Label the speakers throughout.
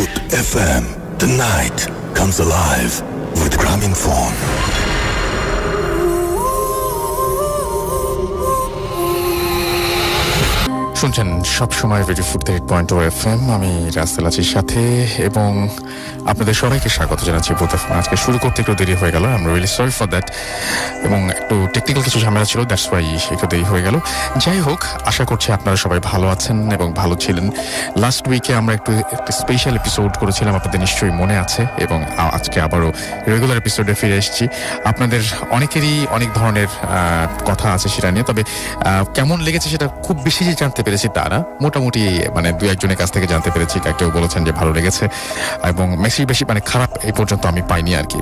Speaker 1: Booth FM. The night comes alive with Grameenphone.
Speaker 2: শুনছেন সবসময় radio ফুর্তি 8.0 FM। আমি রাসেল আছি সাথে এবং আপনাদের সবাইকে স্বাগত জানাচ্ছি বুথ এফএম। আজকে শুরু করতে একটু দেরি হয়ে গেল, I am really sorry for that, এবং একটু টেকনিক্যাল কিছু ঝামেলা ছিল, দ্যাটস ওয়াই একটু দেরি হয়ে গেল। যাই হোক, আশা করছি আপনারা সবাই ভালো আছেন এবং ভালো ছিলেন। লাস্ট উইকে আমরা একটু স্পেশাল এপিসোড করেছিলাম, আপনাদের নিশ্চয়ই মনে আছে, এবং আজকে আবারও রেগুলার এপিসোডে ফিরে এসেছি। আপনাদের অনেকেরই অনেক ধরনের কথা আছে সেটা নিয়ে, তবে কেমন লেগেছে সেটা খুব বেশি যে জানতে পেরেছি তা না, মোটামুটি মানে দু একজনের কাছ থেকে জানতে পেরেছি, কেউ বলেছেন যে ভালো লেগেছে, এবং বেশি মানে খারাপ এই পর্যন্ত আমি পাইনি আর কি।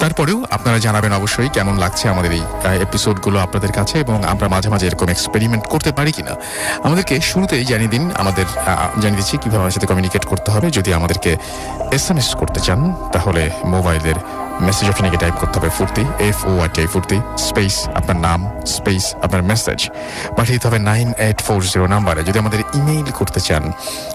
Speaker 2: তারপরেও আপনারা জানাবেন অবশ্যই কেমন লাগছে আমাদের এই এপিসোডগুলো আপনাদের কাছে, এবং আমরা মাঝে মাঝে এরকম এক্সপেরিমেন্ট করতে পারি কিনা। আমাদেরকে শুরুতেই জানিয়ে দিন, জানিয়ে দিচ্ছি কীভাবে আমাদের সাথে কমিউনিকেট করতে হবে। যদি আমাদেরকে SMS করতে চান তাহলে মোবাইলের মেসেজ অপশনে গিয়ে টাইপ করতে হবে ফুর্তি, FORTI ফুর্তি, স্পেস আপনার নাম, স্পেস আপনার মেসেজ, পাঠিয়ে দিতে হবে 9840 নাম্বারে। যদি আমাদের ইমেইল করতে চান,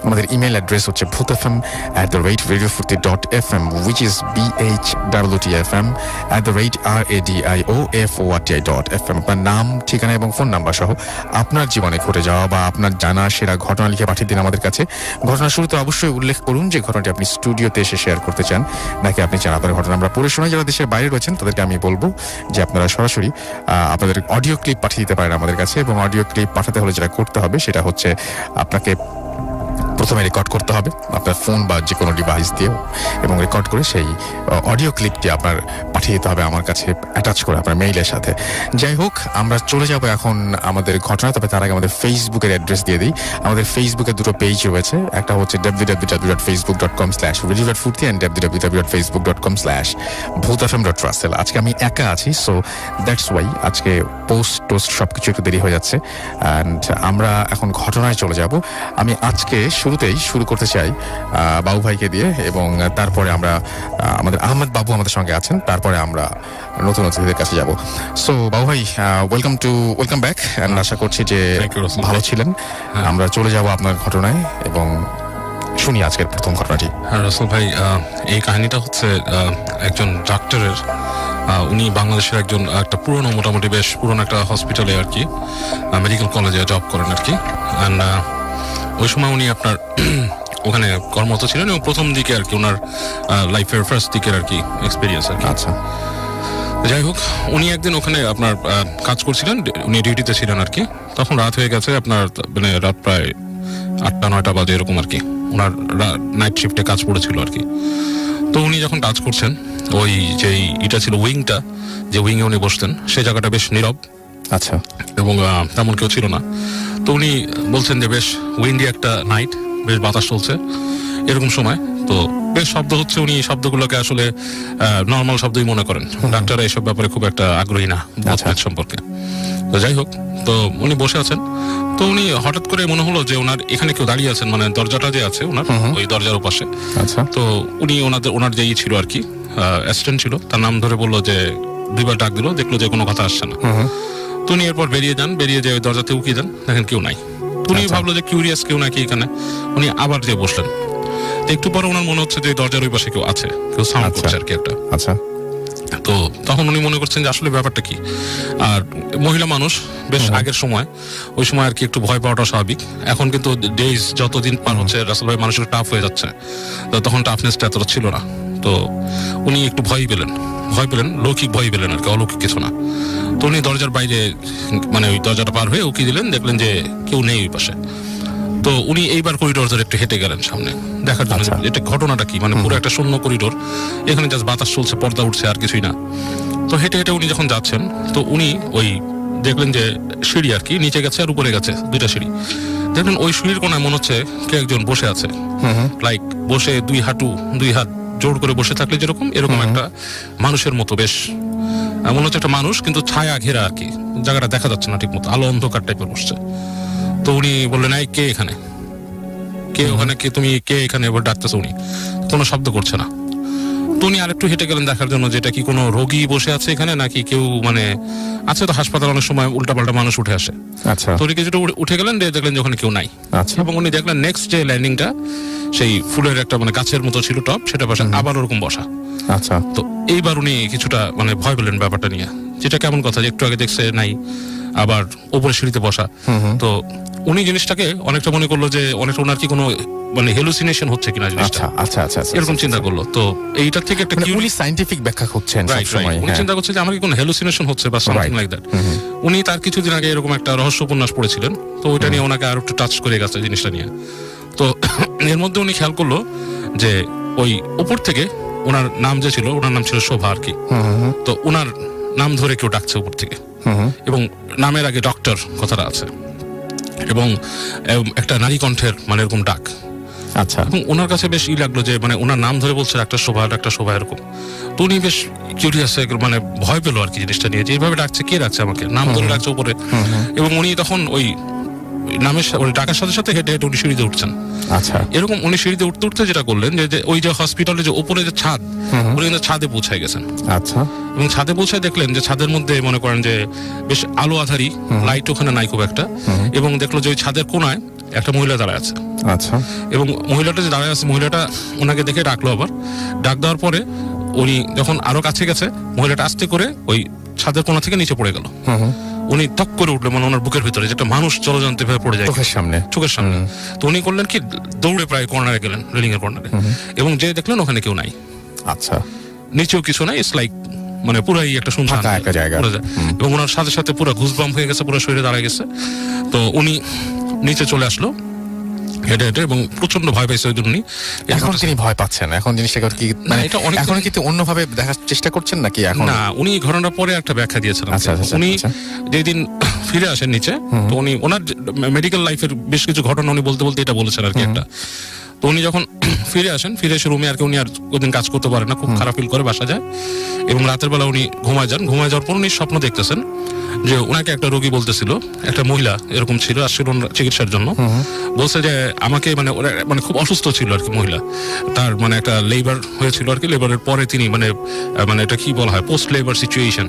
Speaker 2: আমাদের ইমেইল অ্যাড্রেস হচ্ছে bhutfm@radiofurti.fm, which is BHWTFM@radioforti.fm। আপনার নাম, ঠিকানা এবং ফোন নাম্বার সহ আপনার জীবনে ঘটে যাওয়া বা আপনার জানা সেরা ঘটনা লিখে পাঠিয়ে দিন আমাদের কাছে। ঘটনার শুরুতে অবশ্যই উল্লেখ করুন যে ঘটনাটি আপনি স্টুডিওতে এসে শেয়ার করতে চান, নাকি আপনি চান আপনার ঘটনা আমরা পড়ে শোনাই। যারা দেশের বাইরে রয়েছেন তাদেরকে আমি বলবো যে আপনারা সরাসরি আপনাদের অডিও ক্লিপ পাঠিয়ে দিতে পারেন আমাদের কাছে, এবং অডিও ক্লিপ পাঠাতে হলে যেটা করতে হবে সেটা হচ্ছে আপনাকে প্রথমে রেকর্ড করতে হবে আপনার ফোন বা যে কোনো ডিভাইস দিয়ে, এবং রেকর্ড করে সেই অডিও ক্লিপটি আপনার পাঠিয়ে দিতে হবে আমার কাছে অ্যাটাচ করে আপনার মেইলের সাথে। যাই হোক, আমরা চলে যাব এখন আমাদের ঘটনা, তবে তার আগে আমাদের ফেসবুকের অ্যাড্রেস দিয়ে দিই। আমাদের ফেসবুকে দুটো পেজ রয়েছে, একটা হচ্ছে www.facebook.com/radio.furti and www.facebook.com/bhuthfm.russell। আজকে আমি একা আছি, সো দ্যাটস ওয়াই আজকে পোস্ট সবকিছু একটু দেরি হয়ে যাচ্ছে, অ্যান্ড আমরা এখন ঘটনায় চলে যাব। আমি আজকে শুরুতেই শুরু করতে চাই বাবু ভাইকে দিয়ে, এবং তারপরে আমরা আমাদের আহমেদ বাবু আমাদের সঙ্গে আছেন, তারপরে আমরা নতুন অতিথিদের কাছে যাব। সো বাবু ভাই, ওয়েলকাম ব্যাক, অ্যান্ড আশা করছি যে ভালো ছিলেন। আমরা চলে যাব আপনার ঘটনায় এবং শুনি আজকের প্রথম ঘটনাটি।
Speaker 3: হ্যাঁ রসুল ভাই, এই কাহিনীটা হচ্ছে একজন ডাক্তারের। উনি বাংলাদেশের একটা পুরনো, মোটামুটি বেশ পুরনো একটা হসপিটালে আর কি, মেডিকেল কলেজে জব করেন আর কি। অ্যান্ড ওই সময় উনি আপনার ওখানে কর্মরত ছিলেন, এবং প্রথম দিকে আর কি ওনার লাইফের ফার্স্ট দিকের আর কি এক্সপিরিয়েন্স আর কি।
Speaker 2: আচ্ছা,
Speaker 3: যাই হোক, উনি একদিন ওখানে আপনার কাজ করছিলেন, উনি ডিউটিতে ছিলেন আর কি। তখন রাত হয়ে গেছে, আপনার মানে রাত প্রায় 8টা-9টা বাজে এরকম আর কি। ওনার নাইট শিফটে কাজ পড়েছিল আর কি। তো উনি যখন কাজ করছেন, ওই যে এটা ছিল উইংটা, যে উইংয়ে উনি বসতেন, সেই জায়গাটা বেশ নীরব।
Speaker 2: আচ্ছা,
Speaker 3: এবং তেমন কেউ ছিল না। তো উনি বলছেন যে বেশ উইন্ডি একটা নাইট, বেশ বাতাস চলছে এরকম সময়, তো বেশ শব্দ হচ্ছে। উনি শব্দগুলোকে আসলে নর্মাল শব্দই মনে করেন, ডাক্তাররা এসব ব্যাপারে খুব একটা আগ্রহী না সম্পর্কে। তো যাই হোক, তো উনি বসে আছেন। তো উনি হঠাৎ করে মনে হলো যে ওনার এখানে কেউ দাঁড়িয়ে আছেন, মানে দরজাটা যে আছে ওনার, ওই দরজার ওপাশে।
Speaker 2: আচ্ছা,
Speaker 3: তো উনি ওনার যেই ছিল আর কি অ্যাসিস্ট্যান্ট ছিল, তার নাম ধরে বললো যে, দুইবার ডাক দিল, দেখলো যে কোনো কথা আসছে না। তো উনি এরপর বেরিয়ে যে ওই দরজাতে উকিয়ে দেন, দেখেন কেউ নাই। উনি ভাবলো যে কিউরিয়াস কেউ নাকি এখানে, উনি আবার যে বসলেন। তো একটু পরে ওনার মনে হচ্ছে যে দরজার ওই পাশে কেউ আছে, কেউ সাউন্ড করছে আর কি একটা।
Speaker 2: আচ্ছা,
Speaker 3: তো তখন উনি মনে করছেন যে আসলে ব্যাপারটা কি। আর মহিলা মানুষ, বেশ আগের সময়, ওই সময় আর কি একটু ভয় পাওয়াটা স্বাভাবিক। এখন কিন্তু ডেজ যতদিন পার হচ্ছে রাসেল ভাই, মানুষের টাফ হয়ে যাচ্ছে, তো তখন টাফনেসটা এতটা ছিল না। তো উনি একটু ভয় পেলেন, লৌকিক ভয় পেলেন আর কি, অলৌকিক কিছু না। তো উনি দরজার বাইরে, মানে ওই দরজাটা পার হয়ে উকি দিলেন, দেখলেন যে কেউ নেই ওই পাশে। তো উনি এইবার করিডোর ধরে একটু হেঁটে গেলেন সামনে, দেখার জন্য এটা ঘটনাটা কি। মানে পুরো একটা শূন্য করিডোর, এখানে জাস্ট বাতাস চলছে, পর্দা উঠছে, আর কিছুই না। তো হেঁটে উনি যখন যাচ্ছেন, তো উনি ওই দেখলেন যে সিঁড়ি আর কি, নিচে গেছে আর উপরে গেছে, দুইটা সিঁড়ি। দেখলেন ওই সিঁড়ির কোনায় মনে হচ্ছে কে একজন বসে আছে, লাইক বসে দুই হাত জোর করে বসে থাকলে যেরকম, এরকম একটা মানুষের মতো, বেশ মনে হচ্ছে একটা মানুষ, কিন্তু ছায়া ঘেরা আর কি, জায়গাটা দেখা যাচ্ছে না ঠিক মতো, আলো অন্ধকার টাইপের বসছে। তো উনি বললেন, এই কে এখানে, কে ওখানে, কে তুমি, কে এখানে, এবার ডাকতেছে। উনি কোনো শব্দ করছে না। তো উনি আরেকটু হেঁটে গেলেন দেখার জন্য যেটা কি কোনো রোগী বসে আছে এখানে নাকি কেউ মানে আছে তো হাসপাতাল অনেক সময় উল্টাপাল্টা মানুষ উঠে আসে।
Speaker 2: আচ্ছা,
Speaker 3: তো উনি কিছুটা উঠে গেলেন, দেখলেন যে ওখানে কেউ নাই।
Speaker 2: আচ্ছা,
Speaker 3: এবং উনি দেখলেন নেক্সট যে ল্যান্ডিংটা সেই ফুলের একটা মানে গাছের মতো ছিল টপ, সেটা পাশে আবার ওরকম বসা।
Speaker 2: আচ্ছা,
Speaker 3: তো এইবার উনি কিছুটা মানে ভয় পেলেন ব্যাপারটা নিয়ে, যেটা কেমন কথা যে একটু আগে দেখছে নাই, আবার উপরে সিঁড়িতে বসা। তো উনি জিনিসটাকে অনেকটা মনে করলো যে অনেকটা ওনার কি কোনো মানে হেলুসিনেশন হচ্ছে কিনা জিনিসটা,
Speaker 2: আচ্ছা, আচ্ছা, আচ্ছা,
Speaker 3: এরকম চিন্তা করলো। তো এইটা থেকে একটা
Speaker 2: উনি সায়েন্টিফিক ব্যাখ্যা খুঁজছেন সব সময়।
Speaker 3: উনি চিন্তা করছে যে আমার কি কোনো হেলুসিনেশন হচ্ছে বা সামথিং লাইক দ্যাট। উনি তার কিছুদিন আগে এরকম একটা রহস্য উপন্যাস পড়েছিলেন, তো ওইটা নিয়ে ওনাকে আরো একটু টাচ করে গেছে জিনিসটা নিয়ে। তো এর মধ্যে উনি খেয়াল করলো যে ওই উপর থেকে ওনার নাম যে ছিল, ওনার নাম ছিল শোভা আর কি। তো ওনার নাম ধরে কেউ ডাকছে উপর থেকে, এবং নামের আগে ডক্টর কথাটা আছে, এবং একটা নারী কণ্ঠের মানে এরকম ডাক।
Speaker 2: আচ্ছা,
Speaker 3: এবং ওনার কাছে বেশ লাগলো যে মানে ওনার নাম ধরে বলছে ডাক্তার শোভা এরকম। তো উনি বেশ কিউরিয়াস মানে ভয় পেলো আর কি জিনিসটা নিয়ে, যে এইভাবে ডাকছে, কে ডাকছে আমাকে, নাম ধরে ডাকছে উপরে। এবং উনি তখন ওই নামের ডাকার সাথে সাথে হেঁটে হেঁটে উনি সিঁড়িতে উঠছেন।
Speaker 2: আচ্ছা,
Speaker 3: এরকম উনি সিঁড়িতে উঠতে উঠতে যেটা করলেন যে ওই যে হসপিটালে যে উপরে যে ছাদ, উনি কিন্তু ছাদে পৌঁছায় গেছেন।
Speaker 2: আচ্ছা,
Speaker 3: এবং ছাদে পৌঁছায় দেখলেন যে ছাদের মধ্যে মনে করেন যে বেশ আলো আধারি, লাইট ওখানে নাই খুব একটা। এবং দেখলো যে ওই ছাদের কোনায় একটা মহিলা দাঁড়ায় আছে।
Speaker 2: আচ্ছা,
Speaker 3: এবং মহিলাটা যে দাঁড়ায় আছে, মহিলাটা ওনাকে দেখে ডাকলো। আবার ডাক দেওয়ার পরে উনি যখন আরো কাছে গেছে, মহিলাটা আস্তে করে ওই ছাদের কোণা থেকে নিচে পড়ে গেল। উনি তক করে উঠলো, মানে ওনার বুকের ভিতরে যেটা মানুষ জলজন্ত ভাবে পড়ে যায় চোখের সামনে। তো উনি করলেন কি, দৌড়ে প্রায় কর্নারে গেলেন, রেলিং এর কর্নারে, এবং যে দেখলেন ওখানে কেউ নাই।
Speaker 2: আচ্ছা,
Speaker 3: নিচেও কিছু নাই, ইটস লাইক মানে পুরাই একটা শুনশান
Speaker 2: একটা জায়গা।
Speaker 3: এবং ওনার সাথে সাথে পুরো ঘুসবাম হয়ে গেছে, পুরো শরীরে দাঁড়ায় গেছে। তো উনি নিচে চলে আসলো হেঁটে হেঁটে, এবং প্রচন্ড ভয় পাইছে ওই জন্য।
Speaker 2: এখন তিনি ভয় পাচ্ছেন, এখন জিনিসটাকে কি মানে এখন কি অন্যভাবে দেখার চেষ্টা করছেন নাকি? এখন
Speaker 3: না, উনি ঘটনার পরে একটা ব্যাখ্যা দিয়েছেন। উনি যেদিন ফিরে আসেন নিচে, তো উনি ওনার মেডিকেল লাইফের বেশ কিছু ঘটনা উনি বলতে বলতে এটা বলেছেন আর কি একটা। তো উনি যখন ফিরে আসেন, ফিরে এসে রুমে আর কি উনি আর ওদিন কাজ করতে পারেন না, খুব খারাপ ফিল করে বাসা যায়। এবং রাতের বেলা উনি ঘুমায় যান। ঘুমায় যাওয়ার পর উনি স্বপ্ন দেখতেছেন যে ওনাকে একটা রোগী বলতেছিল, একটা মহিলা এরকম ছিল, আসছিল চিকিৎসার জন্য। বলছে যে আমাকে মানে ওরা মানে খুব অসুস্থ ছিল আর কি মহিলা, তার মানে একটা লেবার হয়েছিল আর কি। লেবারের পরে তিনি মানে মানে এটা কি বলা হয়, পোস্ট লেবার সিচুয়েশন।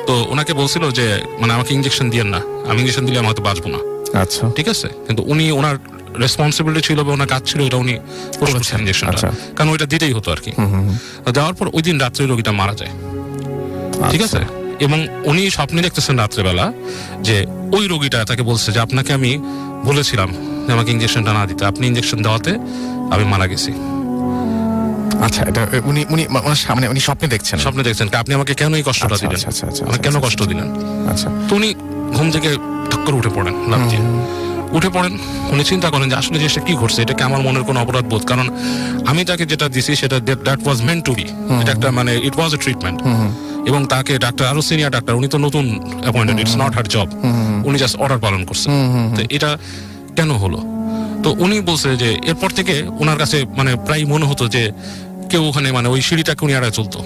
Speaker 3: তো ওনাকে বলছিল যে মানে আমাকে ইঞ্জেকশন দিয়েন না, আমি ইঞ্জেকশন দিলে আমি হয়তো বাঁচবো না।
Speaker 2: আচ্ছা,
Speaker 3: ঠিক আছে, কিন্তু উনি ওনার রেসপন্সিবিলিটি ছিল বা ওনার কাজ ছিল এটা উনি করছেন ইঞ্জেকশনটা, কারণ ওইটা দিতেই হতো আর কি। দেওয়ার পর ওই দিন রাত্রে রোগীটা মারা যায়। ঠিক আছে, এবং উনি স্বপ্নে দেখতেছেন রাত্রেবেলা যে ওই রোগীটা তাকে বলছে যে আপনাকে আমি বলেছিলাম যে আমাকে ইঞ্জেকশনটা না দিতে, আপনি ইঞ্জেকশন দেওয়াতে আমি মারা গেছি।
Speaker 2: আচ্ছা, এটা উনি স্বপ্নে দেখছেন
Speaker 3: আপনি আমাকে কেন এই কষ্টটা দিলেন, আমাকে কেন কষ্ট দিলেন।
Speaker 2: আচ্ছা,
Speaker 3: তো উনি ঘুম থেকে ঠক করে উঠে পড়েন, উঠে পড়েন। উনি চিন্তা করেন যে আসলে জিনিসটা কি ঘটছে, এটা কি আমার মনের কোনো অপরাধ বোধ, কারণ আমি তাকে যেটা দিছি সেটা that was meant to be, এটা একটা মানে ইট ওয়াজ এ ট্রিটমেন্ট। এবং তাকে ডাক্তার, আরো সিনিয়র ডাক্তার, উনি তো নতুন appointed, it's not her job, উনি জাস্ট অর্ডার পালন করছেন। তো এটা কেন হলো? তো উনি বলছে যে এরপর থেকে ওনার কাছে মানে প্রায় মনে হতো যে কেউ ওখানে মানে ওই সিঁড়িটাকে উনি এড়ায় চলতো,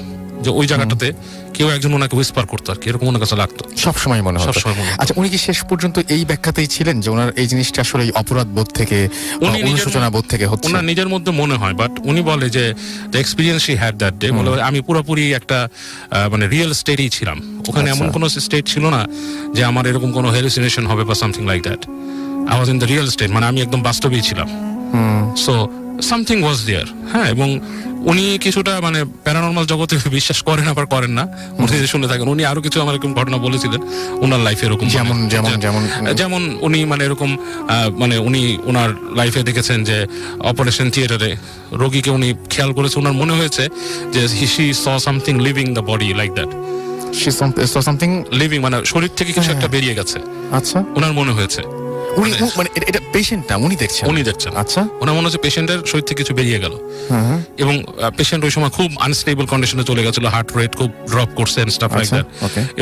Speaker 3: যে ওই জায়গাটাতে কেউ একজন ওনাকে হুইসপার করতো আর কি, এরকম ওনার কাছে লাগতো
Speaker 2: সবসময় মনে হতো। আচ্ছা, উনি কি শেষ পর্যন্ত এই ব্যাখ্যাতেই ছিলেন যে ওনার এই জিনিসটা আসলে অপরাধ বোধ থেকে, অনুশোচনা বোধ থেকে হচ্ছে?
Speaker 3: ওনার নিজের মধ্যে মনে হয়, বাট উনি বলে যে the experience he had that day, বলে আমি পুরোপুরি একটা মানে রিয়েল স্টেটেই ছিলাম, ওখানে এমন কোনো স্টেট ছিল না যে আমার এরকম কোনো হ্যালুসিনেশন হবে বা something like that. I was in the real estate, মানে আমি একদম বাস্তবেই ছিলাম। সো সামথিং ওয়াজ দেয়ার। হ্যাঁ, এবং উনি কিছুটা মানে প্যারানর্মাল জগতে বিশ্বাস করেন আবার করেন না, উনি শুনে থাকেন। উনি আরো কিছু আমার এরকম ঘটনা বলেছিলেন ওনার লাইফে, এরকম যেমন উনি মানে এরকম মানে উনি ওনার লাইফে দেখেছেন যে অপারেশন থিয়েটারে রোগীকে উনি খেয়াল করেছে, ওনার মনে হয়েছে যে he saw something leaving the body like that,
Speaker 2: something
Speaker 3: leaving মানে শরীর থেকে কিছু একটা বেরিয়ে গেছে।
Speaker 2: আচ্ছা,
Speaker 3: ওনার মনে হয়েছে
Speaker 2: উনি মানে এটা পেশেন্ট না, উনি দেখছেন।
Speaker 3: আচ্ছা, ওনার মনে হচ্ছে পেশেন্টের শরীর থেকে কিছু বেরিয়ে গেল। এবং পেশেন্ট ওই সময় খুব আনস্টেবল কন্ডিশনে চলে গেছিল, হার্ট রেট খুব ড্রপ করছে এন্ড স্টাফ লাইক দ্যাট।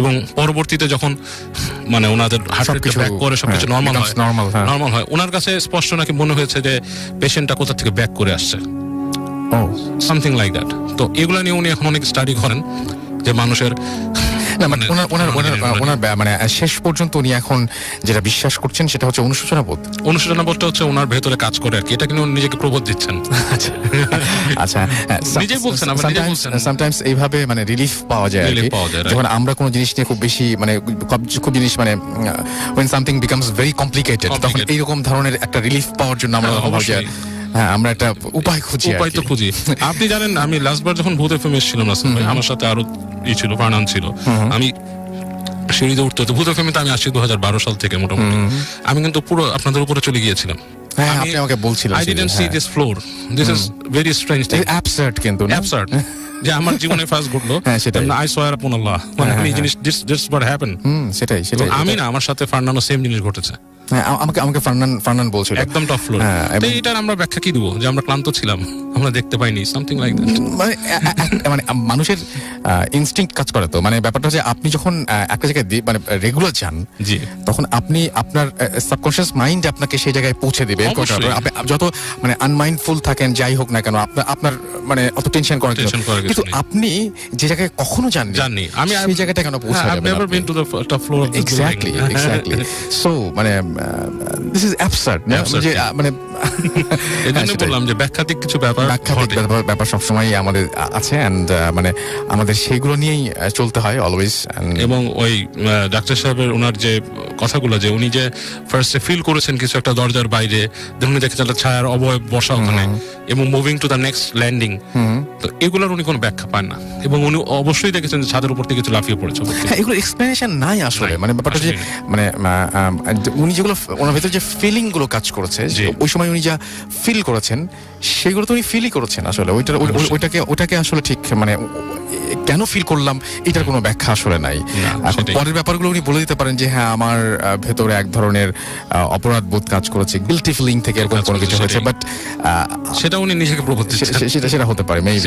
Speaker 3: এবং পরবর্তীতে যখন মানে ওনাদের হার্ট রেট ব্যাক করে সবকিছু নরমাল হয়, ওনার কাছে স্পষ্ট নাকি মনে হয়েছে যে পেশেন্টটা কোথা থেকে ব্যাক করে আসছে, সামথিং লাইক দ্যাট। তো এগুলা নিয়ে উনি এখন অনেক স্টাডি করেন যে মানুষের
Speaker 2: না মানে ওনার মানে শেষ পর্যন্ত উনি এখন যেটা বিশ্বাস করছেন সেটা হচ্ছে অনুশোচনা
Speaker 3: বোধটা হচ্ছে ওনার ভেতরে কাজ করে আর কি, এটা কিন্তু উনি নিজেকে প্রবোধ দিচ্ছেন।
Speaker 2: আচ্ছা,
Speaker 3: নিজেই বলছেন,
Speaker 2: সামটাইমস এইভাবে মানে রিলিফ পাওয়া যায় আর কি, যখন আমরা কোনো জিনিস নিয়ে খুব বেশি মানে খুব জিনিস মানে when something becomes very complicated তখন এইরকম ধরনের একটা রিলিফ পাওয়ার জন্য আমরা ভাবি যে হ্যাঁ আমরা একটা উপায় খুঁজি।
Speaker 3: আপনি জানেন আমি লাস্টবার যখন ভূত এফএম এসেছিলাম রাসেল ভাই, আমার সাথে আরো ছিল, ফারহান ছিল, আমি সিঁড়িতে উঠতে হতো। ভূত এফএম আমি আসছি 2012 সাল থেকে মোটামুটি। আমি কিন্তু পুরো আপনাদের উপরে চলে গিয়েছিলাম।
Speaker 2: আপনি আমাকে বলছিলেন
Speaker 3: I didn't see this floor. This is very strange thing.
Speaker 2: Absurd কিন্তু না?
Speaker 3: Absurd. যে আমার জীবনে ফার্স্ট ঘটলো, I swear upon Allah, মানে এই জিনিস this what happened.
Speaker 2: সেটাই
Speaker 3: আমি না, আমার সাথে ফারনানো সেম জিনিস ঘটেছে।
Speaker 2: আমাকে ফারনান বলছিল
Speaker 3: একদম টপ ফ্লোর। তো এটার আমরা ব্যাখ্যা কি দেবো, যে আমরা ক্লান্ত ছিলাম, আমরা দেখতে পাইনি, সামথিং লাইক দ্যাট।
Speaker 2: মানে মানুষের ইনস্টিংক্ট কাজ করে তো, মানে ব্যাপারটা হচ্ছে আপনি যখন একটা জায়গায় মানে রেগুলার যান,
Speaker 3: জি,
Speaker 2: তখন আপনি আপনার সাবকনশিয়াস মাইন্ড আপনাকে সেই জায়গায় পৌঁছে দিবে। আপনি যত মানে আনমাইন্ডফুল থাকেন যাই হোক না কেন, আপনার মানে অত টেনশন করার জন্য, কিন্তু আপনি যে জায়গায় কখনো যাননি আমি সেই জায়গাটা কেন পৌঁছে যাবেন?
Speaker 3: Never been to the top floor of this
Speaker 2: exactly so মানে দিস ইজ অ্যাবসার্ড না, যে মানে
Speaker 3: এজন্য বললাম যে ব্যাখ্যাতিক কিছু
Speaker 2: ব্যাপার সবসময় আমাদের আছে, এন্ড মানে আমাদের সেগুলো নিয়েই চলতে হয় অলওয়েজ।
Speaker 3: এবং ওই ডাক্তার সাহেবের ওনার যে কথাগুলো, যে উনি যে ফার্স্টে ফিল করেছেন কিছু একটা দরজার বাইরে, উনি দেখেছেন একটা ছায়ার অবয়ব বসা ওখানে এবং moving to the next landing, তো এগুলোর উনি কোনো ব্যাখ্যা পান না। এবং উনি অবশ্যই দেখেছেন যে ছাদের উপর থেকে কিছু লাফিয়ে পড়েছে।
Speaker 2: এগুলো এক্সপ্লেনেশন নাই আসলে, মানে ব্যাপারটা যে মানে উনি যেগুলো ওনার ভেতরে যে ফিলিং গুলো কাজ করেছে, ওই সময় উনি যা ফিল করেছেন সেগুলো তো উনি ফিলই করেছেন আসলে। ওটাকে আসলে ঠিক মানে কেন ফিল করলাম এটার কোনো ব্যাখ্যা আসলে নাই। এখন পরের ব্যাপারগুলো উনি বলে দিতে পারেন যে হ্যাঁ আমার ভেতরে এক ধরনের অপরাধ বোধ কাজ করেছে, গিল্টি ফিলিং থেকে এরকম কোনো কিছু হয়েছে, বাট
Speaker 3: সেটা উনি নিজেকে প্রবোধ দিচ্ছেন,
Speaker 2: সেটা হতে পারে মেবি,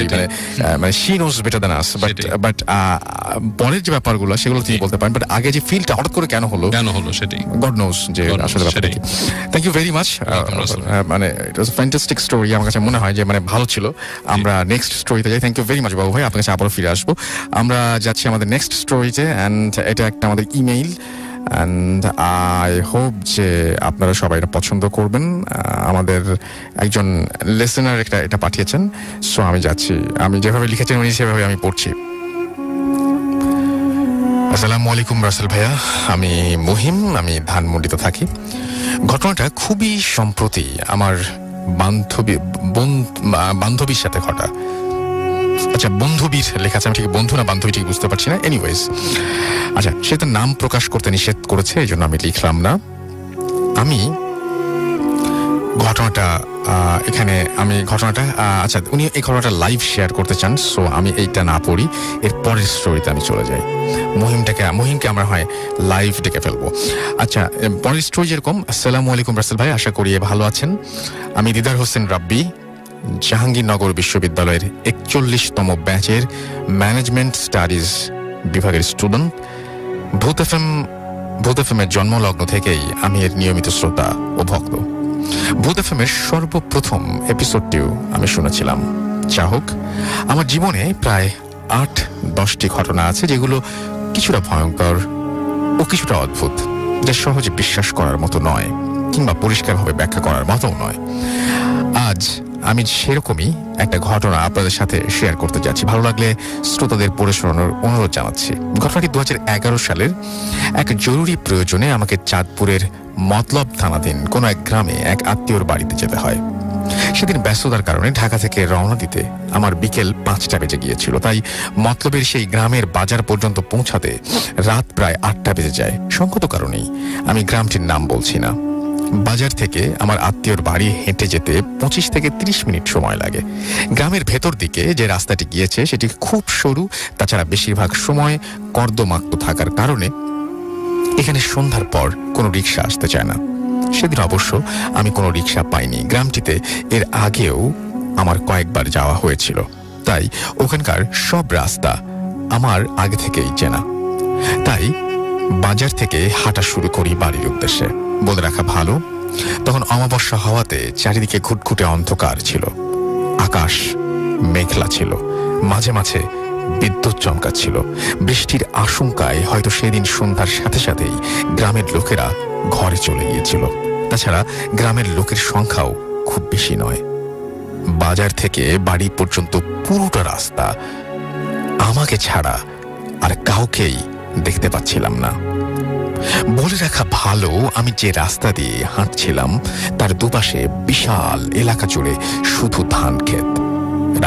Speaker 2: মানে she knows better than us, but পরের যে ব্যাপারগুলো সেগুলো তিনি বলতে পারেন, বাট আগে যে ফিলটা হঠাৎ করে কেন হলো সেটাই গড নোজ যে আসলে ব্যাপারটা কি। থ্যাংক ইউ ভেরি মাচ, মানে ইট ওয়াজ আ ফ্যান্টাস্টিক স্টোরি। আমার কাছে মনে হয় যে মানে ভালো ছিল। আমরা নেক্সট স্টোরিতে যাই। থ্যাংক ইউ ভেরি মাচ বাবু ভাই, আপনার কাছে আবারও ফিরে আসবো। আমরা যাচ্ছি আমাদের নেক্সট স্টোরিতে, অ্যান্ড এটা একটা আমাদের ইমেইল, অ্যান্ড আই হোপ যে আপনারা সবাই এটা পছন্দ করবেন। আমাদের একজন লিসেনার এটা পাঠিয়েছেন, সো আমি যাচ্ছি, আমি যেভাবে লিখেছেন উনি সেভাবে আমি পড়ছি। আসসালামু আলাইকুম রাসেল ভাইয়া, আমি মুহিম, আমি ধানমন্ডিতে থাকি। ঘটনাটা খুবই সম্প্রতি আমার বান্ধবীর সাথে ঘটা। আচ্ছা, বন্ধুবীর লেখা আছে, আমি ঠিক বন্ধু না বান্ধবী ঠিক বুঝতে পারছি না। এনিওয়েজ, আচ্ছা, সে তার নাম প্রকাশ করতে নিষেধ করেছে, এই জন্য আমি লিখলাম না। আমি ঘটনাটা আচ্ছা, উনি এই ঘটনাটা লাইভ শেয়ার করতে চান, সো আমি এইটা না পড়ি, এর পরের স্টোরিতে আমি চলে যাই। মহিমকে আমরা হয় লাইভ ডেকে ফেলবো। আচ্ছা, পরের স্টোরি যেরকম। আসসালামু আলাইকুম রাসেল ভাই, আশা করি ভালো আছেন। আমি দিদার হোসেন রাব্বি, জাহাঙ্গীরনগর বিশ্ববিদ্যালয়ের 41তম ব্যাচের ম্যানেজমেন্ট স্টাডিজ বিভাগের স্টুডেন্ট। ভূত এফএম এর জন্মলগ্ন থেকেই আমি এর নিয়মিত শ্রোতা ও ভক্ত। ভূত এফএম এর সর্বপ্রথম এপিসোডটিও আমি শুনেছিলাম। যা হোক, আমার জীবনে প্রায় 8-10টি ঘটনা আছে যেগুলো কিছুটা ভয়ঙ্কর ও কিছুটা অদ্ভুত, যা সহজে বিশ্বাস করার মতো নয়, কিংবা পরিষ্কারভাবে ব্যাখ্যা করার মতো নয়। আজ আমি সেরকমই একটা ঘটনা আপনাদের সাথে শেয়ার করতে যাচ্ছি। ভালো লাগলে শ্রোতাদের পড়ে শোনানোর অনুরোধ জানাচ্ছি। ঘটনাটি 2011 সালের এক জরুরি প্রয়োজনে আমাকে চাঁদপুরের মতলব থানাধীন কোনো এক গ্রামে এক আত্মীয়র বাড়িতে যেতে হয়। সেদিন ব্যস্ততার কারণে ঢাকা থেকে রওনা দিতে আমার বিকেল 5টা বেজে গিয়েছিল, তাই মতলবের সেই গ্রামের বাজার পর্যন্ত পৌঁছাতে রাত প্রায় 8টা বেজে যায়। সঙ্গত কারণেই আমি গ্রামটির নাম বলছি না। বাজার থেকে আমার আত্মীয়র বাড়ি হেঁটে যেতে 25 থেকে 30 মিনিট সময় লাগে। গ্রামের ভেতর দিকে যে রাস্তাটি গিয়েছে সেটি খুব সরু, তাছাড়া বেশিরভাগ সময় কর্দমাক্ত থাকার কারণে এখানে সন্ধ্যার পর কোনো রিক্সা আসতে চায় না। সেদিন অবশ্য আমি কোনো রিক্সা পাইনি। গ্রামটিতে এর আগেও আমার কয়েকবার যাওয়া হয়েছিল, তাই ওখানকার সব রাস্তা আমার আগে থেকেই চেনা। তাই বাজার থেকে হাঁটা শুরু করি বাড়ির উদ্দেশ্যে। বলে রাখা ভালো, তখন অমাবস্যা হওয়াতে চারিদিকে ঘুটঘুটে অন্ধকার ছিল। আকাশ মেঘলা ছিল, মাঝে মাঝে বিদ্যুৎ চমকাচ্ছিল। বৃষ্টির আশঙ্কায় হয়তো সেদিন সন্ধ্যার সাথে সাথেই গ্রামের লোকেরা ঘরে চলে গিয়েছিল। তাছাড়া গ্রামের লোকের সংখ্যাও খুব বেশি নয়। বাজার থেকে বাড়ি পর্যন্ত পুরোটা রাস্তা আমাকে ছাড়া আর কাউকেই দেখতে পাচ্ছিলাম না। বলে রাখা ভালো, আমি যে রাস্তা দিয়ে হাঁটছিলাম তার দুপাশে বিশাল এলাকা জুড়ে শুধু ধান ক্ষেত।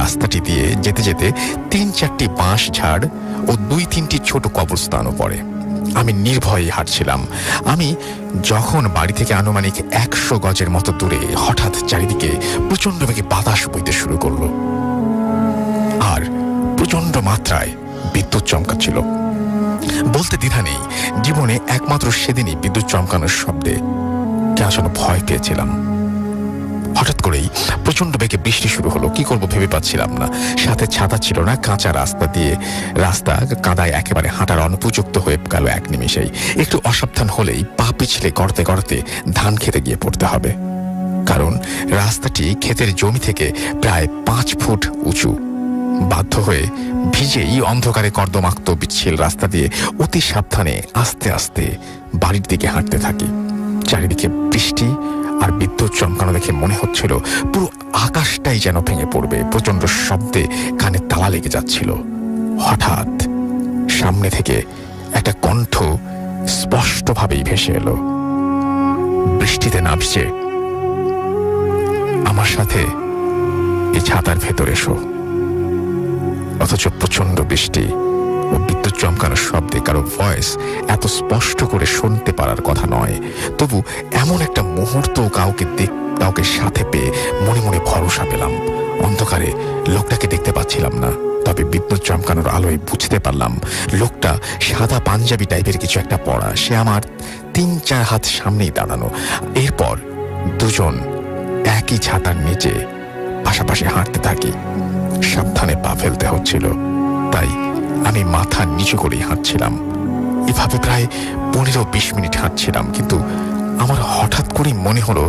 Speaker 2: রাস্তাটি দিয়ে যেতে যেতে 3-4টি বাঁশ ঝাড় ও 2-3টি ছোট কবরস্থানও পড়ে। আমি নির্ভয়ে হাঁটছিলাম। আমি যখন বাড়ি থেকে আনুমানিক 100 গজের মতো দূরে হঠাৎ চারিদিকে প্রচন্ড বেগে বাতাস বইতে শুরু করলো আর প্রচন্ড মাত্রায় বিদ্যুৎ চমকাচ্ছিল। বলতে দ্বিধা নেই, জীবনে একমাত্র সেদিনই বিদ্যুৎ চমকানোর শব্দে কেন যেন ভয় পেয়েছিলাম। হঠাৎ করেই প্রচন্ড বেগে বৃষ্টি শুরু হলো। কি করবো ভেবে পাচ্ছিলাম না। সাথে ছাতা ছিল না। কাঁচা রাস্তা কাদায় একেবারে হাঁটার অনুপযুক্ত হয়ে গেল এক নিমেষেই। একটু অসাবধান হলেই পা পিছলে গড়তে গড়তে ধান খেতে গিয়ে পড়তে হবে। কারণ রাস্তাটি ক্ষেতের জমি থেকে প্রায় 5 ফুট উঁচু। বাধ্য হয়ে ভিজেই অন্ধকারে কর্দমাক্ত বিচ্ছিল রাস্তা দিয়ে অতি সাবধানে আস্তে আস্তে বাড়ির দিকে হাঁটতে থাকি। চারিদিকে বৃষ্টি আর বিদ্যুৎ চমকানো দেখে মনে হচ্ছিল পুরো আকাশটাই যেন ভেঙে পড়বে। প্রচন্ড শব্দে কানে তালা লেগে যাচ্ছিল। হঠাৎ সামনে থেকে একটা কণ্ঠ স্পষ্টভাবেই ভেসে এলো, বৃষ্টিতে না ভিজে আমার সাথে এই ছাতার ভেতর এসো। অথচ প্রচন্ড বৃষ্টি ও বিদ্যুৎ চমকানোর শব্দে কারো ভয়েস এত স্পষ্ট করে শুনতে পারার কথা নয়। তবু এমন একটা মুহূর্ত কাউকে সাথে পেয়ে মনে মনে ভরসা পেলাম। অন্ধকারে লোকটাকে দেখতে পাচ্ছিলাম না, তবে বিদ্যুৎ চমকানোর আলোয় বুঝতে পারলাম লোকটা সাদা পাঞ্জাবি টাইপের কিছু একটা পরা। সে আমার 3-4 হাত সামনেই দাঁড়ানো। এরপর দুজন একই ছাতার নিচে পাশাপাশি হাঁটতে থাকি। সাবধানে পা ফেলতে হচ্ছিল, তাই আমি মাথা নিচু করেই হাঁটছিলাম। এভাবে প্রায় 15-20 মিনিট হাঁটছিলাম। কিন্তু আমার হঠাৎ করেই মনে হলো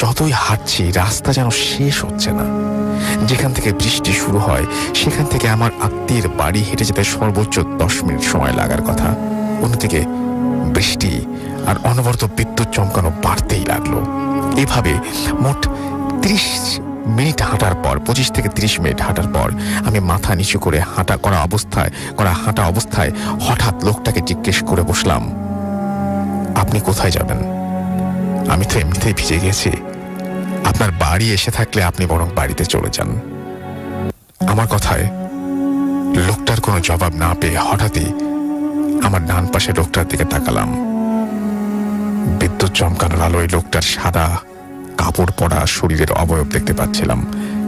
Speaker 2: যতই হাঁটছি রাস্তা যেন শেষ হচ্ছে না। যেখান থেকে বৃষ্টি শুরু হয় সেখান থেকে আমার আত্মীয়ের বাড়ি হেঁটে যেতে সর্বোচ্চ 10 মিনিট সময় লাগার কথা। অন্যদিকে বৃষ্টি আর অনবরত বিদ্যুৎ চমকানো বাড়তেই লাগলো। এভাবে মোট 30 মিনিট হাঁটার পর, 25 থেকে 30 মিনিট হাঁটার পর আমি মাথা নিচু করে হাঁটা অবস্থায় হঠাৎ লোকটাকে জিজ্ঞেস করে বসলাম, আপনি কোথায় যাবেন? আমি তো এমনিতেই ভিজে গেছি। আপনার বাড়ি এসে থাকলে আপনি বরং বাড়িতে চলে যান। আমার কথায় লোকটার কোনো জবাব না পেয়ে হঠাৎই আমার ডান পাশে লোকটার দিকে তাকালাম। বিদ্যুৎ চমকানোর আলোয় লোকটার সাদা কাপড় পরা শরীরের অবয়ব দেখতে পাচ্ছিলাম,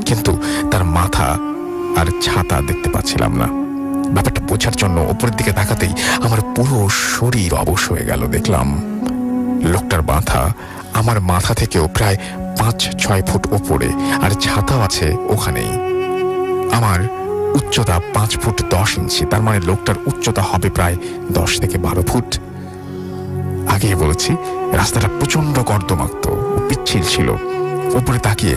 Speaker 2: কিন্তু তার মাথা আর ছাতা দেখতে পাচ্ছিলাম না। ব্যাপারটা বোঝার জন্য উপরের দিকে তাকাতেই আমার পুরো শরীর অবশ হয়ে গেল। দেখলাম লোকটার মাথা আমার মাথা থেকেও প্রায় 5-6 ফুট ওপরে, আর ছাতাও আছে ওখানেই। আমার উচ্চতা 5 ফুট 10 ইঞ্চি, তার মানে লোকটার উচ্চতা হবে প্রায় 10 থেকে 12 ফুট। আগেই বলেছি রাস্তাটা প্রচন্ড কর্দমাক্ত ও পিচ্ছিল ছিল। উপরে তাকিয়ে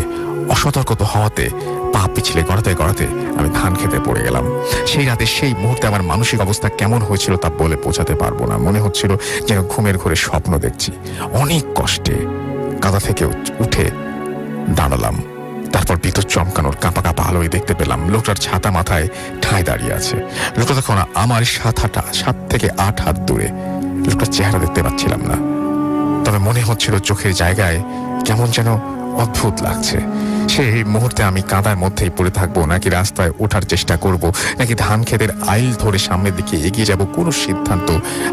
Speaker 2: অসতর্কতা হওয়াতে পা পিছলে গড়াতে গড়াতে আমি ধান খেতে পড়ে গেলাম। সেই রাতে সেই মুহূর্তে আমার মানসিক অবস্থা কেমন হয়েছিল তা বলে বোঝাতে পারবো না। মনে হচ্ছিল যেন ঘুমের ঘোরে স্বপ্ন দেখছি। অনেক কষ্টে কাদা থেকে উঠে দাঁড়ালাম। তারপর বিদ্যুৎ চমকানোর কাঁপা কাঁপা আলোয় দেখতে পেলাম লোকটার ছাতা মাথায় ঠাঁই দাঁড়িয়ে আছে। লোকটা তখন আমার 7 থেকে 8 হাত দূরে। লোকটার চেহারা দেখতে পাচ্ছিলাম না, তবে মনে হচ্ছিল চোখের জায়গায় কেমন যেন অদ্ভুত লাগছে। সেই মুহূর্তে আমি কাদার মধ্যেই পড়ে থাকবো, নাকি রাস্তায় ওঠার চেষ্টা করব, নাকি ধান ক্ষেতের আইল ধরে সামনের দিকে এগিয়ে যাব, কোনো সিদ্ধান্ত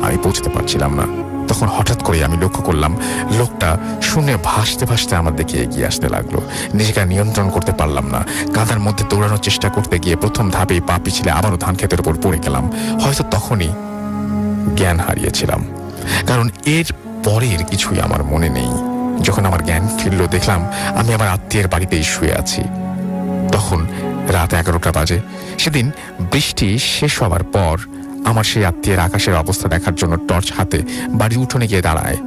Speaker 2: আমি পৌঁছতে পারছিলাম না। তখন হঠাৎ করে আমি লক্ষ্য করলাম লোকটা শূন্যে ভাসতে ভাসতে আমার দিকে এগিয়ে আসতে লাগলো। নিজেকে নিয়ন্ত্রণ করতে পারলাম না। কাদার মধ্যে দৌড়ানোর চেষ্টা করতে গিয়ে প্রথম ধাপেই পা পিছলে আবারও ধান ক্ষেতের উপর পড়ে গেলাম। হয়তো তখনই জ্ঞান হারিয়েছিলাম, কারণ এর পরের কিছুই আমার মনে নেই। যখন আমার জ্ঞান ফিরল দেখলাম আমি আমার আত্মীয়ের বাড়িতেই শুয়ে আছি। তখন রাত 11টা বাজে। সেদিন বৃষ্টি শেষ হওয়ার পর আমার সেই আত্মীয়ের আকাশের অবস্থা দেখার জন্য টর্চ হাতে বাড়ির উঠোনে গিয়ে দাঁড়ায়।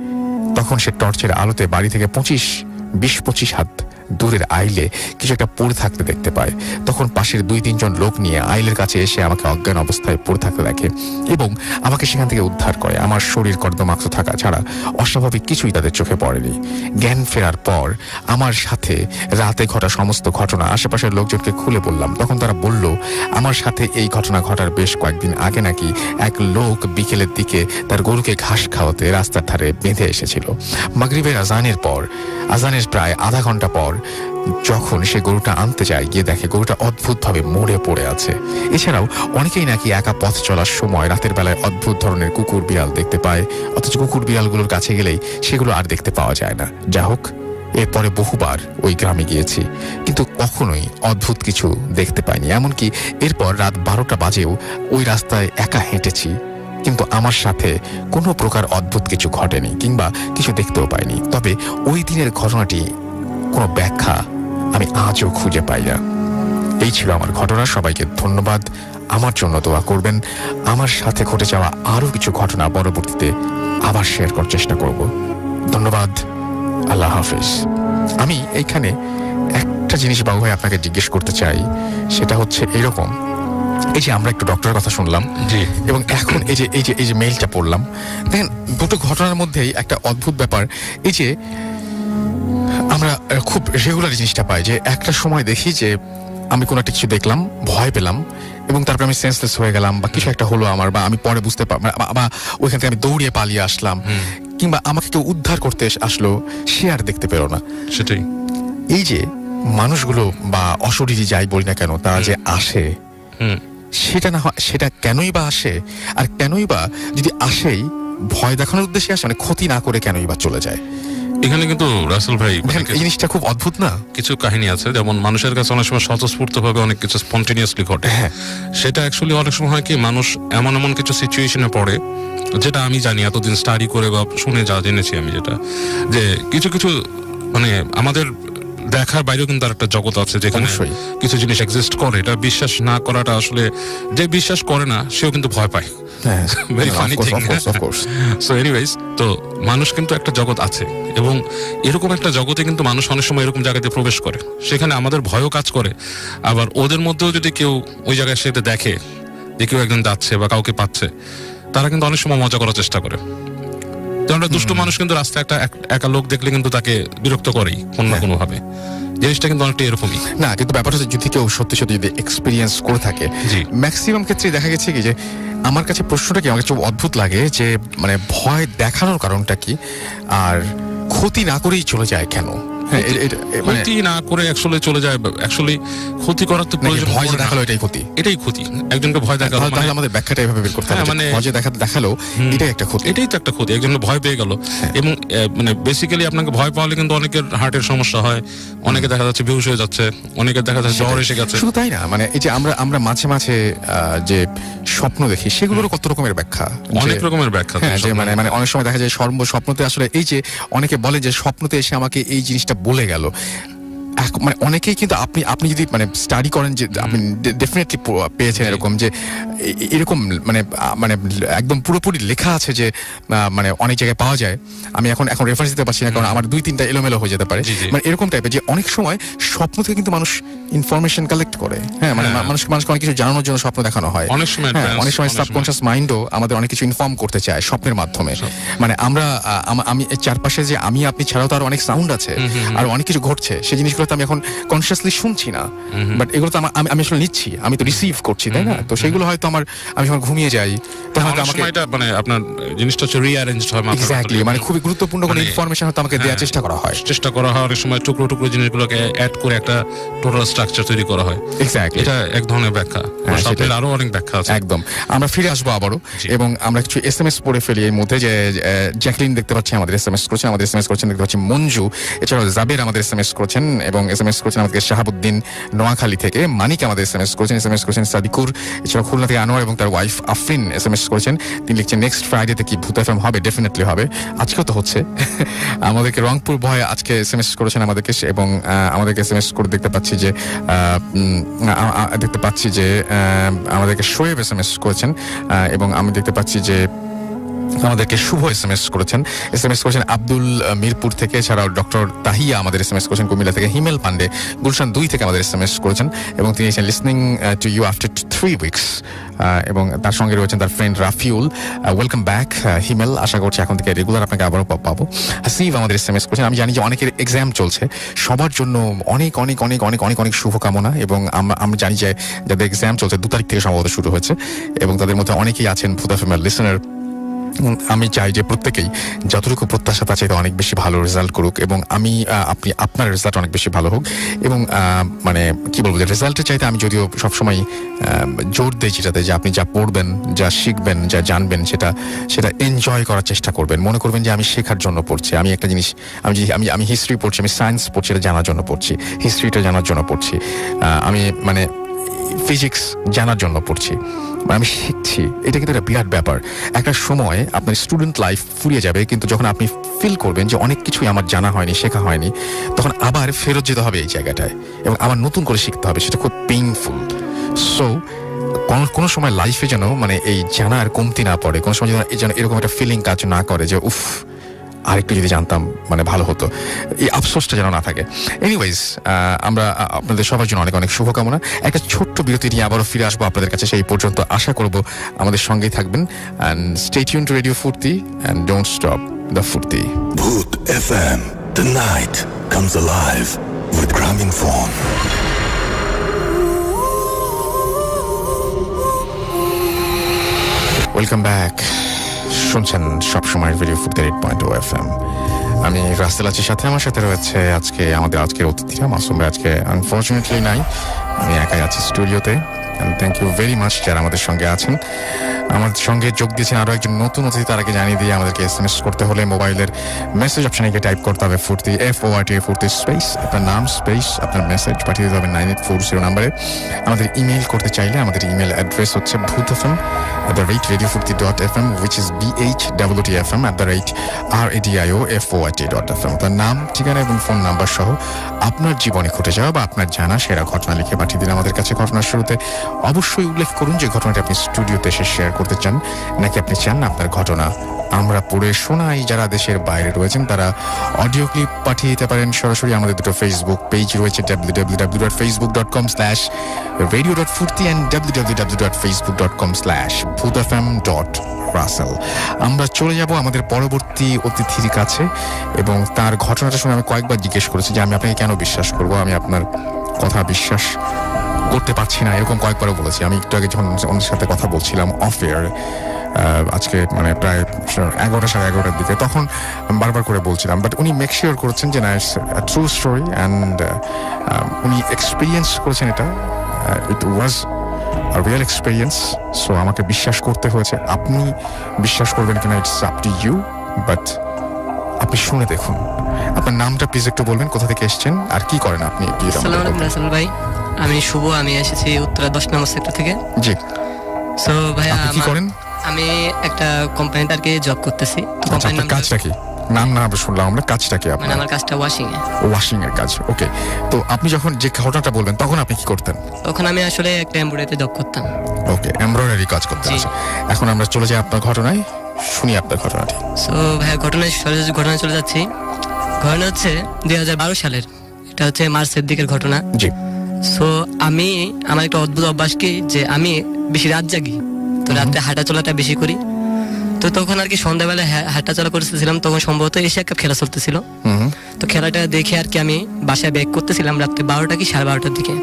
Speaker 2: তখন সে টর্চের আলোতে বাড়ি থেকে 20-25 হাত দূরের আইলে কিছু একটা পড়ে থাকতে দেখতে পায়। তখন পাশের 2-3 জন লোক নিয়ে আইলের কাছে এসে আমাকে অজ্ঞান অবস্থায় পড়ে থাকতে দেখে এবং আমাকে সেখান থেকে উদ্ধার করে। আমার শরীর কর্দমাক্ত থাকা ছাড়া অস্বাভাবিক কিছুই তাদের চোখে পড়েনি। জ্ঞান ফেরার পর আমার সাথে রাতে ঘটা সমস্ত ঘটনা আশেপাশের লোকজনকে খুলে বললাম। তখন তারা বলল আমার সাথে এই ঘটনা ঘটার বেশ কয়েকদিন আগে নাকি এক লোক বিকেলের দিকে তার গরুকে ঘাস খাওয়াতে রাস্তার ধারে বেঁধে এসেছিল। মাগরিবের আজানের প্রায় আধা ঘন্টা পর যখন সে গরুটা আনতে যায়, গিয়ে দেখে গরুটা অদ্ভুতভাবে মরে পড়ে আছে। এছাড়াও অনেকেই নাকি একা পথ চলার সময় রাতের বেলায় অদ্ভুত ধরনের কুকুর বিড়াল দেখতে পায়, অথচ কুকুর বিড়ালগুলোর কাছে গেলেই সেগুলো আর দেখতে পাওয়া যায় না। যা হোক, এরপরে বহুবার ওই গ্রামে গিয়েছি, কিন্তু কখনোই অদ্ভুত কিছু দেখতে পাইনি। এমনকি এরপর রাত 12টা বাজেও ওই রাস্তায় একা হেঁটেছি, কিন্তু আমার সাথে কোনো প্রকার অদ্ভুত কিছু ঘটেনি কিংবা কিছু দেখতেও পাইনি। তবে ওই দিনের ঘটনাটি কোনো ব্যাখ্যা আমি আজও খুঁজে পাই না। এই ছিল আমার ঘটনা। সবাইকে ধন্যবাদ। আমার জন্য দোয়া করবেন। আমার সাথে ঘটে যাওয়া আরও কিছু ঘটনা পরবর্তীতে আবার শেয়ার করার চেষ্টা করব। ধন্যবাদ। আল্লাহ হাফেজ। আমি এইখানে একটা জিনিস বাবু ভাই আপনাকে জিজ্ঞেস করতে চাই, সেটা হচ্ছে এরকম, এই যে আমরা একটু ডক্টরের কথা শুনলাম এবং এখন এই যে মেইলটা পড়লাম, দেখেন দুটো ঘটনার মধ্যেই একটা অদ্ভুত ব্যাপার। এই যে আমরা খুব রেগুলার জিনিসটা পাই যে একটা সময় দেখি যে আমি কোনো একটা কিছু দেখলাম, ভয় পেলাম এবং তারপরে আমি সেন্সলেস হয়ে গেলাম বা কিছু একটা হলো আমার, বা আমি পরে বুঝতে বা ওইখান থেকে আমি দৌড়িয়ে পালিয়ে আসলাম, কিংবা আমাকে কেউ উদ্ধার করতে আসলো, সে আর দেখতে পেল না। সেটাই এই যে মানুষগুলো বা অশরীরী যাই বলি না কেন, তারা যে আসে, সেটা কেনই বা আসে, আর কেনই বা যদি আসেই ভয় দেখানোর উদ্দেশ্যে আসে, মানে ক্ষতি না করে কেনই বা চলে যায়।
Speaker 3: এখানে কিন্তু রাসেল ভাই
Speaker 2: এই জিনিসটা খুব অদ্ভুত না?
Speaker 3: কিছু কাহিনী আছে, যেমন মানুষের কাছে অনেক সময় স্বতঃস্ফূর্ত ভাবে অনেক কিছু স্পন্টেনিয়াসলি ঘটে। সেটা অ্যাকচুয়ালি অনেক সময় হয় কি, মানুষ এমন কিছু সিচুয়েশনে পড়ে, যেটা আমি জানি এতদিন স্টাডি করে বা শুনে যা জেনেছি আমি, যেটা যে কিছু মানে আমাদের দেখার বাইরেও কিন্তু আর একটা জগৎ আছে যেখানে কিছু জিনিস এক্সিস্ট করে। এটা বিশ্বাস না করাটা আসলে, যে বিশ্বাস করে না সেও কিন্তু ভয় পায়। Very funny thing. So anyways, তো মানুষ কিন্তু একটা জগৎ আছে এবং এরকম একটা জগতে কিন্তু মানুষ অনেক সময় এরকম জায়গাতে প্রবেশ করে, সেখানে আমাদের ভয়ও কাজ করে। আবার ওদের মধ্যেও যদি কেউ ওই জায়গায় সেটা দেখে যে কেউ একজন যাচ্ছে বা কাউকে পাচ্ছে, তারা কিন্তু অনেক সময় মজা করার চেষ্টা করে। দুষ্ট মানুষ কিন্তু রাস্তায় একটা একা লোক দেখলে কিন্তু তাকে বিরক্ত করেই কোনো না কোনো ভাবে। জিনিসটা কিন্তু অনেকটা এরকমই
Speaker 2: না, কিন্তু ব্যাপারটা যদি কেউ সত্যি যদি এক্সপিরিয়েন্স করে থাকে, ম্যাক্সিমাম ক্ষেত্রে দেখা গেছে কি যে আমার কাছে প্রশ্নটা কি, আমার কাছে অদ্ভুত লাগে যে মানে ভয় দেখানোর কারণটা কি, আর ক্ষতি না করেই চলে যায় কেন?
Speaker 3: ক্ষতি না করে অ্যাকচুয়ালি চলে যায়। অ্যাকচুয়ালি ক্ষতি করার তো প্রয়োজন,
Speaker 2: ভয় দেখালো এটাই ক্ষতি।
Speaker 3: একজনকে ভয় দেখালো,
Speaker 2: তাহলে আমাদের ব্যাখ্যাটা এভাবে বের করতে হবে, মানে ভয় দেখালো এটাই একটা ক্ষতি।
Speaker 3: এটাই তো একটা ক্ষতি, একজনকে ভয় পেয়ে গেল। এবং মানে বেসিক্যালি আপনাকে ভয় পাওয়ালে কিন্তু অনেকের হার্টের সমস্যা হয়, অনেকে দেখা যাচ্ছে বেহুশ হয়ে যাচ্ছে, অনেকের দেখা যাচ্ছে জ্বর এসে গেছে।
Speaker 2: শুধু তাই না, মানে এই যে আমরা মাঝে মাঝে যে স্বপ্ন দেখি, সেগুলোরও কত রকমের ব্যাখ্যা,
Speaker 3: অনেক রকমের ব্যাখ্যা।
Speaker 2: যে মানে অনেক সময় দেখা যায় স্বপ্নতে আসলে এই যে অনেকে বলে যে স্বপ্নতে এসে আমাকে এই জিনিসটা বলে গেল, মানে অনেকেই কিন্তু আপনি যদি মানে স্টাডি করেন যে আপনি ডেফিনেটলি পেয়েছেন এরকম, যে এরকম মানে একদম পুরোপুরি লেখা আছে যে মানে অনেক জায়গায় পাওয়া যায়। আমি এখন রেফারেন্স দিতে পারছি না, কারণ আমার 2-3টা এলোমেলো হয়ে যেতে পারে। মানে এরকম টাইপের যে অনেক সময় স্বপ্ন থেকে কিন্তু মানুষ ইনফরমেশন কালেক্ট করে। হ্যাঁ, মানে মানুষকে অনেক কিছু জানানোর জন্য স্বপ্ন দেখানো হয়। অনেক সময় সাবকনশিয়াস মাইন্ডও আমাদের অনেক কিছু ইনফর্ম করতে চায় স্বপ্নের মাধ্যমে। মানে আমি চারপাশে যে আমি আপনি ছাড়াও তো আরো অনেক সাউন্ড আছে, আর অনেক কিছু ঘটছে, সেই জিনিসগুলো তো আমি এখন কনসিয়াসলি শুনছি না, বাট এগুলো তো আমি আসলে নিচ্ছি, আমি তো রিসিভ করছি, তাই না? তো সেগুলো হয়তো আমি যখন ঘুমিয়ে যাই তখন আমাকে
Speaker 3: মানে আপনার জিনিসটা হচ্ছে রিঅ্যারেঞ্জড হয়।
Speaker 2: এক্স্যাক্টলি, মানে খুবই গুরুত্বপূর্ণ কোনো ইনফরমেশন হয়তো আমাকে দেওয়ার চেষ্টা করা হয়
Speaker 3: অনেক সময় টুকরো জিনিসগুলোকে অ্যাড করে একটা টোটাল স্ট্রাকচার তৈরি করা হয়।
Speaker 2: এক্স্যাক্টলি,
Speaker 3: এটা এক ধরনের ব্যাখ্যা। স্বপ্নের আরো অনেক ব্যাখ্যা আছে।
Speaker 2: একদম। আমরা ফিরে আসবো আবারও এবং আমরা কিছু SMS পড়ে ফেলি এর মধ্যে। যে জ্যাকলিন দেখতে পাচ্ছি আমাদের SMS করেছেন, দেখতে পাচ্ছি মঞ্জু, এছাড়াও জাবের আমাদের SMS করেছেন এবং SMS করেছেন আমাদের শাহাবুদ্দিন নোয়াখালী থেকে। মানিক আমাদের SMS করেছেন সাদিকুর, এছাড়াও খুলনা থেকে আনোয়ার এবং তার ওয়াইফ আফরিন SMS করেছেন। তিনি লিখছেন নেক্সট ফ্রাইডেতে কি ভূত FM হবে? ডেফিনেটলি হবে, আজকেও তো হচ্ছে। আমাদেরকে রংপুর ভয় আজকে SMS করেছেন আমাদেরকে, এবং আমাদেরকে SMS করে দেখতে পাচ্ছি যে আমাদেরকে শোয়েব SMS করেছেন, এবং আমি দেখতে পাচ্ছি যে আমাদেরকে শুভ এসএমএস করেছেন আব্দুল মিরপুর থেকে, এছাড়াও ডক্টর তাহিয়া আমাদের এসএমএস করেছেন কুমিল্লা থেকে, হিমেল পান্ডে গুলশান 2 থেকে আমাদের এসএমএস করেছেন এবং তিনি listening to you after 3 weeks, এবং তার সঙ্গে রয়েছেন তার friend Rafiul. Welcome back Himel, আশা করছি এখন থেকে রেগুলার আপনাকে আবারও পাবো। হাসিব আমাদের এসএমএস করেছেন, আমি জানি যে অনেকের এক্সাম চলছে, সবার জন্য অনেক অনেক অনেক অনেক অনেক অনেক শুভকামনা, এবং আমরা জানি যে যাদের এক্সাম চলছে 2 তারিখ থেকে সম্ভবত শুরু হয়েছে, এবং তাদের মধ্যে অনেকেই আছেন ভূত এফএম লিসেনার। আমি চাই যে প্রত্যেকেই যতটুকু প্রত্যাশা তার চাইতে অনেক বেশি ভালো রেজাল্ট করুক, এবং আপনার রেজাল্ট অনেক বেশি ভালো হোক, এবং মানে কি বলবো, যে রেজাল্টের চাইতে আমি যদিও সবসময় জোর দিই যেটাতে, যে আপনি যা পড়বেন, যা শিখবেন, যা জানবেন, সেটা এনজয় করার চেষ্টা করবেন। মনে করবেন যে আমি শেখার জন্য পড়ছি, আমি একটা জিনিস, আমি হিস্ট্রি পড়ছি, আমি সায়েন্স পড়ছি, এটা জানার জন্য পড়ছি, হিস্ট্রিটা জানার জন্য পড়ছি, আমি মানে ফিজিক্স জানার জন্য পড়ছি, আমি শিখছি। এটা কিন্তু একটা বিরাট ব্যাপার। একটা সময় আপনার স্টুডেন্ট লাইফ ফুরিয়ে যাবে, কিন্তু যখন আপনি ফিল করবেন যে অনেক কিছুই আমার জানা হয়নি, শেখা হয়নি, তখন আবার ফেরত যেতে হবে এই জায়গাটায়, এবং আবার নতুন করে শিখতে হবে, সেটা খুব পেইনফুল। সো কোনো সময় লাইফে যেন মানে এই জানার কমতি না পড়ে, কোনো সময় যেন এরকম একটা ফিলিং কাজ না করে যে উফ, আরেকটু যদি জানতাম মানে ভালো হতো, এই আফসোসটা যেন না থাকে। এনিওয়েজ, আমরা আপনাদের সবার জন্য অনেক অনেক শুভকামনা। একটা ছোট্ট বিরতি নিয়ে আবারও ফিরে আসবো আপনাদের কাছে, সেই পর্যন্ত আশা করব আমাদের সঙ্গেই থাকবেন। And stay tune two radio ফুর্তি অ্যান্ড ডোন্ট স্টপ দ্য ফুর্তি।
Speaker 1: Bhoot FM. The night comes alive with Graminphone.
Speaker 2: Welcome back. শুনছেন সবসময় রেডিও ফুর্তি 8.0 FM। আমি রাসেল আছি সাথে, আমার সাথে রয়েছে আজকের অতিথিরা। মাসুম ভাই আজকে আনফর্চুনেটলি নাই, আমি একাই আছি স্টুডিওতে। থ্যাংক ইউ ভেরি মাচ যারা আমাদের সঙ্গে আছেন। আমার সঙ্গে যোগ দিয়েছেন আরও একজন নতুন অতিথি। তার আগে জানিয়ে দিয়ে আমাদেরকে এসএমএস করতে হলে মোবাইলের মেসেজ অপশানে গিয়ে টাইপ করতে হবে ফুর্তি, FORT, ফুর্তি স্পেস আপনার নাম স্পেস আপনার মেসেজ পাঠিয়ে দিতে হবে 9840 নাম্বারে। আমাদের ইমেইল করতে চাইলে আমাদের ইমেল অ্যাড্রেস হচ্ছে bhootfm@radiofurti.fm, which is BHWTFM@RADIOFORT.fm। আপনার নাম, ঠিকানা এবং ফোন নাম্বার সহ আপনার জীবনে ঘটে যাওয়া বা আপনার জানা সেরা ঘটনা লিখে পাঠিয়ে দিন আমাদের কাছে। ঘটনার শুরুতে অবশ্যই উল্লেখ করুন যে ঘটনাটি আপনি স্টুডিওতে এসে শেয়ার করতে চান, নাকি আপনি চান আপনার ঘটনা আমরা পড়ে শোনাই। যারা দেশের বাইরে রয়েছেন তারা অডিও ক্লিপ পাঠিয়ে দিতে পারেন সরাসরি। আমাদের দুটো ফেসবুক পেজ রয়েছে, www.facebook.com/radio.furti and www.facebook.com/bhootfm.russell। আমরা চলে যাব আমাদের পরবর্তী অতিথির কাছে, এবং তার ঘটনাটা শুনে আমি কয়েকবার জিজ্ঞেস করেছি যে আমি আপনাকে কেন বিশ্বাস করব, আমি আপনার কথা বিশ্বাস করতে পারছি না, এরকম কয়েকবারও বলেছি। আমি একটু আগে যখন ওনার সাথে কথা বলছিলাম অফ এয়ার, আজকে মানে প্রায় 11টা সাড়ে 11টার দিকে, তখন বারবার করে বলছিলাম, বাট উনি মেক শিওর করেছেন যে না, ইটস ট্রু স্টোরি, অ্যান্ড উনি এক্সপিরিয়েন্স করেছেন এটা, it was real experience. So আমাকে বিশ্বাস করতে হয়েছে। আপনি বিশ্বাস করবেন কিনা it's up to you, but আপনি শুনে দেখুন। আপনার নামটা প্লিজ একটু বলবেন, কোথা থেকে এসেছেন আর কি করেন আপনি?
Speaker 4: আসসালামু আলাইকুম রাসেল ভাই, আমি শুভ, আমি এসেছি উত্তরা 10 নম্বর সেক্টর থেকে।
Speaker 2: জি।
Speaker 4: সো ভাইয়া
Speaker 2: কি করেন?
Speaker 4: আমি একটা কোম্পানিতে আর কি জব করতেছি।
Speaker 2: কোম্পানির কাজটা কি? নাম না শুনলাম আমরা, কাজটা কি আপনার?
Speaker 4: মানে আমার কাজটা ওয়াশিং এর
Speaker 2: কাজ। ওকে, তো আপনি যখন যে ঘটনাটা বলবেন তখন আপনি কি করতেন?
Speaker 4: তখন আমি আসলে একটা এমব্রয়ডারিতে জব করতাম।
Speaker 2: ওকে, এমব্রয়ডারি কাজ করতেন। এখন আমরা চলে যাই আপনার ঘটনায়, শুনি আপনার ঘটনাটি।
Speaker 4: সো ভাইয়া ঘটনায় চলে যাচ্ছি। ঘটনা হচ্ছে 2012 সালের, এটা হচ্ছে মার্চের দিকের ঘটনা।
Speaker 2: জি।
Speaker 4: সো আমার একটা অদ্ভুত অভ্যাস কি, যে আমি বেশি রাত জাগি, তো রাত্রে হাঁটা চলাটা বেশি করি। তো তখন আর কি সন্ধ্যাবেলা হাঁটা চলা করতেছিলাম, তখন সম্ভবত এশিয়া কাপ খেলা চলতেছিল। তো খেলাটা দেখে আর কি আমি বাসায় ব্যাক করতেছিলাম রাত্রে 12টা কি 12:30টার দিকে।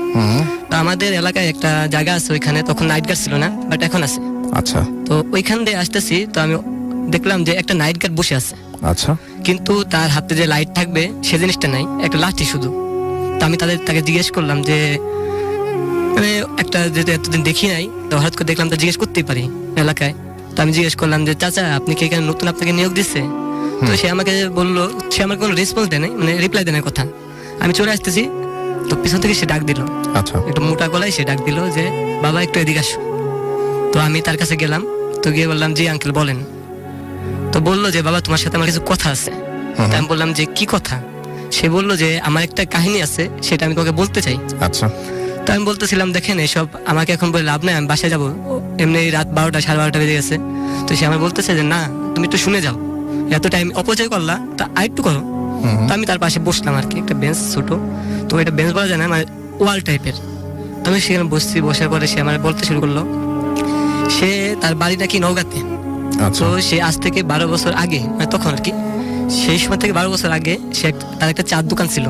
Speaker 4: তো আমাদের এলাকায় একটা জায়গা আছে, ওইখানে তখন নাইট গার্ড ছিল না, বাট এখন আছে।
Speaker 2: আচ্ছা।
Speaker 4: তো ওইখান দিয়ে আসতেছি, তো আমি দেখলাম যে একটা নাইট গার্ড বসে আছে।
Speaker 2: আচ্ছা। কিন্তু
Speaker 4: তার হাতে যে লাইট থাকবে সে জিনিসটা নাই, একটা লাঠি শুধু। তো আমি তাকে জিজ্ঞেস করলাম যে মানে একটা যেহেতু এতদিন দেখি নাই, তো হঠাৎ করে দেখলাম, তো জিজ্ঞেস করতেই পারি এলাকায়। তো আমি জিজ্ঞেস করলাম যে চাচা, আপনি কি এখানে নতুন, আপনাকে নিয়োগ দিচ্ছে? তো সে আমাকে বললো, সে আমার কোনো রেসপন্স দেয় নাই, মানে রিপ্লাই দেয় না কথা। আমি চলে আসতেছি, তো পিছন থেকে সে ডাক দিল।
Speaker 2: আচ্ছা।
Speaker 4: একটু মোটা গলায় সে ডাক দিল যে বাবা একটু এদিকে আসো। তো আমি তার কাছে গেলাম, তো গিয়ে বললাম জি আঙ্কেল বলেন। তো বললো যে বাবা তোমার সাথে আমার কিছু কথা আছে। আমি বললাম যে কি কথা? সে বললো যে আমার একটা কাহিনী আছে, সেটা আমি তোমাকে বলতে চাই।
Speaker 2: আচ্ছা।
Speaker 4: তো আমি বলতেছিলাম দেখেন এসব আমাকে এখন বলে লাভ নাই, আমি বাসায় যাবো, এমনি রাত 12টা 12:30 বেজে গেছে। তো সে আমার বলতেছে যে না, তুমি একটু শুনে যাও, এত টাইম অপচয় করলা, তা আরেকটু করো। তো আমি তার পাশে বসলাম আর কি, একটা বেঞ্চ ছোট, তো এটা বেঞ্চ বলা যায় না, মানে ওয়াল টাইপের। তো আমি সেখানে বসছি, বসার পরে সে আমার বলতে শুরু করলো, সে তার বাড়ি নাকি নওগাঁতে। তো সে আজ থেকে 12 বছর আগে, মানে তখন আর কি, সেই সময় থেকে 12 বছর আগে সে তার একটা চার দোকান ছিল।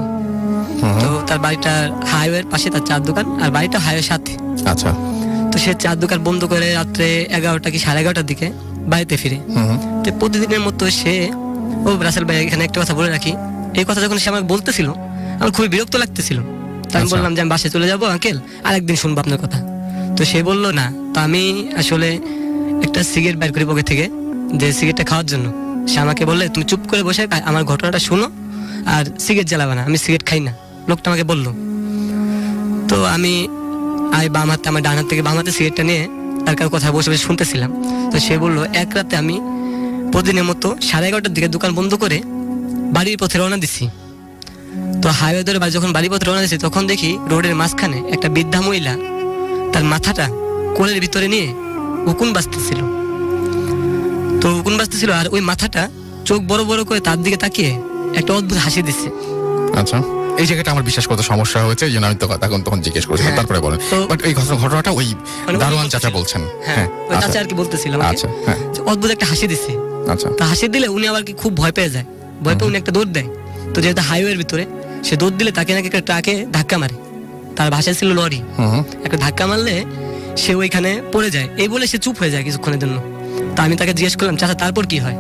Speaker 4: তো তার বাড়িটা হাইওয়ের পাশে, তার চার দোকান, আর বাড়িটা হাইওয়ের সাথে।
Speaker 2: আচ্ছা।
Speaker 4: তো সে চার দোকান বন্ধ করে রাত্রে 11টা কি 11:30টার দিকে বাড়িতে ফিরে। তো প্রতিদিনের মতো সে, ও রাসেল ভাই এখানে একটা কথা বলে রাখি, এই কথা যখন সে আমাকে বলতেছিল আমার খুবই বিরক্ত লাগতেছিল। তো আমি বললাম যে আমি বাসায় চলে যাবো আঙ্কেল, আরেকদিন শুনবো আপনার কথা। তো সে বললো না। তো আমি আসলে একটা সিগারেট বের করি পকেট থেকে, যে সিগারেটটা খাওয়ার জন্য। সে আমাকে বললে তুমি চুপ করে বসে আমার ঘটনাটা শুনো, আর সিগারেট জ্বালাবে না, আমি সিগারেট খাই না, লোকটা আমাকে বললো। তো আমি বাম হাতে, আমার ডান হাত থেকে বাম হাতে সিগারেটটা নিয়ে তার কাছে কথা বসে বসে শুনতেছিলাম। তো সে বললো এক রাতে আমি প্রতিদিনের মতো 11:30টার দিকে দোকান বন্ধ করে বাড়ির পথে রওনা দিছি। তো হাইওয়ে ধরে যখন বাড়ির পথে রওনা দিছি, তখন দেখি রোডের মাঝখানে একটা বৃদ্ধা মহিলা তার মাথাটা কোলের ভিতরে নিয়ে উকুন বাজতেছিল। তো উকুন বাজতেছিল, আর ওই মাথাটা চোখ বড় বড় করে তার দিকে তাকিয়ে একটা অদ্ভুত হাসি দিচ্ছে।
Speaker 2: আচ্ছা, এই জায়গাটা আমার বিশ্বাস করতে সমস্যা হয়েছে, এই জন্য আমি তো তখন জিজ্ঞেস করেছিলাম। তারপরে বলেন। বাট এই ঘটনাটা ওই দারোয়ান চাচা বলছেন।
Speaker 4: হ্যাঁ, ওই চাচা আর কি বলতেছিলাম।
Speaker 2: আচ্ছা, হ্যাঁ,
Speaker 4: অদ্ভুত একটা হাসি দিচ্ছে।
Speaker 2: আচ্ছা।
Speaker 4: তো হাসি দিলে উনি আবার কি খুব ভয় পেয়ে যায়, ভয় পেয়ে উনি একটা দৌড় দেয়। তো যেহেতু হাইওয়ের ভিতরে, সে দৌড় দিলে তাকে নাকি একটা ট্রাকে ধাক্কা মারে, তার ভাষায় ছিল লরি। একটা ধাক্কা মারলে সে ওইখানে পড়ে যায়, এই বলে সে চুপ হয়ে যায় কিছুক্ষণের জন্য। তা আমি তাকে জিজ্ঞেস করলাম, চাচা তারপর কি হয়?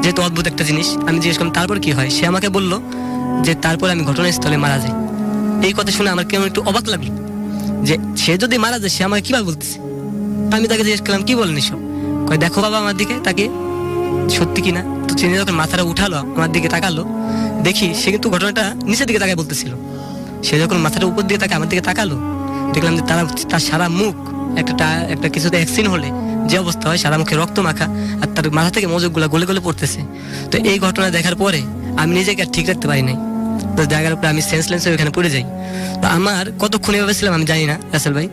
Speaker 4: যেহেতু অদ্ভুত একটা জিনিস, আমি জিজ্ঞেস করলাম তারপর কি হয়। সে আমাকে বললো যে তারপর আমি ঘটনাস্থলে মারা যাই। এই কথা শুনে আমার কেমন একটু অবাক লাগলো, যে সে যদি মারা যায় সে আমাকে কিভাবে বলতেছে। আমি তাকে জিজ্ঞেস করলাম কি বলেন এসব? কয় দেখো বাবা আমার দিকে তাকে, সত্যি কিনা। তো তিনি যখন মাথাটা উঠালো আমার দিকে তাকালো, দেখি সে কিন্তু ঘটনাটা নিচের দিকে তাকায় বলতেছিল। সে যখন মাথাটা উপর দিকে তাকায় আমার দিকে তাকালো, দেখলাম যে তার সারা মুখ একটা কিছুতে অ্যাক্সিডেন্ট হলে যে অবস্থা হয়, সারা মুখে রক্ত মাখা, আর তার মাথা থেকে মজকগুলা গলে গলে পড়তেছে। তো এই ঘটনা দেখার পরে আমি নিজেকে আর ঠিক রাখতে পারি নাই। তো জায়গার উপরে আমি সেন্সলেন্স হয়ে ওখানে পড়ে যাই। তো আমার কতক্ষণ এভাবে ছিলাম আমি জানি না রাসেল ভাই।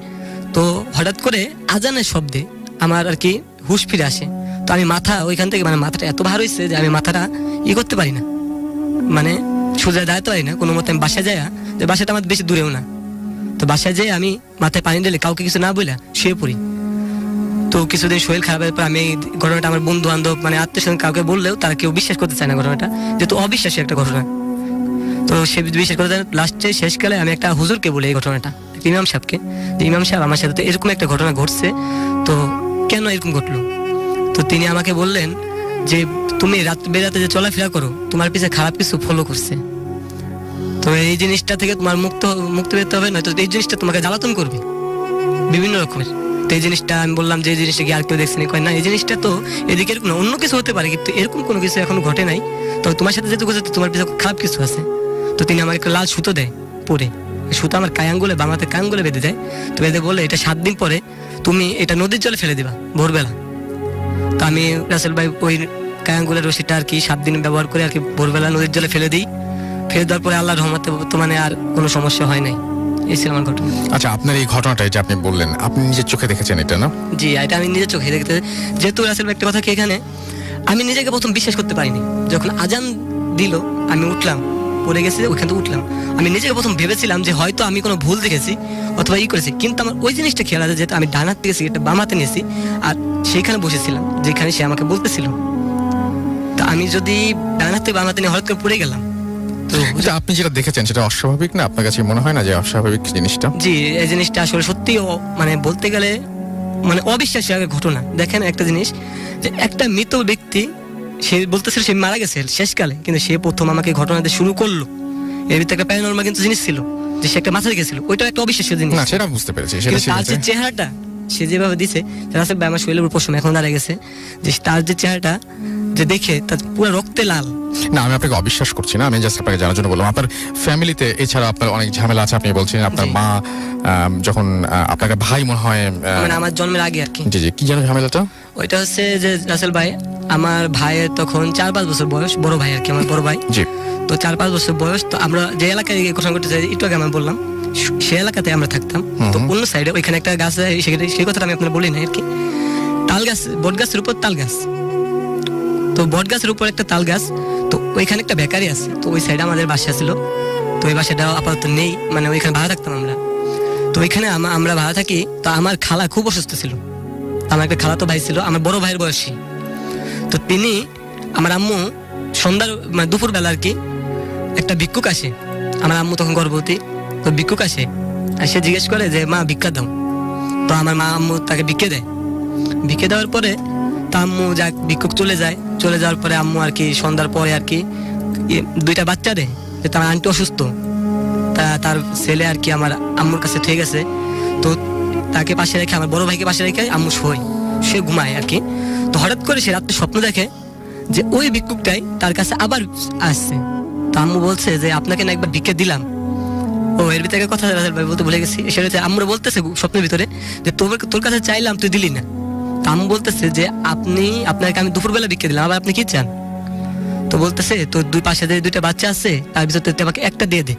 Speaker 4: তো হঠাৎ করে আজানের শব্দে আমার আর কি হুশ ফিরে আসে। তো আমি মাথা ওইখান থেকে, মানে মাথাটা এত ভার হয়েছে যে আমি মাথাটা করতে পারি না, মানে সোজা দাঁড়াতে পারি না কোনো মতে। আমি বাসায় যাই, যে বাসাটা আমার বেশি দূরেও না। তো বাসায় যেয়ে আমি মাথায় পানি ঢেলে কাউকে কিছু না বলে শুয়ে পড়ি। তো কিছুদিন শরীর খারাপের পর আমি এই ঘটনাটা আমার বন্ধু বান্ধব, মানে আত্মীয় কাউকে বললেও তারা কেউ বিশ্বাস করতে চায় না ঘটনাটা, যেহেতু অবিশ্বাসী একটা ঘটনা। তো সে বিশ্বাস করতে চায়। লাস্টে শেষকালে আমি একটা হুজুরকে বলি এই ঘটনাটা, ইমাম সাহেবকে, যে ইমাম সাহেব আমার সাথে তো এরকম একটা ঘটনা ঘটছে, তো কেন এরকম ঘটলো? তো তিনি আমাকে বললেন যে তুমি বেরাতে যে চলাফেরা করো, তোমার পিছে খারাপ কিছু ফলো করছে। তো এই জিনিসটা থেকে তোমার মুক্তি পেতে হবে, নয়তো এই জিনিসটা তোমাকে জ্বালাতন করবে বিভিন্ন রকমের। তো এই জিনিসটা আমি বললাম যে এই জিনিসটা কি আর কেউ দেখছেনি? কয় না, এই জিনিসটা তো এদিকে এরকম অন্য কিছু হতে পারে, কিন্তু এরকম কোনো কিছু এখনো ঘটে নাই। তো তোমার সাথে যেহেতু ঘটেছে, তোমার পিছনে খারাপ কিছু আছে। তো তিনি আমাকে একটা লাল সুতো দেয় পরে, সুতো আমার কায়াঙ্গুলে, বামাতে কায়াঙ্গুলে বেঁধে দেয়। তো বেঁধে বলে এটা 7 দিন পরে তুমি এটা নদীর জলে ফেলে দিবা ভোরবেলা। তো আমি রাসেল ভাই ওই কায়াঙ্গুলের রশিটা আর কি 7 দিন ব্যবহার করে আর কি ভোরবেলা নদীর জলে ফেলে দিই। ফেলে দেওয়ার পরে আল্লাহর রহমতে বর্তমানে আর কোনো সমস্যা হয় নাই। এই ছিল আমার ঘটনা।
Speaker 2: আচ্ছা, আপনার এই ঘটনাটা যে আপনি বললেন, আপনি নিজের চোখে দেখেছেন এটা না?
Speaker 4: জি, এটা আমি নিজের চোখে দেখতে। যেহেতু রাসেল ভাই একটা কথা কি, এখানে আমি নিজেকে প্রথম বিশ্বাস করতে পারিনি। যখন আজান দিল আমি উঠলাম, পড়ে গেছে, ওইখান থেকে উঠলাম। আমি নিজেকে প্রথম ভেবেছিলাম যে হয়তো আমি কোনো ভুল দেখেছি অথবা করেছি, কিন্তু আমার ওই জিনিসটা খেয়াল আছে যেহেতু আমি ডান হাত থেকে সিগারেটটা বাম হাতে নিয়েছি, আর সেইখানে বসেছিলাম যেখানে সে আমাকে বলতেছিল। তা আমি যদি ডান হাত থেকে বাম হাতে নিয়ে হঠাৎ করে পড়ে গেলাম, তো
Speaker 2: আপনি যেটা দেখেছেন সেটা অস্বাভাবিক না? আপনার কাছে মনে হয় না যে অস্বাভাবিক জিনিসটা?
Speaker 4: জি, এই জিনিসটা আসলে সত্যি, মানে বলতে গেলে মানে অবিশ্বাস্য ঘটনা। দেখেন একটা জিনিস, যে একটা মৃত ব্যক্তি, সে বলতেছিল সে মারা গেছে শেষকালে, কিন্তু সে প্রথম আমাকে ঘটনাতে শুরু করলো। এর ভিতরে একটা প্যারানরমাল কিন্তু জিনিস ছিল, যে সে একটা মাথা রেখেছিল, ওইটা একটা অবিশ্বাস্য জিনিস।
Speaker 2: না, সেটা বুঝতে পেরেছি।
Speaker 4: তার যে চেহারাটা সে যেভাবে দিছে, রাসেল ভাই আমার শরীরের উপর এখন দাঁড়িয়ে গেছে, যে তার যে চেহারাটা যে দেখে তার পুরো রক্তে লাল।
Speaker 2: না, আমি আপনাকে অবিশ্বাস করছি না, আমি জাস্ট আপনাকে জানার জন্য বললাম। আপনার ফ্যামিলিতে এছাড়া আপনার অনেক ঝামেলা আছে, আপনি বলছেন আপনার মা যখন আপনাকে ভাই মনে হয়,
Speaker 4: মানে আমার জন্মের আগে আর কি।
Speaker 2: জি জি, কি জানো ঝামেলাটা?
Speaker 4: ওইটা হচ্ছে যে রাসেল ভাই, আমার ভাইয়ের তখন 4-5 বছর বয়স, বড় ভাই আর কি, আমার বড় ভাই।
Speaker 2: জি।
Speaker 4: তো 4-5 বছর বয়স। তো আমরা যে এলাকায় ঘোষণা করতে চাই, একটু আগে আমি বললাম, সেই এলাকাতে আমরা থাকতাম। তো অন্য সাইডে ওইখানে একটা গাছ, সেই কথাটা আমি আপনার বলি না আর কি, তাল গাছ, বট গাছের উপর তাল গাছ। তো বট গাছের উপর একটা তাল গাছ, তো ওইখানে একটা বেকারি আছে, তো ওই সাইডে আমাদের বাসা ছিল। তো ওই বাসাটা আপাতত নেই, মানে ওইখানে ভাড়া থাকতাম আমরা। তো ওইখানে আমরা ভাড়া থাকি। তো আমার খালা খুব অসুস্থ ছিল, আমার একটা খালা তো ভাই ছিল আমার বড় ভাইয়ের বয়সী। তো তিনি আমার আম্মু সন্ধ্যার মানে দুপুরবেলা আর কি একটা ভিক্ষুক আসে, আমার আম্মু তখন গর্ভবতী। তো ভিক্ষুক আসে, সে জিজ্ঞেস করে যে মা ভিক্ষা দাও। তো আমার মা আম্মু তাকে ভিক্ষে দেয়। ভিক্ষে দেওয়ার পরে তা আম্মু যাক ভিক্ষুক চলে যাওয়ার পরে আম্মু আর কি সন্ধ্যার পরে আর কি দুইটা বাচ্চা দেয়, যে তার আন্টি অসুস্থ, তার ছেলে আর কি আমার আম্মুর কাছে ঠিক আছে। তো তাকে পাশে রেখে আমার বড় ভাইকে পাশে রেখে আম্মু সে ঘুমায় আর কি। তো হঠাৎ করে সে রাত্রে স্বপ্ন দেখে যে ওই ভিক্ষুকটাই তার কাছে আবার আসছে। তো আম্মু বলছে যে আপনাকে না একবার ভিক্ষে দিলাম। ও এর ভিতরে কথা বলতে ভুলে গেছি। সেটা হচ্ছে আম্মুরা বলতেছে স্বপ্নের ভিতরে যে তোর কাছে চাইলাম তুই দিলি না। তো আম্মু বলতেছে যে আপনাকে আমি দুপুরবেলা ভিক্ষে দিলাম, আবার আপনি কি চান? তো বলতেছে তোর দুই পাশে যে দুইটা বাচ্চা আছে তার ভিতর তুই আমাকে একটা দিয়ে দে।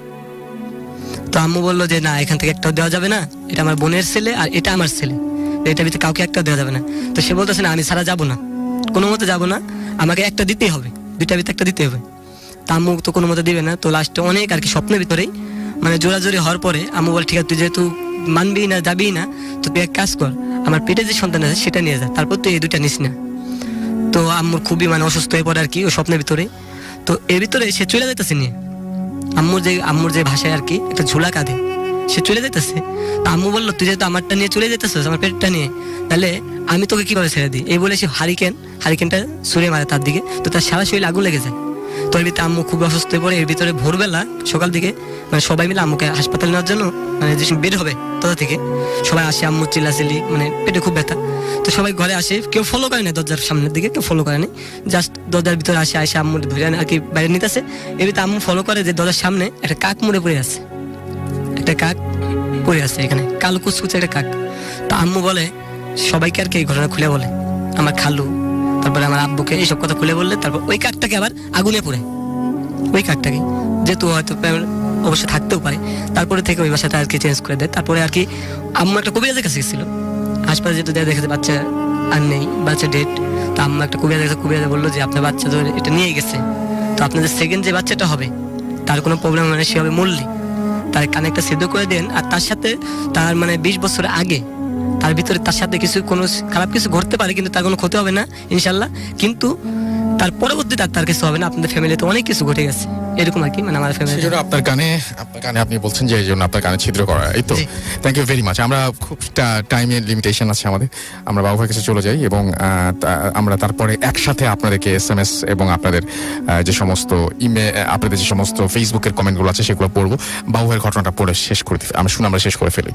Speaker 4: তো আম্মু বললো যে না, এখান থেকে একটাও দেওয়া যাবে না, এটা আমার বোনের ছেলে আর এটা আমার ছেলে, এটার ভিতরে কাউকে একটা দেওয়া যাবে না। তো সে বলতেছে না, আমি ছাড়া যাবো না, কোনো মতে যাবো না, আমাকে একটা দিতেই হবে, দুইটার ভিতরে একটা দিতে হবে। তা আম্মু তো কোনো মতে দিবে না। তো লাস্টে অনেক আর কি স্বপ্নের ভিতরেই মানে জোরাজোরি হওয়ার পরে আম্মু বলে ঠিক আছে তুই যেহেতু মানবি না যাবি না, তো তুই এক কাজ কর, আমার পেটে যে সন্তান আছে সেটা নিয়ে যা, তারপর তুই এই দুইটা নিস না। তো আম্মুর খুবই মানে অসুস্থ হয়ে পড়ে আর কি ওই স্বপ্নের ভিতরে। তো এর ভিতরে সে চলে যেতেছে নিয়ে আম্মুর যে ভাষায় আর কি একটা ঝোলা কাঁধে, সে চলে যেতেছে। তো আম্মু বললো তুই যেহেতু আমারটা নিয়ে চলে যেতেছিস, আমার পেটটা নিয়ে, তাহলে আমি তোকে কিভাবে ছেড়ে দিই? এই বলে সে হারিকেনটা ছুঁড়ে মারে তার দিকে। তো তার সারা শরীরে আগুন লেগে যায়। তো এর ভিতরে আম্মু খুব অসুস্থ হয়ে পড়ে। এর ভিতরে ভোরবেলা সকাল দিকে মানে সবাই মিলে আম্মুকে হাসপাতালে নেওয়ার জন্য মানে যে বের হবে তোদের থেকে সবাই আসে, আম্মু চিল্লাচিল্লি, মানে পেটে খুব ব্যথা। তো সবাই ঘরে আসে, কেউ ফলো করে না দরজার সামনের দিকে, কেউ ফলো করে না, জাস্ট দরজার ভিতরে আসে আম্মু ধরে আর কি বাইরে নিতেছে। এর ভিতরে আম্মু ফলো করে যে দরজার সামনে একটা কাক মরে পড়ে আছে, এখানে কালো কুচকুচে একটা কাক। তো আম্মু বলে সবাইকে আর কি এই ঘটনা খুলে বলে, আমার খালু, তারপরে আমার আব্বুকে এইসব কথা খুলে বললে তারপর ওই কাকটাকে আবার আগুনে পুড়ে, ওই কাকটাকে যেহেতু হয়তো অবশ্যই থাকতেও পারে, তারপরে থেকে ওই বাসাটা আর কি চেঞ্জ করে দেয়। তারপরে আর কি আম্মু একটা কবিরাজের কাছে গেছিল, হাসপাতালে যেহেতু দেখেছে বাচ্চা আর নেই, বাচ্চা ডেট। তো আম্মু একটা কবিরাজ বললো যে আপনার বাচ্চা তো এটা নিয়ে গেছে, তো আপনাদের সেকেন্ড যে বাচ্চাটা হবে তার কোনো প্রবলেম মানে সে হবে মল্লি, তার কানে একটা সেদ্ধ করে দেন। আর তার সাথে তার মানে 20 বছর আগে তার ভিতরে তার সাথে কোনো খারাপ কিছু ঘটতে পারে, কিন্তু তার কোনো ক্ষতি হবে না ইনশাল্লাহ। কিন্তু তার পরবর্তীতে তার কিছু হবে না। আপনাদের ফ্যামিলিতে অনেক কিছু ঘটে গেছে এরকম আর কি, মানে আমার ফ্যামিলি।
Speaker 2: সেজন্য আপনার কানে আপনি বলছেন যে এই জন্য আপনার কানে ছিদ্র করা, এই তো। Thank you very much. আমরা খুব টাইমের লিমিটেশন আছে আমাদের, আমরা বাবু ভাইয়ের কাছে চলে যাই এবং আমরা তারপরে একসাথে আপনাদেরকে SMS এবং আপনাদের যে সমস্ত আপনাদের যে সমস্ত ফেসবুকের কমেন্টগুলো আছে সেগুলো পড়বো। বাবু ভাইয়ের ঘটনাটা পড়ে শেষ করে আমরা শেষ করে ফেলি।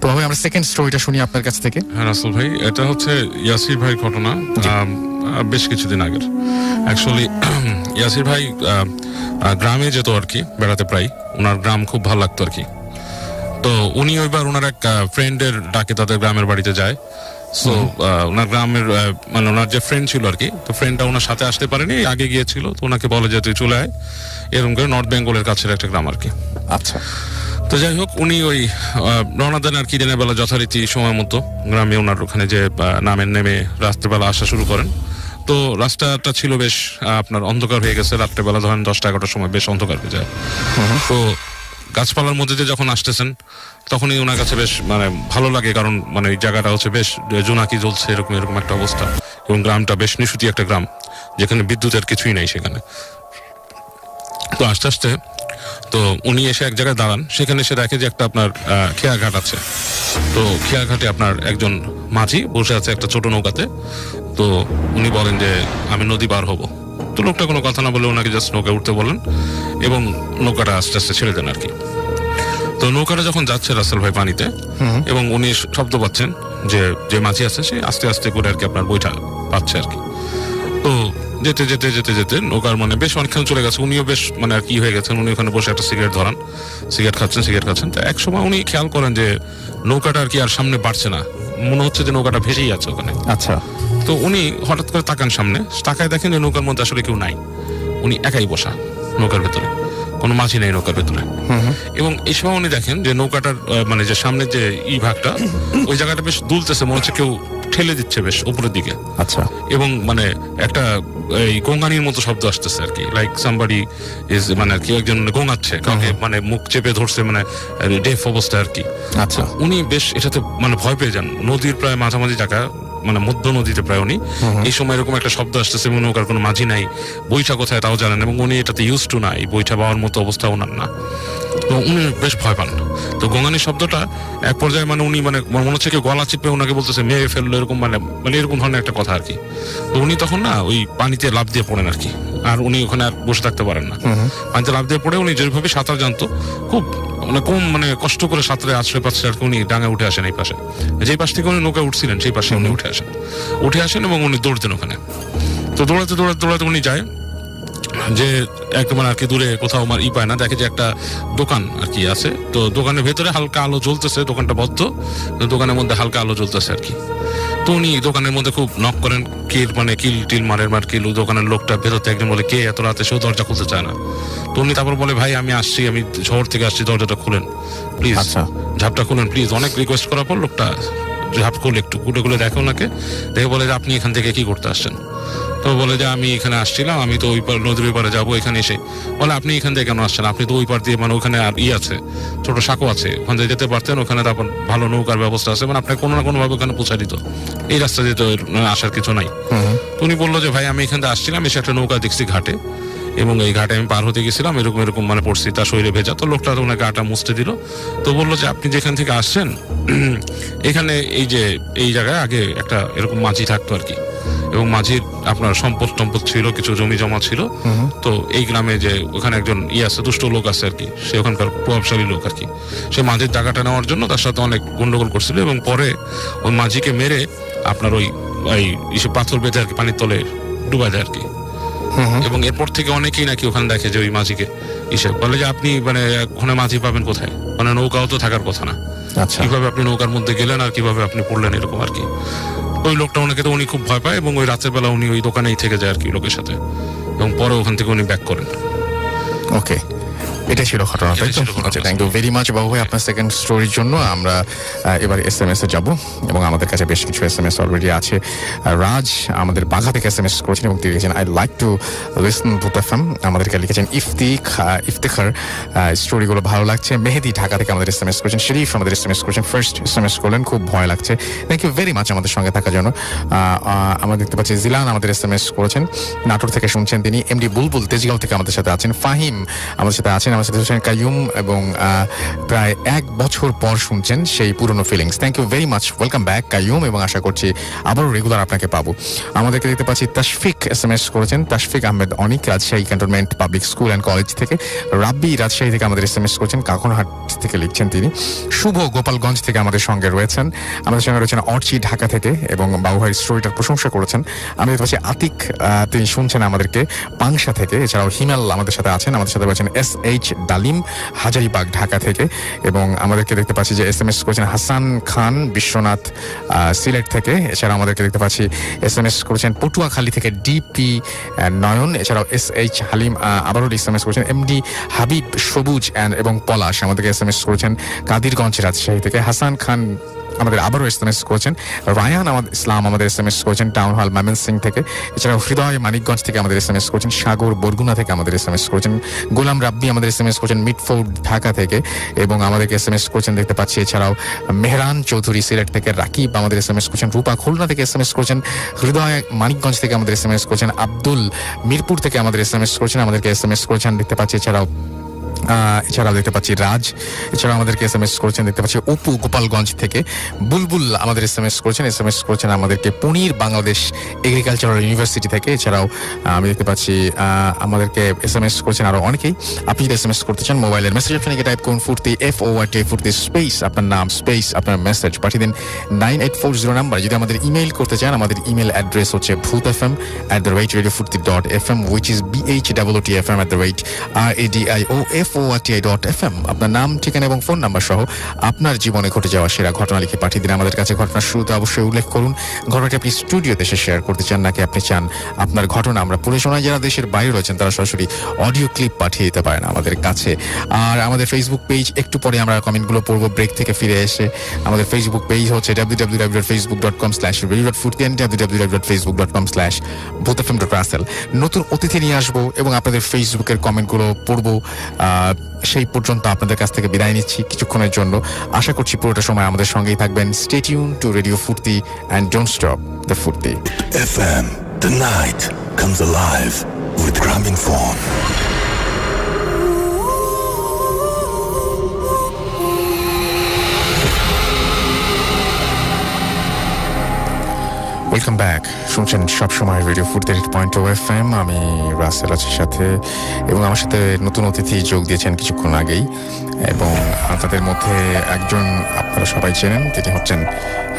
Speaker 2: তো বাবু আমরা সেকেন্ড স্টোরিটা শুনি আপনার কাছ থেকে।
Speaker 3: হ্যাঁ রাসেল ভাই, এটা হচ্ছে ইয়াসির ভাইয়ের ঘটনা, বেশ কিছুদিন আগের। অ্যাকচুয়ালি ইয়াসির ভাই গ্রামে যেত আর কি বেড়াতে, প্রায় ওনার গ্রাম খুব ভালো লাগতো আর কি। তো উনি ওইবার ওনার এক ফ্রেন্ডের ডাকে তাদের গ্রামের বাড়িতে যায়। সো ওনার গ্রামের মানে ওনার যে ফ্রেন্ড ছিল আর কি, তো ফ্রেন্ডটা ওনার সাথে আসতে পারেনি, আগে গিয়েছিল। তো ওনাকে বলে যে তুই চলে আয়, এরকম করে নর্থ বেঙ্গলের কাছের একটা গ্রাম আর কি।
Speaker 2: আচ্ছা।
Speaker 3: তো যাই হোক উনি ওই রওনা দেন আর কি দিনের বেলা যথারীতি সময় মতো গ্রামে ওনার ওখানে যে নেমে রাত্রেবেলা আসা শুরু করেন। তো রাস্তাটা ছিল বেশ আপনার অন্ধকার হয়ে গেছে, রাত্রেবেলা ধরেন 10টা-11টার সময় বেশ অন্ধকার হয়ে যায়। তো গাছপালার মধ্যে দিয়ে যখন আসতেছেন তখনই ওনার কাছে বেশ মানে ভালো লাগে, কারণ মানে এই জায়গাটা হচ্ছে বেশ জোনাকি জ্বলছে এরকম একটা অবস্থা, এবং গ্রামটা বেশ নিশুতি একটা গ্রাম যেখানে বিদ্যুতের কিছুই নেই সেখানে। তো আস্তে আস্তে তো উনি এসে এক জায়গায় দাঁড়ান, সেখানে এসে দেখে যে একটা আপনার খেয়াঘাট আছে। তো খেয়াঘাটে আপনার একজন মাঝি বসে আছে একটা ছোট নৌকাতে। তো উনি বলেন যে আমি নদী পার হব। তো লোকটা কোনো কথা না বলে ওনাকে জাস্ট নৌকায় উঠতে বলেন এবং নৌকাটা আস্তে আস্তে ছেড়ে দেন আর কি। তো নৌকাটা যখন যাচ্ছে রাসেল ভাই পানিতে, এবং উনি শব্দ পাচ্ছেন যে মাঝি আছে সে আস্তে আস্তে করে আর কি আপনার বইটা পাচ্ছে আর কি। তো যেতে যেতে যেতে যেতে নৌকার মানে বেশ অনেকক্ষণ চলে গেছে, উনিও বেশ মানে আর কি হয়ে গেছেন, উনি ওখানে বসে একটা সিগারেট ধরান, সিগারেট খাচ্ছেন। তো এক সময় উনি খেয়াল করেন যে নৌকাটা আর কি আর সামনে বাড়ছে না, মনে হচ্ছে যে নৌকাটা ভেসেই আছে ওখানে।
Speaker 2: আচ্ছা।
Speaker 3: তো উনি হঠাৎ করে তাকান সামনে, তাকায় দেখেন যে নৌকার মধ্যে আসলে কেউ নাই, উনি একাই বসা নৌকার ভেতরে, কোনো মাঝি নেই নৌকার ভেতরে। এবং এই সময় উনি দেখেন যে নৌকাটার মানে যে সামনে যে ভাগটা ওই জায়গাটা বেশ দুলতেছে, মনে হচ্ছে কেউ ঠেলে দিচ্ছে বেশ উপরের দিকে।
Speaker 2: আচ্ছা।
Speaker 3: এবং মানে একটা এই গোঙানির মতো শব্দ আসতেছে আর কি, লাইক সামবাডি ইজ মানে আর কি একজন গোঙাচ্ছে কাউকে, মানে মুখ চেপে ধরছে, মানে ডেফ অবস্থা আর কি।
Speaker 2: আচ্ছা।
Speaker 3: উনি বেশ এটাতে মানে ভয় পেয়ে যান। নদীর প্রায় মাঝামাঝি জায়গা, মানে মধ্য নদীতে প্রায় উনি, এই সময় এরকম একটা শব্দ আসতেছে, নৌকার কোনো মাঝি নাই, বইটা কোথায় তাও জানেন, এবং উনি এটাতে ইউজ টু না, এই বইটা পাওয়ার মতো অবস্থা ওনার না। তো উনি বেশ ভয় পান। তো গোঙানি শব্দটা এক পর্যায়ে মানে উনি মানে মনে হচ্ছে কি গলা চিপে ওনাকে বলতেছে মেরে ফেললো, এরকম মানে এরকম ধরনের একটা কথা আর কি। তো উনি তখন না ওই পানিতে লাফ দিয়ে পড়েন আর কি, আর উনি ওখানে আর বসে থাকতে পারেন না। পানিতে লাফ দিয়ে পড়ে উনি যেভাবে সাঁতার জানতো, খুব মানে কম মানে কষ্ট করে সাঁতারে আছড়ে পাচ্ছে আর কি, উনি ডাঙায় উঠে আসেন এই পাশে, যেই পাশ থেকে উনি নৌকা উঠছিলেন সেই পাশে উনি উঠে আসেন এবং উনি দৌড়তেন ওখানে। তো দৌড়াতে উনি যায় যে একদম আর কি দূরে কোথাও আমার পায় না, দেখে যে একটা দোকান আর কি আছে। তো দোকানের ভেতরে হালকা আলো জ্বলতেছে, দোকানটা বদ্ধ, দোকানের মধ্যে হালকা আলো জ্বলতেছে আর কি। তো উনি দোকানের মধ্যে খুব নক করেন, কিল টিল মারের কিল। দোকানের লোকটা ভেতরতে একজন বলে কে এত রাতে, সেও দরজা খুলতে চায় না। তো উনি তারপর বলে ভাই আমি আসছি, আমি শহর থেকে আসছি, দরজাটা খুলেন প্লিজ, ঝাপটা খুলেন প্লিজ। অনেক রিকোয়েস্ট করার পর লোকটা ঝাপ করলে একটু খুলে দেখে ওনাকে, দেখে বলে যে আপনি এখান থেকে কি করতে আসছেন? তো বলে যে আমি এখানে আসছিলাম, আমি তো ওই পার নদীর ওই পারে যাবো, এখানে এসে। বলে আপনি এখান থেকে কেন আসছেন? আপনি তো ওই পার দিয়ে মানে ওখানে আর আছে, ছোট সাঁকো আছে, ওখান থেকে যেতে পারতেন, ওখানে তারপর ভালো নৌকার ব্যবস্থা আছে, মানে আপনাকে কোনো না কোনো ভাবে ওখানে পৌঁছা দিত, এই রাস্তা দিয়ে তো আসার কিছু নাই। তো উনি বললো যে ভাই আমি এখান থেকে আসছিলাম, এসে একটা নৌকা দেখছি ঘাটে, এবং এই ঘাটে আমি পার হতে গেছিলাম, এরকম মানে পড়ছি, তার শরীরে ভেজা। তো লোকটা তো ওনাকে গাটা মুছতে দিল। তো বললো যে আপনি যেখান থেকে আসছেন এখানে এই জায়গায় আগে একটা এরকম মাঝি থাকতো আর কি, এবং মাঝির আপনার সম্পদ ছিল, কিছু জমি জমা ছিল। তো এই গ্রামে যে ওখানে একজন আছে, দুষ্ট লোক আছে আর কি, সে ওখানকার প্রভাবশালী লোক আর কি, সে মাঝির জায়গাটা নেওয়ার জন্য তার সাথে অনেক গন্ডগোল করছিল, এবং পরে ওই মাঝিকে মেরে আপনার ওই পাথর বেঁধে আর কি পানির তলে ডুবাই দেয় আর কি। এবং এরপর থেকে অনেকেই নাকি ওখানে দেখে যে ওই মাঝিকে বলে যে আপনি মানে ওখানে মাঝি পাবেন কোথায়, মানে নৌকাও তো থাকার কথা না, কিভাবে আপনি নৌকার মধ্যে গেলেন আর কিভাবে আপনি পড়লেন, এরকম আর কি। ওই লোকটা ওনাকে তো উনি খুব ভয় পায়, এবং ওই রাতের বেলা উনি ওই দোকানেই থেকে যায় আর কি লোকের সাথে, এবং পরে ওখান থেকে উনি ব্যাক করেন।
Speaker 2: ওকে, এটা ছিল ঘটনা, তাই তো? আচ্ছা, থ্যাংক ইউ ভেরি মাচ বাবু ভাই আপনার সেকেন্ড স্টোরির জন্য। আমরা এবার SMS এ যাব, এবং আমাদের কাছে বেশ কিছু SMS অলরেডি আছে। রাজ আমাদের বাঘা থেকে SMS করেছেন এবং তিনি লিখেছেন I like to listen Booth FM. আমাদেরকে লিখেছেন ইফতেখার, স্টোরিগুলো ভালো লাগছে। মেহেদি ঢাকা থেকে আমাদের SMS করেছেন। শরীফ আমাদের SMS করেছেন, ফার্স্ট SMS করলেন, খুব ভয় লাগছে। থ্যাংক ইউ ভেরি মাচ আমাদের সঙ্গে থাকার জন্য। আমরা দেখতে পাচ্ছি জিলান আমাদের SMS করেছেন, নাটোর থেকে শুনছেন তিনি। এমডি বুলবুল তেজগাঁও থেকে আমাদের সাথে আছেন। ফাহিম আমাদের সাথে আছেন, আমার সাথে হচ্ছেন কাইয়ুম, এবং প্রায় 1 বছর পর শুনছেন সেই পুরনো feelings. Thank you very much, welcome back Kaiyum, এবং আশা করছি আবারও রেগুলার আপনাকে পাবো। আমাদেরকে দেখতে পাচ্ছি তাশফিক SMS করেছেন, Tashfiq Ahmed Anik, Rajshahi cantonment public school and college থেকে। রাব্বি রাজশাহী থেকে আমাদের SMS করেছেন, কাকনহাট থেকে লিখছেন তিনি। শুভ গোপালগঞ্জ থেকে আমাদের সঙ্গে রয়েছেন। আমাদের সঙ্গে রয়েছেন অর্চি ঢাকা থেকে, এবং বাবু ভাইয়ের স্টোরিটার প্রশংসা করেছেন। আমি দেখতে পাচ্ছি আতিক, তিনি শুনছেন আমাদেরকে পাংশা থেকে। এছাড়াও হিমেল আমাদের সাথে আছেন। আমাদের সাথে রয়েছেন SH ডালিম হাজারিবাগ ঢাকা থেকে, এবং আমাদেরকে দেখতে পাচ্ছি যে SMS করেছেন হাসান খান বিশ্বনাথ সিলেট থেকে। এছাড়া আমাদেরকে দেখতে পাচ্ছি SMS করেছেন পটুয়াখালী থেকে DP নয়ন। এছাড়াও SH হালিম আবারও SMS করেছেন। MD হাবিব সবুজ এবং পলাশ আমাদেরকে SMS করেছেন কাদিরগঞ্জ রাজশাহী থেকে। হাসান খান আমাদের আবারও SMS করেছেন। রায়ান ইসলাম আমাদের SMS করেছেন টাউন হল ময়মনসিংহ থেকে। এছাড়াও হৃদয় মানিকগঞ্জ থেকে আমাদের SMS করেছেন। সাগর বরগুনা থেকে আমাদের SMS করেছেন। গোলাম রাব্বি আমাদের SMS করেছেন মিডফোর্ড ঢাকা থেকে, এবং আমাদেরকে SMS করেছেন দেখতে পাচ্ছি। এছাড়াও মেহরান চৌধুরী সিলেট থেকে। রাকিব আমাদের SMS করেছেন। রূপা খুলনা থেকে SMS করেছেন। হৃদয় মানিকগঞ্জ থেকে আমাদের SMS করেছেন। আব্দুল মিরপুর থেকে আমাদের SMS করেছেন, আমাদেরকে SMS করেছেন দেখতে পাচ্ছি। এছাড়াও দেখতে পাচ্ছি রাজ, এছাড়াও আমাদেরকে SMS করেছেন দেখতে পাচ্ছি অপু গোপালগঞ্জ থেকে। বুলবুল আমাদের SMS করেছেন আমাদেরকে পনির বাংলাদেশ এগ্রিকালচারাল ইউনিভার্সিটি থেকে। এছাড়াও আমি দেখতে পাচ্ছি আমাদেরকে SMS করেছেন আরো অনেকেই। আপনি যদি SMS করতে চান মোবাইলের মেসেজ অপশনে গিয়ে টাইপ করুন ফুর্তি FORT ফুর্তি স্পেস আপনার নাম স্পেস আপনার মেসেজ পাঠিয়ে দিন 9840 নাম্বার। যদি আমাদের ইমেইল করতে চান, আমাদের ইমেইল অ্যাড্রেস হচ্ছে bhootfm@radiofurti.fm which is BHOOTFM@radiof @rti.fm আপনার নাম, ঠিকানা এবং ফোন নাম্বার সহ আপনার জীবনে ঘটে যাওয়া সেরা ঘটনা লিখে পাঠিয়ে দিন আমাদের কাছে। ঘটনার শুরুতে অবশ্যই উল্লেখ করুন ঘটনাটি আপনি স্টুডিওতে এসে শেয়ার করতে চান নাকি আপনি চান আপনার ঘটনা আমরা পড়ে শোনাই। যারা দেশের বাইরে রয়েছেন তারা সরাসরি অডিও ক্লিপ পাঠিয়ে দিতে পারেন আমাদের কাছে। আর আমাদের ফেসবুক পেজ, একটু পরে আমরা কমেন্টগুলো পড়বো ব্রেক থেকে ফিরে এসে। আমাদের ফেসবুক পেজ হচ্ছে www.facebook.com/radio.foodken, www.facebook.com/bothfm.russell। নতুন অতিথি নিয়ে আসবো এবং আপনাদের ফেসবুকের কমেন্টগুলো পড়বো। সেই পর্যন্ত আপনাদের কাছ থেকে বিদায় নিচ্ছি কিছুক্ষণের জন্য। আশা করছি পুরোটা সময় আমাদের সঙ্গেই থাকবেন। Stay tuned to Radio Furti and don't stop the Furti.
Speaker 1: FM, the night comes alive with Graminphone.
Speaker 2: Welcome back. শুনছেন সবসময় রেডিও ফুড 30.0 FM। আমি রাসেল আছি সাথে, এবং আমার সাথে নতুন অতিথি যোগ দিয়েছেন কিছুক্ষণ আগেই, এবং তাদের মধ্যে একজন আপনারা সবাই চেনেন, তিনি হচ্ছেন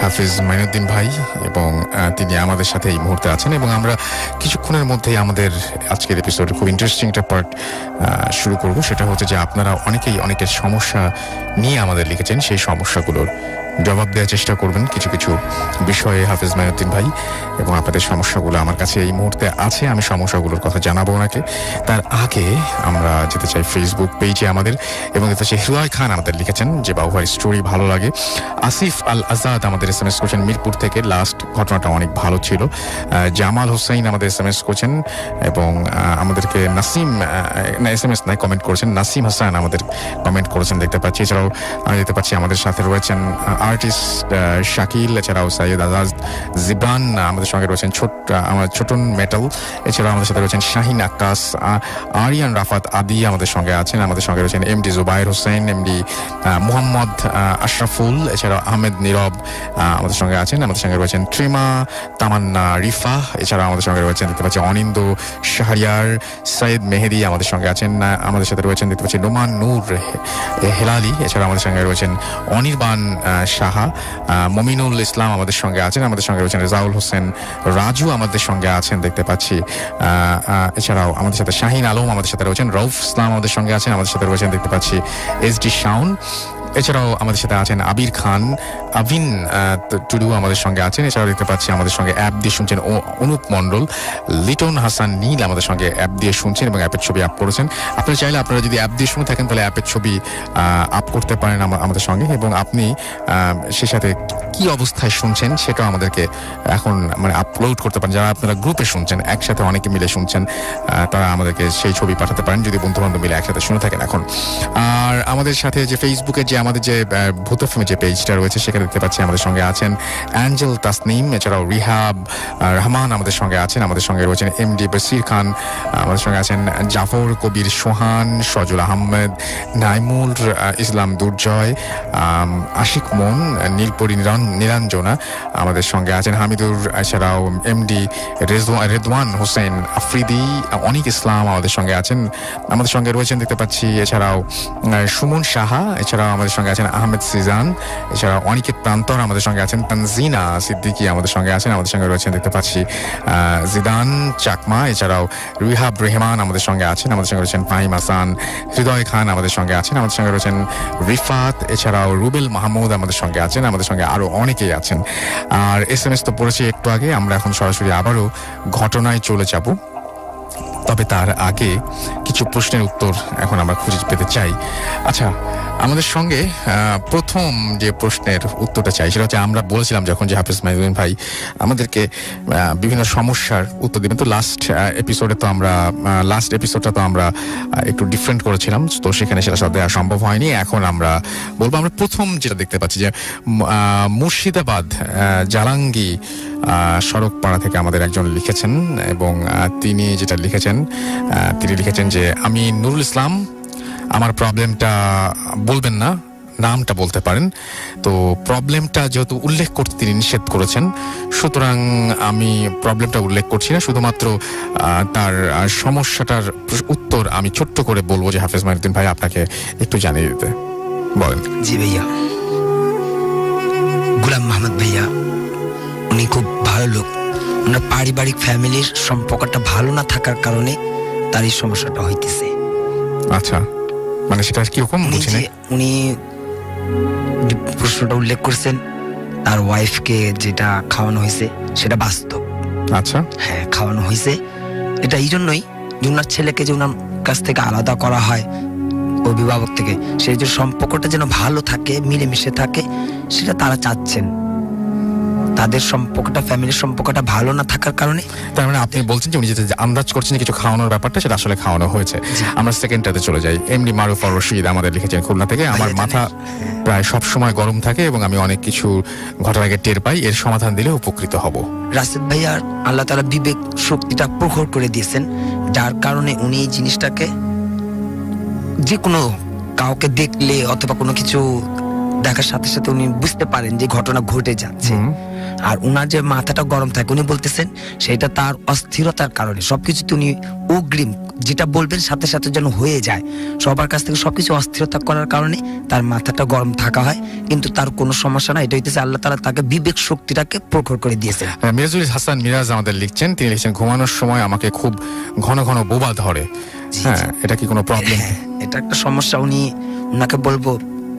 Speaker 2: হাফিজ মাইনুদ্দিন ভাই, এবং তিনি আমাদের সাথে এই মুহূর্তে আছেন। এবং আমরা কিছুক্ষণের মধ্যেই আমাদের আজকের এপিসোডে খুব ইন্টারেস্টিং একটা পার্ট শুরু করব। সেটা হচ্ছে যে আপনারা অনেকেই অনেকের সমস্যা নিয়ে আমাদের লিখেছেন, সেই সমস্যাগুলোর জবাব দেওয়ার চেষ্টা করবেন কিছু কিছু বিষয়ে হাফিজ মাইনুদ্দিন ভাই, এবং আপনাদের সমস্যাগুলো আমার কাছে এই মুহূর্তে আছে, আমি সমস্যাগুলোর কথা জানাবো ওনাকে। তার আগে আমরা যেতে চাই ফেসবুক পেজে আমাদের, এবং এটা হচ্ছে হৃদয় খান আমাদের লিখেছেন যে বাবুভাই স্টোরি ভালো লাগে। আসিফ আল আজাদ আমাদের SMS করছেন মিরপুর থেকে, লাস্ট ঘটনাটা অনেক ভালো ছিল। জামাল হোসেন আমাদের SMS করছেন, এবং আমাদেরকে নাসিম SMS নাই কমেন্ট করেছেন, নাসিম হাসান আমাদের কমেন্ট করেছেন দেখতে পাচ্ছি। এছাড়াও আমি দেখতে পাচ্ছি আমাদের সাথে রয়েছেন আর্টিস্ট শাকিল, এছাড়াও সাইয়দ আজাদ জিবরান আমাদের সঙ্গে রয়েছেন, আমার ছোটন মেটাল, এছাড়াও আমাদের সাথে রয়েছেন শাহিন আক্কাস, আরিয়ান রাফাত আদি আমাদের সঙ্গে আছেন, আমাদের সঙ্গে রয়েছেন MD জুবাইর হোসেন, MD মোহাম্মদ আশরাফুল, এছাড়াও আহমেদ নীরব আমাদের সঙ্গে আছেন, আমাদের সঙ্গে রয়েছেন ট্রিমা, তামান্না রিফা, এছাড়াও আমাদের সঙ্গে রয়েছেন দেখতে পাচ্ছি অনিন্দ শাহরিয়ার, সৈয়দ মেহেদি আমাদের সঙ্গে আছেন, আমাদের সাথে রয়েছেন দেখতে পাচ্ছি নোমান নূর হেলালি, এছাড়াও আমাদের সঙ্গে রয়েছেন অনির্বাণ সাহা, মমিনুল ইসলাম আমাদের সঙ্গে আছেন, আমাদের সঙ্গে রয়েছেন রেজাউল হোসেন রাজু আমাদের সঙ্গে আছেন দেখতে পাচ্ছি। এছাড়াও আমাদের সাথে শাহিন আলম আমাদের সাথে রয়েছেন, রউফ ইসলাম আমাদের সঙ্গে আছেন, আমাদের সাথে রয়েছেন দেখতে পাচ্ছি SD শাউন, এছাড়াও আমাদের সাথে আছেন আবির খান, আভিন টুডু আমাদের সঙ্গে আছেন, এছাড়াও দেখতে পাচ্ছি আমাদের সঙ্গে অ্যাপ দিয়ে শুনছেন অনুপ মণ্ডল, লিটন হাসান নীল আমাদের সঙ্গে অ্যাপ দিয়ে শুনছেন এবং অ্যাপের ছবি আপ করেছেন। আপনারা চাইলে আপনারা যদি অ্যাপ দিয়ে শুনে থাকেন তাহলে অ্যাপের ছবি আপ করতে পারেন আমাদের সঙ্গে, এবং আপনি সে সাথে কি অবস্থায় শুনছেন সেটাও আমাদেরকে এখন মানে আপলোড করতে পারেন। যারা আপনারা গ্রুপে শুনছেন, একসাথে অনেকে মিলে শুনছেন, তারা আমাদেরকে সেই ছবি পাঠাতে পারেন যদি বন্ধু বান্ধব মিলে একসাথে শুনে থাকেন এখন। আর আমাদের সাথে যে ফেসবুকে যে আমাদের যে ভূত এফএম যে পেজটা রয়েছে সেখানে দেখতে পাচ্ছি আমাদের সঙ্গে আছেন অ্যাঞ্জেল তাসনিম, এছাড়াও রিহাব রহমান আমাদের সঙ্গে আছেন, আমাদের সঙ্গে রয়েছেন MD বসির খান, আমাদের সঙ্গে আছেন জাফর কবির সোহান, সজল আহমেদ, নাইমুল ইসলাম দুর্জয়, আশিক মন, নীলপরি নিরঞ্জনা আমাদের সঙ্গে আছেন, হামিদুর, এছাড়াও MD রেদওয়ান হোসেন আফ্রিদি, অনিক ইসলাম আমাদের সঙ্গে আছেন, আমাদের সঙ্গে রয়েছেন দেখতে পাচ্ছি এছাড়াও সুমন সাহা, এছাড়াও আমাদের সঙ্গে আছেন আহমেদ সিজান, এছাড়াও অনিকেত প্রান্তর আমাদের সঙ্গে আছেন, তানজিনা সিদ্দিকি আমাদের সঙ্গে আছেন, আমাদের সঙ্গে রয়েছেন দেখতে পাচ্ছি জিদান চাকমা, এছাড়াও রিহাব রেহমান আমাদের সঙ্গে আছেন, আমাদের সঙ্গে রয়েছেন ফাহিম হাসান, হৃদয় খান আমাদের সঙ্গে আছেন, আমাদের সঙ্গে রয়েছেন রিফাত, এছাড়াও রুবেল মাহমুদ আমাদের সঙ্গে আছেন, আমাদের সঙ্গে আরো অনেকেই আছেন। আর SMS তো পড়েছি একটু আগে, আমরা এখন সরাসরি আবারও ঘটনায় চলে যাব। তবে তার আগে কিছু প্রশ্নের উত্তর এখন আমরা খুঁজে পেতে চাই। আচ্ছা, আমাদের সঙ্গে প্রথম যে প্রশ্নের উত্তরটা চাই সেটা হচ্ছে, আমরা বলেছিলাম যখন যে হাফিজ মাইনুদ্দিন ভাই আমাদেরকে বিভিন্ন সমস্যার উত্তর দেবেন, তো লাস্ট এপিসোডটা তো আমরা একটু ডিফারেন্ট করেছিলাম, তো সেখানে সেটা দেওয়া সম্ভব হয়নি। এখন আমরা বলবো, আমরা প্রথম যেটা দেখতে পাচ্ছি যে মুর্শিদাবাদ জালাঙ্গি সড়ক পাড়া থেকে আমাদের একজন লিখেছেন, এবং তিনি যেটা লিখেছেন যে আমি নুরুল ইসলাম, আমার প্রবলেমটা বলবেন না, নামটা বলতে পারেন। তো প্রবলেমটা যেহেতু উল্লেখ করতে তিনি নিষেধ করেছেন, সুতরাং আমি প্রবলেমটা উল্লেখ করছি না, শুধুমাত্র তার সমস্যাটার উত্তর আমি ছোট্ট করে বলবো যে হাফিজ মাইনুদ্দিন ভাই আপনাকে একটু জানিয়ে দিতে বলেন।
Speaker 5: জি ভাইয়া, গোলাম মাহমুদ ভাইয়া উনি খুব ভালো লোক, ওনার পারিবারিক ফ্যামিলির সম্পর্কটা ভালো না থাকার কারণে তার এই সমস্যাটা হইতেছে।
Speaker 2: আচ্ছা, মানে সেটা কিরকম বুঝি না?
Speaker 5: উনি প্রশ্নটা উল্লেখ করছেন তার ওয়াইফকে যেটা খাওয়ানো হয়েছে সেটা বাস্তব।
Speaker 2: আচ্ছা,
Speaker 5: হ্যাঁ, খাওয়ানো হয়েছে। এটা এই জন্যই যে ওনার ছেলেকে যে ওনার কাছ থেকে আলাদা করা হয় অভিভাবক থেকে, সেই যে সম্পর্কটা যেন ভালো থাকে, মিলেমিশে থাকে, সেটা তারা চাচ্ছেন। তাদের সম্পর্কটা, ফ্যামিলির সম্পর্কটা ভালো না থাকার কারণে।
Speaker 2: তার মানে আপনি বলছেন যে উনি যেটা আন্দাজ করছেন কিছু খাওয়ানোর ব্যাপারটা, সেটা আসলে খাওয়ানো হয়েছে। আমরা সেকেন্ডটাতে চলে যাই। এমডি মারুফ আর রশিদ আমাদের লিখেছেন খুলনা থেকে, আমার মাথা প্রায় সব সময় গরম থাকে এবং আমি অনেক কিছু ঘটনার আগে টের পাই, এর সমাধান দিলে উপকৃত হব।
Speaker 5: রাশেদ ভাইয়ার আল্লাহ তাআলা বিবেক শক্তিটা প্রখর করে দিয়েছেন, যার কারণে উনি এই জিনিসটাকে যে কোনো কাউকে দেখলে অথবা কোনো কিছু দেখার সাথে সাথে উনি বুঝতে পারেন যে ঘটনা ঘটে যাচ্ছে। আর উনার যে মাথাটা গরম থাকে, উনি বলতেছেন সেটা তার অস্থিরতার কারণে। সবকিছুতে উনি অগ্রিম যেটা বলবেন সাথে সাথে যেন হয়ে যায়, সবার কাছ থেকে সবকিছু অস্থিরতা করার কারণে তার মাথাটা গরম থাকা হয়। কিন্তু তার কোনো সমস্যা না, এটা হইতেছে আল্লাহ তাআলা তাকে বিবেক শক্তিটাকে প্রখর করে দিয়েছেন।
Speaker 2: মিরাজুল হাসান মিরাজ আমাদের লিখছেন, তিনি লিখছেন ঘুমানোর সময় আমাকে খুব ঘন ঘন বোবা ধরে। হ্যাঁ, এটা কি কোনো প্রবলেম?
Speaker 5: হ্যাঁ, এটা একটা সমস্যা। উনাকে বলবো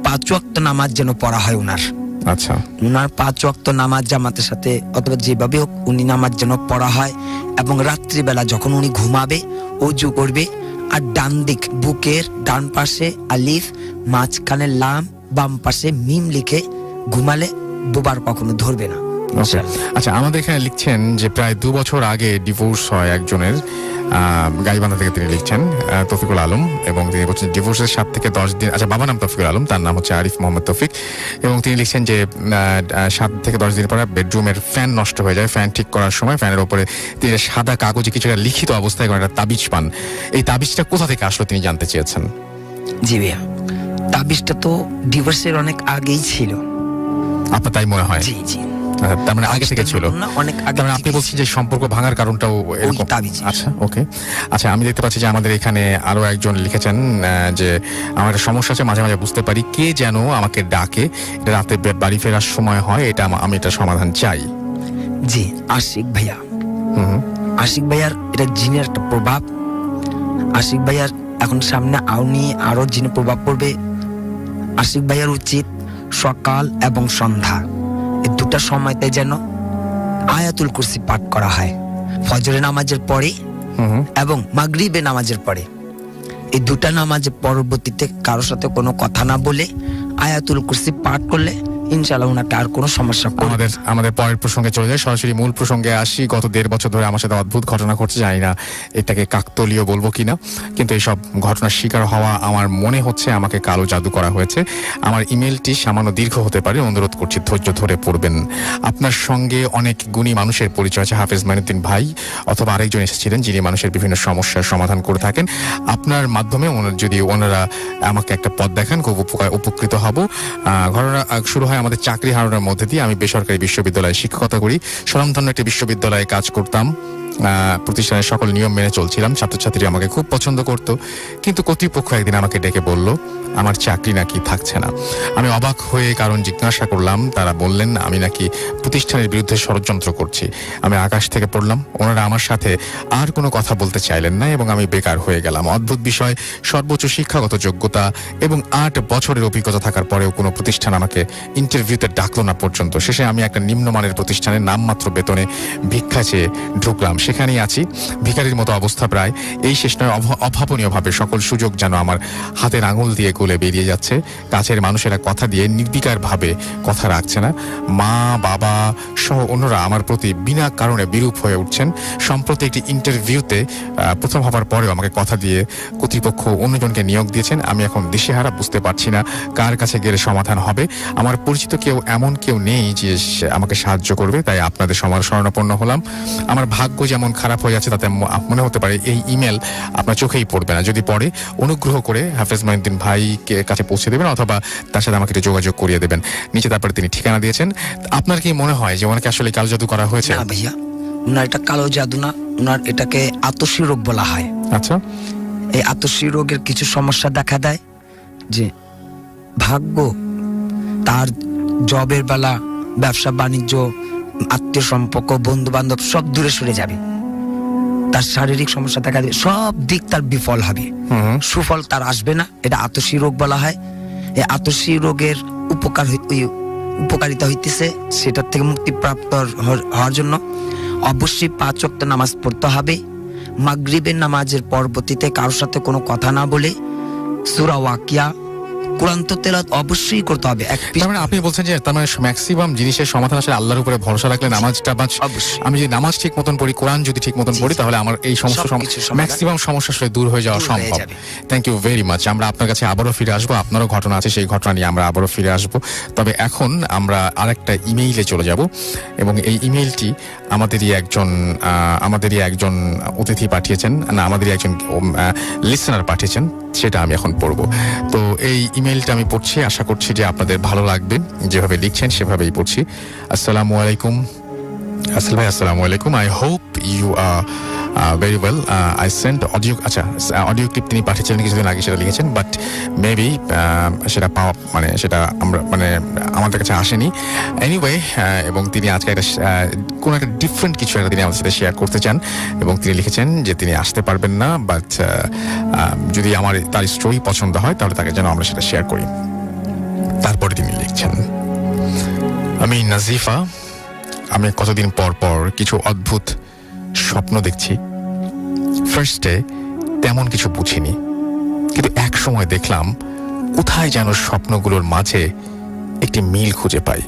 Speaker 5: 5 ওয়াক্ত নামাজ যেন পড়া হয় উনার।
Speaker 2: আচ্ছা,
Speaker 5: উনার 5 ওয়াক্ত নামাজ জামাতের সাথে অথবা যেভাবে হোক উনি নামাজ যেন পড়া হয়, এবং রাত্রিবেলা যখন উনি ঘুমাবে ওযু করবে, আর ডান দিক বুকের ডান পাশে আলিফ, মাঝখানে লাম, বাম পাশে মিম লিখে ঘুমালে বোবার কখনো ধরবে না।
Speaker 2: আচ্ছা, আমাদের এখানে লিখছেন যে প্রায় 2 বছর আগে ডিভোর্স হয় একজনের, গাইবান্ধা থেকে তিনি লিখছেন, তৌফিকুল আলম, এবং তিনি বলছেন ডিভোর্সের 7 থেকে 10 দিন। আচ্ছা, বাবার নাম তৌফিকুল আলম, তার নাম হচ্ছে আরিফ মোহাম্মদ তৌফিক, এবং তিনি লিখছেন যে 7 থেকে 10 দিন পরে বেডরুমের ফ্যান নষ্ট হয়ে যায়। ফ্যান ঠিক করার সময় ফ্যানের উপরে তিনি সাদা কাগজে কিছু একটা লিখিত অবস্থায় একটা তাবিজ পান। এই তাবিজটা কোথা থেকে আসলো তিনি জানতে চেয়েছেন।
Speaker 5: জি ভাইয়া, তাবিজটা তো ডিভোর্সের অনেক আগেই ছিল।
Speaker 2: আপনার তাই মনে হয়?
Speaker 5: জি জি,
Speaker 2: তার মানে আগে থেকে ছিল।
Speaker 5: অনেক আগে।
Speaker 2: তার মানে আপনি বলছেন যে সম্পর্ক ভাঙার কারণটাও এরকম? আচ্ছা, ওকে। আচ্ছা, আমি দেখতে পাচ্ছি যে আমাদের এখানে আরো একজন লিখেছেন যে আমার একটা সমস্যা আছে, মাঝে মাঝে বুঝতে পারি কে যেন আমাকে ডাকে, এটা রাতে বাড়ি ফেরার সময় হয়, এটা আমি এটা সমাধান চাই।
Speaker 5: জি, আশিক ভাইয়া, আশিক ভাইয়ার এটা জিনের একটা প্রভাব। আশিক ভাইয়ার এখন সামনে আরো জিনের প্রভাব পড়বে। আশিক ভাইয়ার উচিত সকাল এবং সন্ধ্যা এই দুটা সময়তে যেন আয়াতুল কুরসি পাঠ করা হয়, ফজরের নামাজের পরে এবং মাগরিবের নামাজের পরে। এই দুটা নামাজের পরবর্তীতে কারোর সাথে কোনো কথা না বলে আয়াতুল কুরসি পাঠ করলে ইনশাআল্লাহ ওনাকে আর কোনো সমস্যা করবে।
Speaker 2: আমাদের পরের প্রসঙ্গে চলে যায়, সরাসরি মূল প্রসঙ্গে আসি। গত 1.5 বছর ধরে আমার সাথে অদ্ভুত ঘটনা ঘটছে, জানি না এটাকে কাকতালীয় বলবো কিনা, কিন্তু এইসব ঘটনার শিকার হওয়া আমার মনে হচ্ছে আমাকে কালো জাদু করা হয়েছে। আমার ইমেলটি সামান্য দীর্ঘ হতে পারে, অনুরোধ করছি ধৈর্য ধরে পড়বেন। আপনার সঙ্গে অনেক গুণী মানুষের পরিচয় আছে, হাফেজ মাইনুদ্দিন ভাই অথবা আরেকজন এসেছিলেন যিনি মানুষের বিভিন্ন সমস্যার সমাধান করে থাকেন। আপনার মাধ্যমে যদি ওনারা আমাকে একটা পথ দেখান খুব উপকৃত হব। ঘটনা শুরু হয় আমাদের চাকরি হারানোর মধ্যে দিয়ে। আমি বেসরকারি বিশ্ববিদ্যালয়ে শিক্ষকতা করি, স্বনামধন্য একটি বিশ্ববিদ্যালয়ে কাজ করতাম। প্রতিষ্ঠানের সকল নিয়ম মেনে চলছিলাম, ছাত্রছাত্রীরা আমাকে খুব পছন্দ করত। কিন্তু কর্তৃপক্ষ একদিন আমাকে ডেকে বলল আমার চাকরি নাকি থাকছে না। আমি অবাক হয়ে কারণ জিজ্ঞাসা করলাম, তারা বললেন আমি নাকি প্রতিষ্ঠানের বিরুদ্ধে ষড়যন্ত্র করছি। আমি আকাশ থেকে পড়লাম, ওনারা আমার সাথে আর কোনো কথা বলতে চাইলেন না এবং আমি বেকার হয়ে গেলাম। অদ্ভুত বিষয়, সর্বোচ্চ শিক্ষাগত যোগ্যতা এবং 8 বছরের অভিজ্ঞতা থাকার পরেও কোনো প্রতিষ্ঠান আমাকে ইন্টারভিউতে ডাকলো না পর্যন্ত। শেষে আমি একটা নিম্নমানের প্রতিষ্ঠানের নামমাত্র বেতনে ভিক্ষা চেয়ে ঢুকলাম, সেখানেই আছি ভিখারির মতো অবস্থা প্রায়। এই শেষ নয়, অভাবনীয়ভাবে সকল সুযোগ যেন আমার হাতের আঙুল দিয়ে গলে বেরিয়ে যাচ্ছে। কাছের মানুষেরা কথা দিয়ে নির্বিকার ভাবে কথা রাখছে না। মা বাবা সহ অন্যরা আমার প্রতি বিনা কারণে বিরূপ হয়ে উঠছেন। সম্প্রতি একটি ইন্টারভিউতে প্রথম হবার পরেও আমাকে কথা দিয়ে কর্তৃপক্ষ অন্যজনকে নিয়োগ দিয়েছেন। আমি এখন দিশেহারা, বুঝতে পারছি না কার কাছে গেলে সমাধান হবে। আমার পরিচিত এমন কেউ নেই যে আমাকে সাহায্য করবে, তাই আপনাদের শরণাপন্ন হলাম। আমার ভাগ্য যেমন খারাপ হয়ে যাচ্ছে তাতে মনে হতে পারে এই ইমেল আপনার চোখেই পড়বে না। যদি পড়ে অনুগ্রহ করে হাফেজ মাইনুদ্দিন ভাইকে কাছে পৌঁছে দেবেন অথবা তার সাথে আমাকে একটু যোগাযোগ করিয়ে দেবেন। নিচে তারপরে তিনি ঠিকানা দিয়েছেন। আপনার কি মনে হয় যে ওনাকে আসলে কালো জাদু করা হয়েছে?
Speaker 5: না ভাইয়া, ওনার এটা কালো জাদু না, ওনার এটাকে আতশী রোগ বলা হয়।
Speaker 2: আচ্ছা,
Speaker 5: এই আতশী রোগের কিছু সমস্যা দেখা দেয় যে ভাগ্য তার জবের বেলা, ব্যবসা বাণিজ্য, আত্মীয় সম্পর্ক, বন্ধু বান্ধব সব দূরে সরে যাবে। তার শারীরিক সমস্যা দেখা দেবে, সব দিক তার বিফল হবে, সুফল তার আসবে না। এটা আতশী রোগ বলা হয়। এই আতশী রোগের উপকারিতা হইতেছে সেটার থেকে মুক্তিপ্রাপ্ত হওয়ার জন্য অবশ্যই 5 ওয়াক্ত নামাজ পড়তে হবে। মাগরিবের নামাজের পরবর্তীতে কারোর সাথে কোনো কথা না বলে সূরা ওয়াকিয়া, কোরআন তেলাওয়াত অবশ্যই করতে হবে।
Speaker 2: তার মানে আপনি বলছেন যে তার মানে ম্যাক্সিমাম জিনিসের সমাধান আসলে আল্লাহর উপরে ভরসা রাখলে নামাজটা আমি যদি নামাজ ঠিক মতন পড়ি, কোরআন যদি ঠিক মতন পড়ি, তাহলে আমার এই সমস্ত ম্যাক্সিমাম সমস্যা আসলে দূর হয়ে যাওয়া সম্ভব। Thank you very much. আমরা আপনার কাছে আবারও ফিরে আসবো, আপনারও ঘটনা আছে, সেই ঘটনা নিয়ে আমরা আবারও ফিরে আসবো। তবে এখন আমরা আরেকটা ইমেইলে চলে যাব এবং এই ইমেইলটি আমাদেরই একজন অতিথি পাঠিয়েছেন, না আমাদেরই একজন লিসেনার পাঠিয়েছেন, সেটা আমি এখন পড়বো। তো এই ইমেইলটা আমি পড়ছি, আশা করছি যে আপনাদের ভালো লাগবে। যেভাবে লিখছেন সেভাবেই পড়ছি। আসসালামু আলাইকুম আসল ভাই, আসসালামু আলাইকুম। I hope you are very well. I sent audio, আচ্ছা অডিও ক্লিপ তিনি পাঠিয়েছিলেন কিছুদিন আগে, সেটা লিখেছেন, বাট মেবি সেটা পাওয়া মানে সেটা আমরা মানে আমাদের কাছে আসেনি। এনিওয়ে, এবং তিনি আজকে একটা কোনো একটা ডিফারেন্ট কিছু একটা তিনি আমাদের সাথে শেয়ার করতে চান এবং তিনি লিখেছেন যে তিনি আসতে পারবেন না, বাট যদি তার স্টোরি পছন্দ হয় তাহলে তাকে যেন আমরা সেটা শেয়ার করি। তারপরে তিনি লিখছেন, আমি নাজিফা, আমি কতদিন পর পর কিছু অদ্ভুত স্বপ্ন দেখছি। ফার্স্টে তেমন কিছু বুঝিনি, কিন্তু এক সময় দেখলাম কোথায় যেন স্বপ্নগুলোর মাঝে একটি মিল খুঁজে পাই।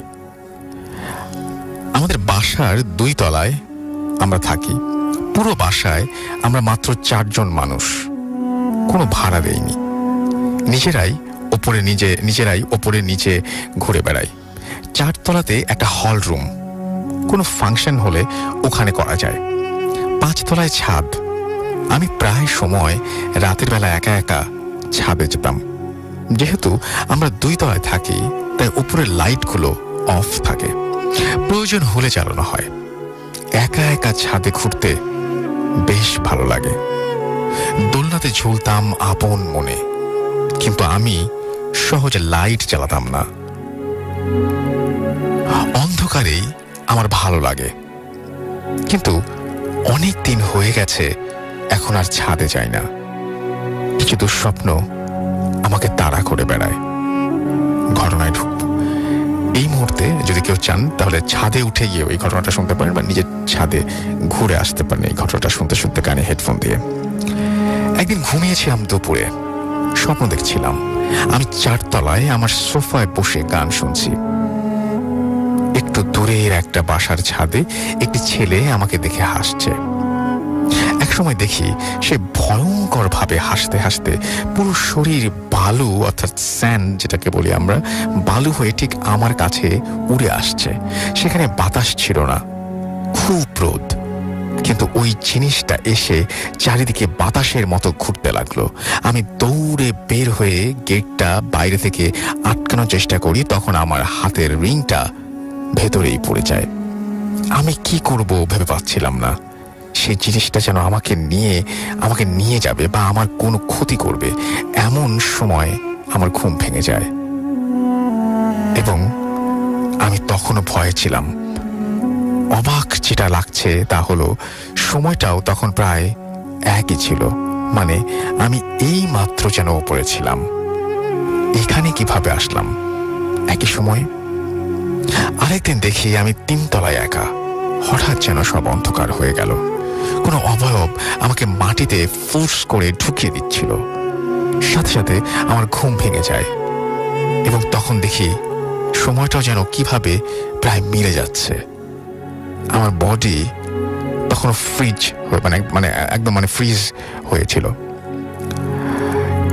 Speaker 2: আমাদের বাসার 2 তলায় আমরা থাকি। পুরো বাসায় আমরা মাত্র 4 জন মানুষ, কোনো ভাড়া দেইনি। নিজেরাই ওপরে নিচে ঘুরে বেড়াই। 4 তলাতে একটা হল রুম, কোনো ফাংশন হলে ওখানে করা যায়। 5 তলায় ছাদ। আমি প্রায় সময় রাতের বেলা একা একা ছাদে যেতাম। যেহেতু আমরা 2 তলায় থাকি তাই উপরের লাইটগুলো অফ থাকে, প্রয়োজন হলে চালানো হয়। একা একা ছাদে ঘুরতে বেশ ভালো লাগে। দোলনাতে ঝুলতাম আপন মনে, কিন্তু আমি সহজে লাইট চালাতাম না। অন্ধকারেই আমার ভালো লাগে, কিন্তু অনেক দিন হয়ে গেছে এখন আর ছাদে যাই না। কিছু দুঃস্বপ্ন আমাকে তাড়া করে বেড়ায়। ঘটনায় ঢুকবো। এই মুহূর্তে যদি কেউ চান তাহলে ছাদে উঠে গিয়ে এই ঘটনাটা শুনতে পারেন বা নিজের ছাদে ঘুরে আসতে পারেন এই ঘটনাটা শুনতে শুনতে কানে হেডফোন দিয়ে। একদিন ঘুমিয়েছিলাম দুপুরে, স্বপ্ন দেখছিলাম আমি 4 তলায় আমার সোফায় বসে গান শুনছি। একটু দূরের একটা বাসার ছাদে একটি ছেলে আমাকে দেখে হাসছে। একসময় দেখি সে ভয়ঙ্কর ভাবে হাসতে হাসতে পুরো শরীর বালু অর্থাৎ স্যান্ড যেটাকে বলি আমরা, বালু হয়ে ঠিক আমার কাছে উড়ে আসছে। সেখানে বাতাস ছিল না, খুব রোদ, কিন্তু ওই জিনিসটা এসে চারিদিকে বাতাসের মতো ঘুরতে লাগলো। আমি দৌড়ে বের হয়ে গেটটা বাইরে থেকে আটকানোর চেষ্টা করি, তখন আমার হাতের রিংটা ভেতরেই পড়ে যায়। আমি কি করব ভেবে পাচ্ছিলাম না। সেই জিনিসটা যেন আমাকে নিয়ে যাবে বা আমার কোনো ক্ষতি করবে। এমন সময় আমার ঘুম ভেঙে যায় এবং আমি তখনও ভয়ে ছিলাম। অবাক যেটা লাগছে তা হলো সময়টাও তখন প্রায় একই ছিল, মানে আমি এই মাত্র যেন উপরে ছিলাম। এখানে কিভাবে আসলাম একই সময়? আরেকদিন দেখি আমি 3 তলায় একা। হঠাৎ যেন সব অন্ধকার হয়ে গেল। কোনো অবয়ব আমাকে মাটিতে ফোর্স করে ঢুকিয়ে দিচ্ছিল। সাথে সাথে আমার ঘুম ভেঙে যায় এবং তখন দেখি সময়টাও যেন কিভাবে প্রায় মিলে যাচ্ছে। আমার বডি তখন ফ্রিজ একদম ফ্রিজ হয়েছিল।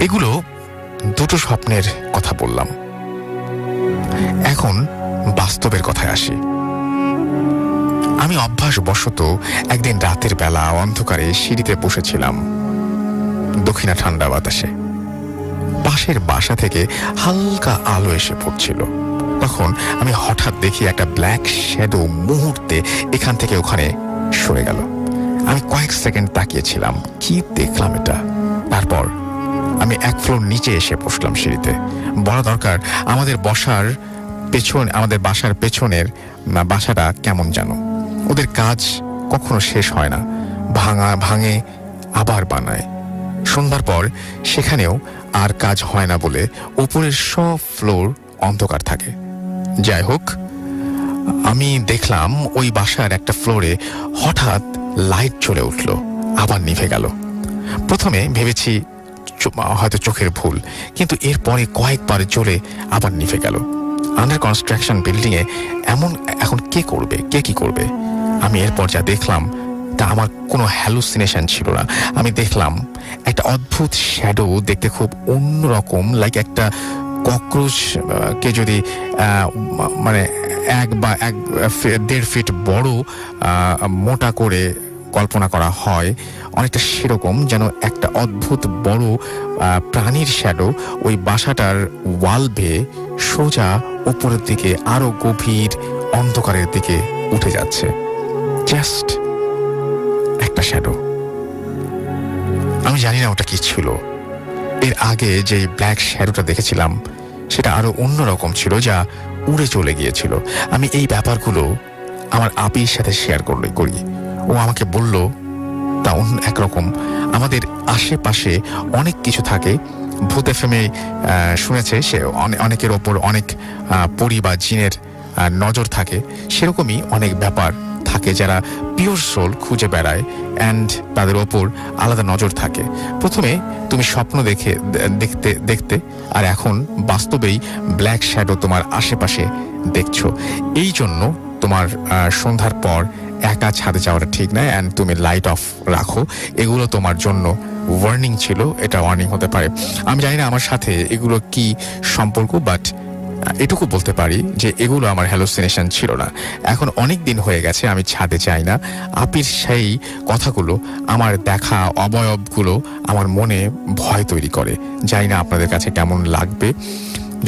Speaker 2: এগুলো 2টো স্বপ্নের কথা বললাম। এখন বাস্তবের কথায় আসি। আমি অভ্যাসবশত একদিন রাতের বেলা অন্ধকারে সিঁড়িতে বসেছিলাম। দক্ষিণা ঠান্ডা বাতাসে পাশের বাসা থেকে হালকা আলো এসে পড়ছিল। তখন আমি হঠাৎ দেখি একটা ব্ল্যাক শ্যাডো মুহূর্তে এখান থেকে ওখানে সরে গেল। আমি কয়েক সেকেন্ড তাকিয়েছিলাম, কি দেখলাম এটা। তারপর আমি 1 ফ্লোর নিচে এসে বসলাম সিঁড়িতে। বলা দরকার আমাদের বাসার পেছনের বাসাটা কেমন জানো, ওদের কাজ কখনো শেষ হয় না। ভাঙে আবার বানায়। সন্ধ্যার পর সেখানেও আর কাজ হয় না বলে উপরের সব ফ্লোর অন্ধকার থাকে। যাই হোক, আমি দেখলাম ওই বাসার একটা ফ্লোরে হঠাৎ লাইট জ্বলে উঠল, আবার নিভে গেল। প্রথমে ভেবেছি হয়তো চোখের ভুল, কিন্তু এরপরে কয়েকবার জ্বলে আবার নিভে গেল। আন্ডার কনস্ট্রাকশন বিল্ডিংয়ে এমন এখন কে করবে, কে কি করবে? আমি এরপর যা দেখলাম তা আমার কোনো হ্যালুসিনেশন ছিল না। আমি দেখলাম একটা অদ্ভুত শ্যাডো, দেখতে খুব অন্যরকম, লাইক একটা ককরোচ কে যদি মানে 1.5 ফিট বড় মোটা করে কল্পনা করা হয়, অনেকটা সেরকম যেন একটা অদ্ভুত বড় প্রাণীর শ্যাডো ওই বাসাটার ওয়াল বেয়ে সোজা উপরের দিকে আরো গভীর অন্ধকারের দিকে উঠে যাচ্ছে। জাস্ট একটা শ্যাডো। আমি জানি না ওটা কি ছিল। এর আগে যে ব্ল্যাক শ্যাডোটা দেখেছিলাম সেটা আরো অন্যরকম ছিল, যা উড়ে চলে গিয়েছিল। আমি এই ব্যাপারগুলো আমার আপির সাথে শেয়ার করি। ও আমাকে বলল তা অন্য একরকম। আমাদের আশেপাশে অনেক কিছু থাকে। ভূত এফএমে শুনেছে সে অনেকের ওপর অনেক পরি বা জিনের নজর থাকে। সেরকমই অনেক ব্যাপার থাকে যারা পিওর সোল খুঁজে বেড়ায়, অ্যান্ড তাদের ওপর আলাদা নজর থাকে। প্রথমে তুমি স্বপ্ন দেখতে আর এখন বাস্তবেই ব্ল্যাক শ্যাডো তোমার আশেপাশে দেখছো। এই জন্য তোমার সন্ধ্যার পর একা ছাদে যাওয়াটা ঠিক নয়, অ্যান্ড তুমি লাইট অফ রাখো। এগুলো তোমার জন্য ওয়ার্নিং ছিল, এটা ওয়ার্নিং হতে পারে। আমি জানি না আমার সাথে এগুলো কি সম্পর্ক, বাট এটুকু বলতে পারি যে এগুলো আমার হ্যালুসিনেশন ছিল না। এখন অনেক দিন হয়ে গেছে আমি ছাদে যাই না। আপির সেই কথাগুলো, আমার দেখা অবয়বগুলো আমার মনে ভয় তৈরি করে। জানি না আপনাদের কাছে কেমন লাগবে।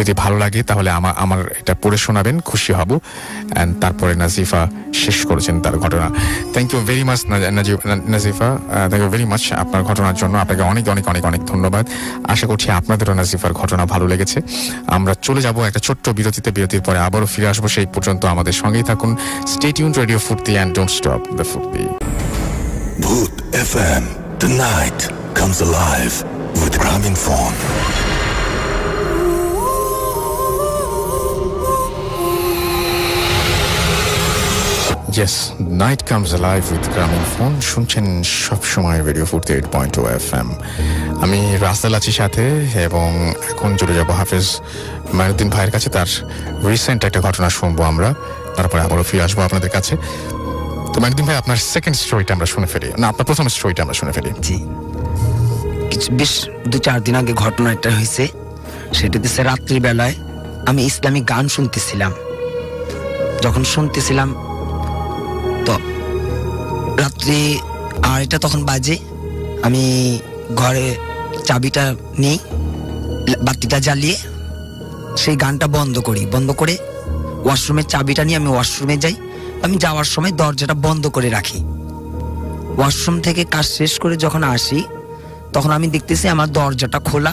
Speaker 2: যদি ভালো লাগে তাহলে আমার এটা পড়ে শোনাবেন, খুশি হব। অ্যান্ড তারপরে নাজিফা শেষ করেছেন তার ঘটনা। Thank you very much Nazifa, thank you very much আপনার ঘটনার জন্য। আপনাকে অনেক অনেক অনেক অনেক ধন্যবাদ। আশা করছি আপনাদেরও নাজিফার ঘটনা ভালো লেগেছে। আমরা চলে যাব একটা ছোট্ট বিরতিতে। বিরতির পরে আবারও ফিরে আসবো। সেই পর্যন্ত আমাদের সঙ্গেই থাকুন। স্টে টিউনড, রেডিও ফুর্তি, অ্যান্ড ডোন্ট স্টপ দ্য ফুর্তি।
Speaker 1: Bhoot FM. The night comes alive with Gramophone.
Speaker 2: Yes, night comes alive with Gramophone. শুনছেন সবসময় রেডিও ফুর্তি 8.2 FM। আমি রাসেল আছি সাথে, এবং এখন চলে যাব হাফেজ মাইনুদ্দিন ভাইয়ের কাছে। তার রিসেন্ট একটা ঘটনা শুনবো আমরা, তারপরে আবারও ফিরে আসবো আপনাদের কাছে। তো মাইনুদ্দিন ভাই, আপনার সেকেন্ড স্টোরিটা আমরা শুনে ফেলি, না আপনার প্রথম স্টোরিটা আমরা শুনে ফেলি।
Speaker 5: জি, বেশ 2-4 দিন আগে ঘটনা একটা হয়েছে। সেটা হচ্ছে রাত্রিবেলায় আমি ইসলামিক গান শুনতেছিলাম। যখন শুনতেছিলাম তো রাত্রি 2:30 তখন বাজে। আমি ঘরে চাবিটা নেই, বাতিটা জ্বালিয়ে সেই গানটা বন্ধ করে ওয়াশরুমের চাবিটা নিয়ে আমি ওয়াশরুমে যাই। আমি যাওয়ার সময় দরজাটা বন্ধ করে রাখি। ওয়াশরুম থেকে কাজ শেষ করে যখন আসি তখন আমি দেখতেছি আমার দরজাটা খোলা,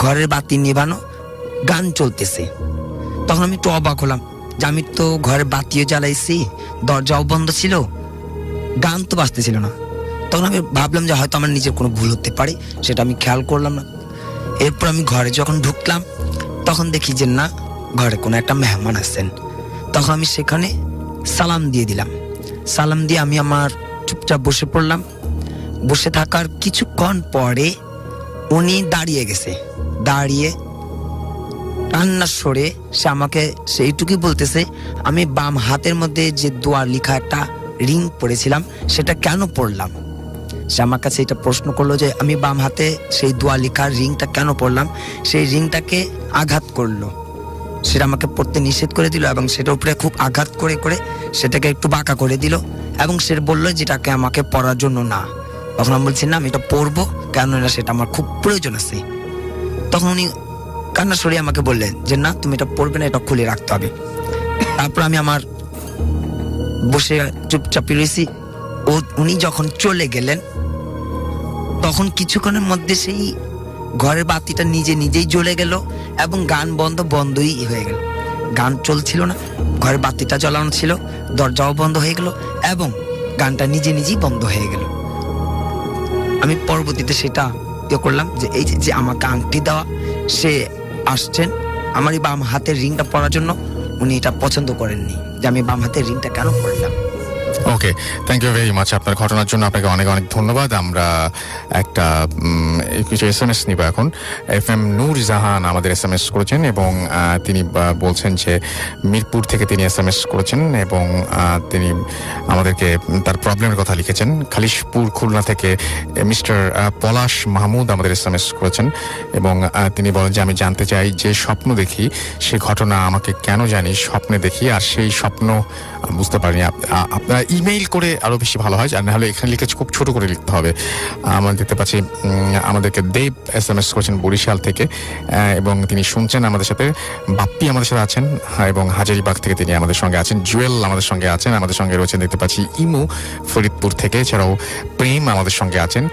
Speaker 5: ঘরের বাতি নেভানো, গান চলতেছে। তখন আমি একটু অবাক হলাম যে আমি তো ঘরে বাতিও জ্বালাইছি, দরজাও বন্ধ ছিল, গান তো বাজতেছিল না। তখন আমি ভাবলাম যে হয়তো আমার নিজের কোনো ভুল হতে পারে, সেটা আমি খেয়াল করলাম না। এরপর আমি ঘরে যখন ঢুকলাম তখন দেখি যে না, ঘরে কোনো একটা মেহমান আসছেন। তখন আমি সেখানে সালাম দিয়ে দিলাম। সালাম দিয়ে আমি আমার চুপচাপ বসে পড়লাম। বসে থাকার কিছুক্ষণ পরে উনি দাঁড়িয়ে গেছে। দাঁড়িয়ে কান্নার সরে সে আমাকে সেইটুকুই বলতেছে, আমি বাম হাতের মধ্যে যে দোয়া লেখা একটা রিং পরেছিলাম সেটা কেন পরলাম। সে আমার কাছে এটা প্রশ্ন করলো যে আমি বাম হাতে সেই দোয়া লেখার রিংটা কেন পরলাম। সেই রিংটাকে আঘাত করলো, সেটা আমাকে পড়তে নিষেধ করে দিল, এবং সেটার উপরে খুব আঘাত করে সেটাকে একটু বাঁকা করে দিল, এবং সে বললো যেটাকে আমাকে পড়ার জন্য না। তখন আমি বলছি না, আমি এটা পড়বো, কেননা সেটা আমার খুব প্রয়োজন আছে। তখন উনি কান্না সরিয়ে আমাকে বললেন যে না, তুমি এটা পড়বে না, এটা খুলে রাখতে হবে। তারপর আমি আমার বসে চুপচাপ রয়েছি। উনি যখন চলে গেলেন তখন কিছুক্ষণের মধ্যে সেই ঘরের বাতিটা নিজেই জ্বলে গেল, এবং গান বন্ধই হয়ে গেল। গান চলছিল না, ঘরের বাতিটা জ্বালানো ছিল, দরজাও বন্ধ হয়ে গেল, এবং গানটা নিজেই বন্ধ হয়ে গেল। আমি পরবর্তীতে সেটা করলাম যে এই যে আমাকে আংটি দেওয়া সে আসছেন আমারই বাম হাতের রিংটা পরার জন্য, উনি এটা পছন্দ করেননি যে আমি বাম হাতের রিংটা কেন পরলাম।
Speaker 2: ওকে, থ্যাংক ইউ ভেরি মাচ আপনার ঘটনার জন্য। আপনাকে অনেক অনেক ধন্যবাদ। আমরা একটা কিছু SMS নিব এখন। FM নূর জাহান আমাদের SMS করেছেন এবং তিনি বলছেন যে মিরপুর থেকে তিনি SMS করেছেন এবং তিনি আমাদেরকে তার প্রবলেমের কথা লিখেছেন। খালিশপুর খুলনা থেকে মিস্টার পলাশ মাহমুদ আমাদের SMS করেছেন এবং তিনি বলেন যে আমি জানতে চাই যে স্বপ্ন দেখি সে ঘটনা আমাকে কেন জানি স্বপ্নে দেখি, আর সেই স্বপ্ন বুঝতে পারিনি। আপনারা ইমেইল করে আরো বেশি ভালো হয়, আর নাহলে এখানে লিখে খুব ছোট করে লিখতে হবে। আমরা দেখতে পাচ্ছি আমাদেরকে দেব SMS করেছেন বরিশাল থেকে এবং তিনি শুনছেন আমাদের সাথে। বাপ্পি আমাদের সাথে আছেন এবং হাজারিবাগ থেকে তিনি আমাদের সঙ্গে আছেন। জুয়েল আমাদের সঙ্গে আছেন, আমাদের সঙ্গে রয়েছেন দেখতে পাচ্ছি ইমু ফরিদপুর থেকে, এছাড়াও প্রেম আমাদের সঙ্গে আছেন,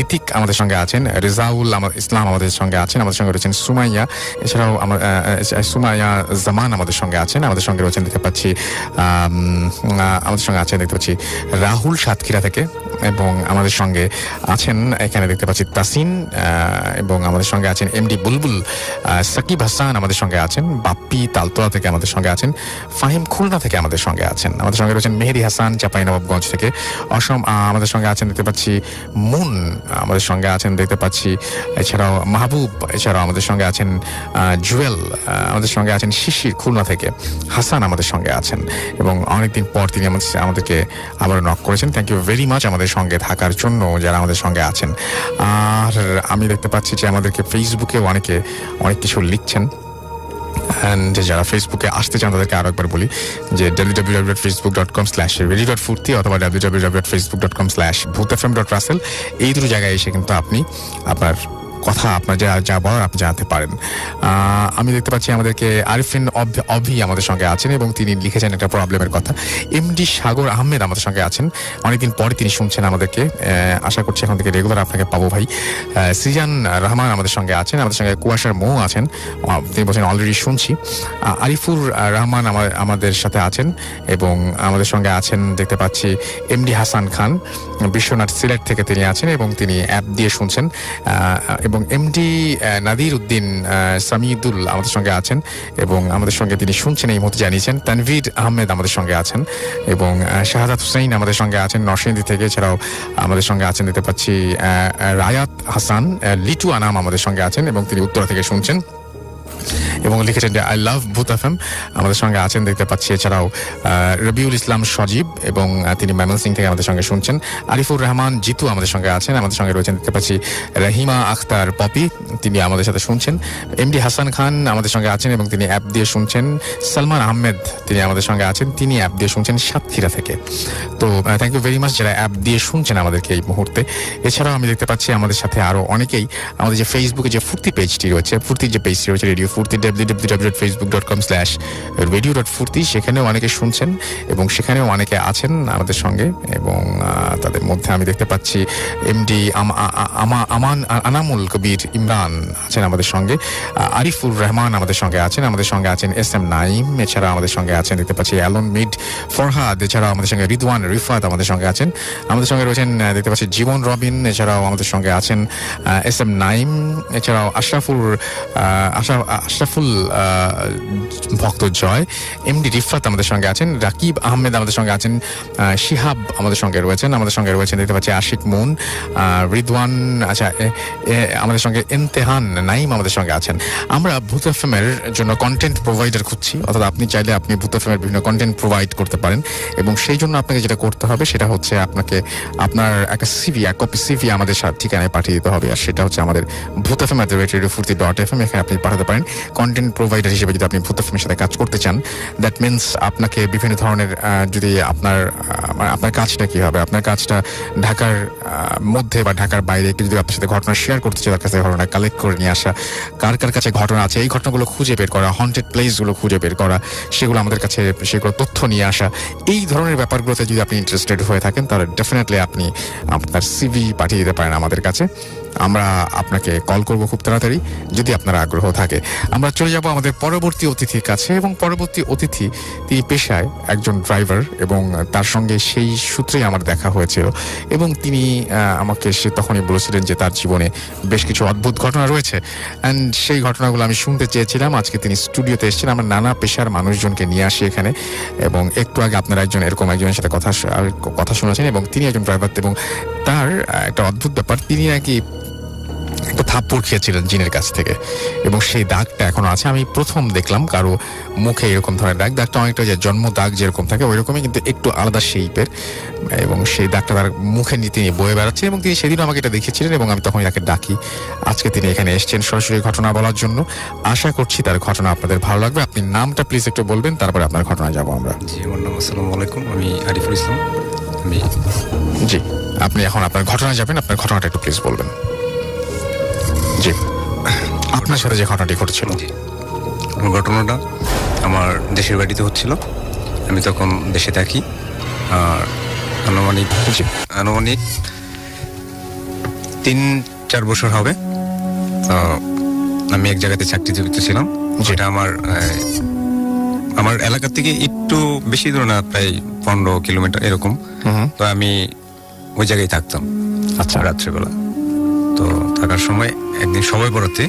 Speaker 2: ঋতিক আমাদের সঙ্গে আছেন, রেজাউল ইসলাম আমাদের সঙ্গে আছেন, আমাদের সঙ্গে রয়েছেন সুমাইয়া, এছাড়াও সুমাইয়া জামান আমাদের সঙ্গে আছেন, আমাদের সঙ্গে রয়েছেন দেখতে পাচ্ছি আমাদের সঙ্গে আছেন দেখতে পাচ্ছি রাহুল সাতক্ষীরা থেকে এবং আমাদের সঙ্গে আছেন এখানে দেখতে পাচ্ছি তাসিন এবং আমাদের সঙ্গে আছেন MD বুলবুল, সাকিব হাসান আমাদের সঙ্গে আছেন, বাপ্পি তালতলা থেকে আমাদের সঙ্গে আছেন, ফাহিম খুলনা থেকে আমাদের সঙ্গে আছেন, আমাদের সঙ্গে রয়েছেন মেহেদি হাসান চাঁপাইনবাবগঞ্জ থেকে, অসম আমাদের সঙ্গে আছেন দেখতে পাচ্ছি মুন আমাদের সঙ্গে আছেন দেখতে পাচ্ছি, এছাড়াও মাহবুব, এছাড়াও আমাদের সঙ্গে আছেন জুয়েল, আমাদের সঙ্গে আছেন শিশির খুলনা থেকে, হাসান আমাদের সঙ্গে আছেন এবং অনেকদিন পর তিনি আমাদেরকে আবার নক করেছেন। থ্যাংক ইউ ভেরি মাচ আমাদের সঙ্গে থাকার জন্য যারা আমাদের সঙ্গে আছেন। আর আমি দেখতে পাচ্ছি যে আমাদেরকে ফেসবুকেও অনেক কিছু লিখছেন। অ্যান্ড যারা ফেসবুকে আসতে চান তাদেরকে আরো একবার বলি যে www.facebook.com/radio.furti অথবা www.facebook.com/bhutfm.russell এই দুটো জায়গায় এসে কিন্তু আপনি আপনার কথা আপনার যা বলার আপনি জানাতে পারেন। আমি দেখতে পাচ্ছি আমাদেরকে আরিফিন অভি আমাদের সঙ্গে আছেন এবং তিনি লিখেছেন একটা প্রবলেমের কথা। MD সাগর আহমেদ আমাদের সঙ্গে আছেন, অনেকদিন পরে তিনি শুনছেন আমাদেরকে, আশা করছি এখন থেকে রেগুলার আপনাকে পাবো ভাই। সিজান রহমান আমাদের সঙ্গে আছেন, আমাদের সঙ্গে কুয়াশার মৌ আছেন, তিনি বলছেন অলরেডি শুনছি। আরিফুর রহমান আমাদের সাথে আছেন এবং আমাদের সঙ্গে আছেন দেখতে পাচ্ছি MD হাসান খান বিশ্বনাথ সিলেট থেকে তিনি আছেন এবং তিনি অ্যাপ দিয়ে শুনছেন এবং MD নাদির উদ্দিন সামিদুল আমাদের সঙ্গে আছেন এবং আমাদের সঙ্গে তিনি শুনছেন এই মুহূর্তে জানিয়েছেন। তানভীর আহমেদ আমাদের সঙ্গে আছেন এবং শাহাদাত হুসাইন আমাদের সঙ্গে আছেন নরসিংদী থেকে, এছাড়াও আমাদের সঙ্গে আছেন দেখতে পাচ্ছি রায়াত হাসান, লিটু আনাম আমাদের সঙ্গে আছেন এবং তিনি উত্তরা থেকে শুনছেন এবং লিখেছেন যে আই লাভ ভূত এফএম আমাদের সঙ্গে আছেন দেখতে পাচ্ছি। এছাড়াও রবিউল ইসলাম সজীব এবং তিনি ময়মনসিংহ থেকে আমাদের সঙ্গে শুনছেন। আরিফুর রহমান জিতু আমাদের সঙ্গে আছেন, আমাদের সঙ্গে রয়েছেন দেখতে পাচ্ছি রহিমা আখতার পপি, তিনি আমাদের সাথে শুনছেন। MD হাসান খান আমাদের সঙ্গে আছেন এবং তিনি অ্যাপ দিয়ে শুনছেন। সালমান আহমেদ তিনি আমাদের সঙ্গে আছেন, তিনি অ্যাপ দিয়ে শুনছেন সাতক্ষীরা থেকে। তো থ্যাংক ইউ ভেরি মাচ যারা অ্যাপ দিয়ে শুনছেন আমাদেরকে এই মুহূর্তে। এছাড়াও আমি দেখতে পাচ্ছি আমাদের সাথে আরো অনেকেই আমাদের যে ফেসবুকে যে ফুর্তি পেজটি রয়েছে, ফুর্তির যে পেজটি রয়েছে রেডিও ফুর্তি www.facebook.com/radio.furti সেখানেও অনেকে শুনছেন এবং সেখানেও অনেকে আছেন আমাদের সঙ্গে এবং তাদের মধ্যে আমি দেখতে পাচ্ছি MD আনামুল কবির ইমরান আছেন আমাদের সঙ্গে, আরিফুর রহমান আমাদের সঙ্গে আছেন, আমাদের সঙ্গে আছেন SM নাইম, এছাড়া আমাদের সঙ্গে আছেন দেখতে পাচ্ছি অ্যালন মিড ফরহাদ, এছাড়াও আমাদের সঙ্গে রিদওয়ান রিফাত আমাদের সঙ্গে আছেন, আমাদের সঙ্গে রয়েছেন দেখতে পাচ্ছি জীবন রবিন, এছাড়াও আমাদের সঙ্গে আছেন SM নাইম, এছাড়াও আশরাফুল ভক্ত জয়, MD রিফাত আমাদের সঙ্গে আছেন, রাকিব আহমেদ আমাদের সঙ্গে আছেন, শিহাব আমাদের সঙ্গে রয়েছেন, আমাদের সঙ্গে রয়েছেন দেখতে পাচ্ছি আশিক মুন, রিদওয়ান, আচ্ছা আমাদের সঙ্গে ইমতেহান নাইম আমাদের সঙ্গে আছেন। আমরা ভূত এফএম এর জন্য কন্টেন্ট প্রোভাইডার খুঁজছি, অর্থাৎ আপনি চাইলে আপনি ভূত এফএম এর বিভিন্ন কন্টেন্ট প্রোভাইড করতে পারেন এবং সেই জন্য আপনাকে যেটা করতে হবে সেটা হচ্ছে আপনাকে আপনার একটা এক কপি সিভি আমাদের ঠিকানায় পাঠিয়ে দিতে হবে, আর সেটা হচ্ছে আমাদের ভূত এফএম @radiofurti.fm, এখানে আপনি পাঠাতে পারেন। কন্টেন্ট প্রোভাইডার হিসেবে যদি আপনি ভূত এফএমের সাথে কাজ করতে চান, দ্যাট মিনস আপনাকে বিভিন্ন ধরনের যদি আপনার কাজটা কি হবে, আপনার কাজটা ঢাকার মধ্যে বা ঢাকার বাইরে যদি আপনার সাথে ঘটনা শেয়ার করতে চাই, তার কাছে ঘটনা কালেক্ট করে নিয়ে আসা, কার কাছে ঘটনা আছে এই ঘটনাগুলো খুঁজে বের করা, হন্টেড প্লেসগুলো খুঁজে বের করা, সেগুলো আমাদের কাছে সেগুলো তথ্য নিয়ে আসা, এই ধরনের ব্যাপারগুলোতে যদি আপনি ইন্টারেস্টেড হয়ে থাকেন তাহলে ডেফিনেটলি আপনি আপনার সিভি পাঠিয়ে দিতে পারেন আমাদের কাছে। আমরা আপনাকে কল করব খুব তাড়াতাড়ি যদি আপনার আগ্রহ থাকে। আমরা চলে যাব আমাদের পরবর্তী অতিথির কাছে, এবং পরবর্তী অতিথি তিনি পেশায় একজন ড্রাইভার, এবং তার সঙ্গে সেই সূত্রেই আমার দেখা হয়েছিল, এবং তিনি আমাকে সে তখনই বলেছিলেন যে তার জীবনে বেশ কিছু অদ্ভুত ঘটনা রয়েছে, অ্যান্ড সেই ঘটনাগুলো আমি শুনতে চেয়েছিলাম। আজকে তিনি স্টুডিওতে এসেছেন, আমরা নানা পেশার মানুষজনকে নিয়ে আসি এখানে, এবং একটু আগে আপনারা এরকম একজনের সাথে কথা শুনেছেন, এবং তিনি একজন ড্রাইভার, এবং তার একটা অদ্ভুত ব্যাপার, তিনি নাকি একটা থাপ্পড় খেয়েছিলেন জিনের কাছ থেকে, এবং সেই দাগটা এখনো আছে। আমি প্রথম দেখলাম কারো মুখে এরকম ধরনের দাগটা অনেকটা যে জন্ম দাগ যেরকম থাকে ওই রকমই, কিন্তু একটু আলাদা শেপের, এবং সেই দাগটা তার মুখে নিয়ে তিনি বয়ে বেড়াচ্ছেন, এবং তিনি সেদিনও আমাকে এটা দেখিয়েছিলেন, এবং আমি তখনই তাকে ডাকি। আজকে তিনি এখানে এসেছেন সরাসরি ঘটনা বলার জন্য। আশা করছি তার ঘটনা আপনাদের ভালো লাগবে। আপনি নামটা প্লিজ একটু বলবেন, তারপরে আপনার ঘটনায় যাবো আমরা।
Speaker 6: জি, আমার নাম আসসালামু আলাইকুম, আমি আরিফুল ইসলাম।
Speaker 2: জি, আপনি এখন আপনার ঘটনায় যাবেন, আপনার ঘটনাটা একটু প্লিজ বলবেন। জি, আপনার সাথে যে ঘটনাটি ঘটেছিল।
Speaker 6: জি, আমার ঘটনাটা আমার দেশের বাড়িতে হচ্ছিল। আমি তখন দেশে থাকি, আর আনুমানিক 3-4 বছর হবে। তো আমি এক জায়গাতে চাকরিজীবিত ছিলাম, যেটা আমার এলাকা থেকে একটু বেশি দূর না, প্রায় 15 কিলোমিটার এরকম। তো আমি ওই জায়গায় থাকতাম। আচ্ছা, রাত্রেবেলা তো থাকার সময় একদিন সময় পড়াতে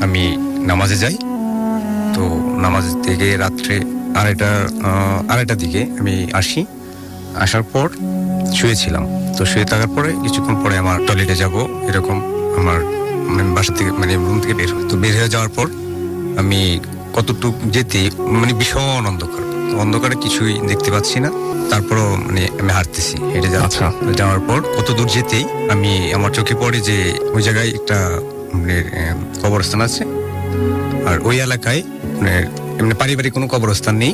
Speaker 6: আমি নামাজে যাই। তো নামাজ থেকে রাত্রে আড়াইটার দিকে আমি আসার পর শুয়েছিলাম। তো শুয়ে থাকার পরে কিছুক্ষণ পরে আমার টয়লেটে যাব এরকম আমার বাসা থেকে রুম থেকে বের হয়ে যাওয়ার পর আমি কতটুকু যেতে ভীষণ অন্ধকার, অন্ধকারে কিছুই দেখতে পাচ্ছি না। তারপরও আমি হাঁটতেছি, হেঁটে যাচ্ছি। যাওয়ার পর কত দূর যেতেই আমার চোখে পড়ে যে ওই জায়গায় একটা কবরস্থান আছে, আর ওই এলাকায় পারিবারিক কোনো কবরস্থান নেই।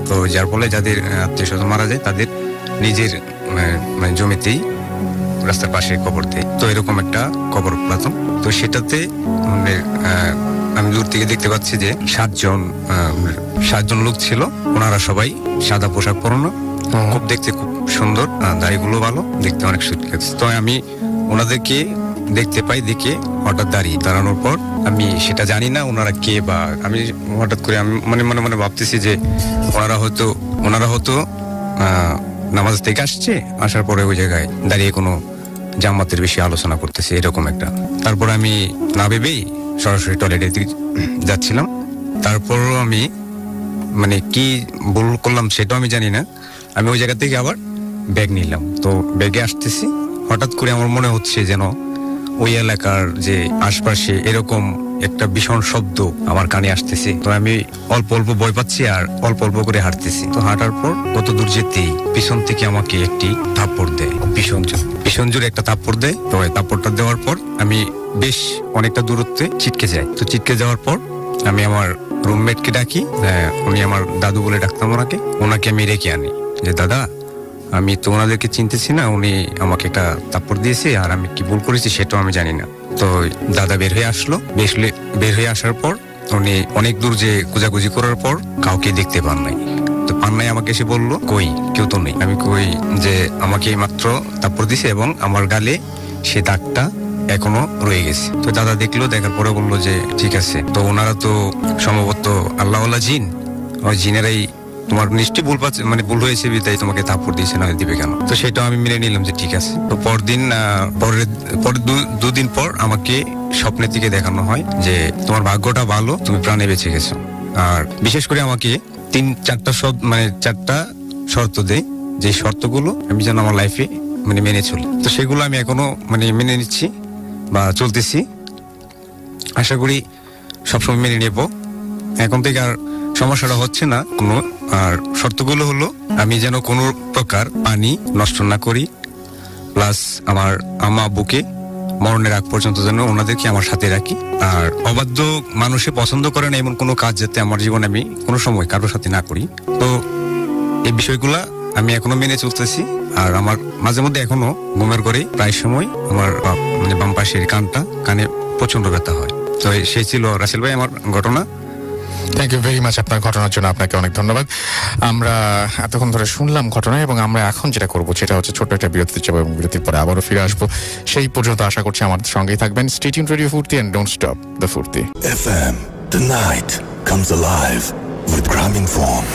Speaker 6: তো যার ফলে যাদের আত্মীয় স্বজন মারা যায় তাদের নিজের জমিতেই রাস্তার পাশে কবর দেয়। তো এরকম একটা কবর পেলাম। তো সেটাতে আমি দূর থেকে দেখতে পাচ্ছি যে 7জন লোক ছিল। ওনারা সবাই সাদা পোশাক পরানো, খুব দেখতে খুব সুন্দর, দাড়িগুলো ভালো, দেখতে অনেক সুন্দর। তো আমি ওনাদেরকে দেখতে পাই, দেখে হঠাৎ দাঁড়ানোর পর আমি সেটা জানি না ওনারা কে, বা আমি হঠাৎ করে আমি মনে ভাবতেছি যে ওনারা হয়তো নামাজ থেকে আসার পরে ওই জায়গায় দাঁড়িয়ে কোনো জামাতের বেশি আলোচনা করতেছে এরকম একটা। তারপর আমি না ভেবেই সরাসরি টয়লেটের দিকে যাচ্ছিলাম। তারপরও আমি কি ভুল করলাম সেটাও আমি জানি না। আমি ওই জায়গা থেকে আবার ব্যাগ নিলাম। তো ব্যাগে আসতেছি, হঠাৎ করে আমার মনে হচ্ছে যেন ওই এলাকার যে আশপাশে এরকম একটা ভীষণ শব্দ আমার কানে আসতেছে। তো আমি অল্প অল্প ভয় পাচ্ছি আর অল্প অল্প করে হাঁটতেছি। তো হাঁটার পর কত দূর যেতেই পিছন থেকে আমাকে একটি থাপ্পড় দেয়, ভীষণ জোরে একটা থাপ্পড় দেয়। তো থাপ্পড়টা দেওয়ার পর আমি বেশ অনেকটা দূরত্বে ছিটকে যাই। তো ছিটকে যাওয়ার পর আমি আমার রুমমেটকে ডাকি, উনি আমার দাদু বলে ডাকতাম ওনাকে আমি রেখে আনি যে দাদা, আমি তো ওনাদেরকে চিনতেছি না, উনি আমাকে একটা থাপ্পড় দিয়েছে, আর আমি কি ভুল করেছি সেটাও আমি জানি না। তো দাদা বের হয়ে আসলো। বের হয়ে আসার পর উনি অনেক দূর যে খোঁজাখুঁজি করার পর কাউকে দেখতে পান নাই। তো পান নাই, আমাকে এসে বললো কই, কেউ তো নেই। আমি কই যে আমাকে মাত্র থাপ্পড় দিছে এবং আমার গালে সে দাগটা এখনো রয়ে গেছে। তো দাদা দেখলো, দেখার পরে বললো যে ঠিক আছে। তো ওনারা তো সম্ভবত আল্লাহওয়ালা জিন, ওই জিনেরাই তোমার নিশ্চয়ই ভুল পাচ্ছে, ভুল হয়েছে বিদায় তোমাকে থাপ্পড় দিয়েছে, না দিবে কেন। তো সেটাও আমি মেনে নিলাম যে ঠিক আছে। তো পরের 2 দিন পর আমাকে স্বপ্নের দিকে দেখানো হয় যে তোমার ভাগ্যটা ভালো, তুমি প্রাণে বেঁচে গেছো। আর বিশেষ করে আমাকে 4টা শর্ত দেয়, যে শর্তগুলো আমি যেন আমার লাইফে মেনে চলি। তো সেগুলো আমি এখনো মেনে নিচ্ছি বা চলতেছি। আশা করি সবসময় মেনে নেব। এখন থেকে আর সমস্যাটা হচ্ছে না কোনো। আর শর্তগুলো হলো আমি যেন কোনো প্রকার পানি নষ্ট না করি, প্লাস আমার আম্মা আব্বুকে মরণের আগ পর্যন্ত যেন ওনাদেরকে আমার সাথে রাখি। আর অবাধ্য মানুষে পছন্দ করে না এমন কোনো কাজ যাতে আমার জীবনে আমি কোনো সময় কারোর সাথে না করি। তো এই বিষয়গুলা আমি এখনো মেনে চলতেছি। আর আমার মাঝে মধ্যে এখনো ঘুমের ঘরে প্রায় সময় আমার বাম পাশের কানে প্রচন্ড ব্যথা হয়। তো সেই ছিল রাসেল ভাই আমার ঘটনা।
Speaker 2: থ্যাংক ইউ ভেরি মাচ আপনার ঘটনার জন্য, আপনাকে অনেক ধন্যবাদ। আমরা এতক্ষণ ধরে শুনলাম ঘটনা, এবং আমরা এখন যেটা করবো সেটা হচ্ছে ছোট্ট একটা বিরতি যাবো, এবং বিরতির পরে আবারও ফিরে আসবো। সেই পর্যন্ত আশা করছি আমাদের সঙ্গেই থাকবেন। স্টে টিউনড রেডিও ফুর্তি এন্ড ডোন্ট স্টপ দ্য ফুর্তি
Speaker 1: FM. The night comes alive with Graminphone.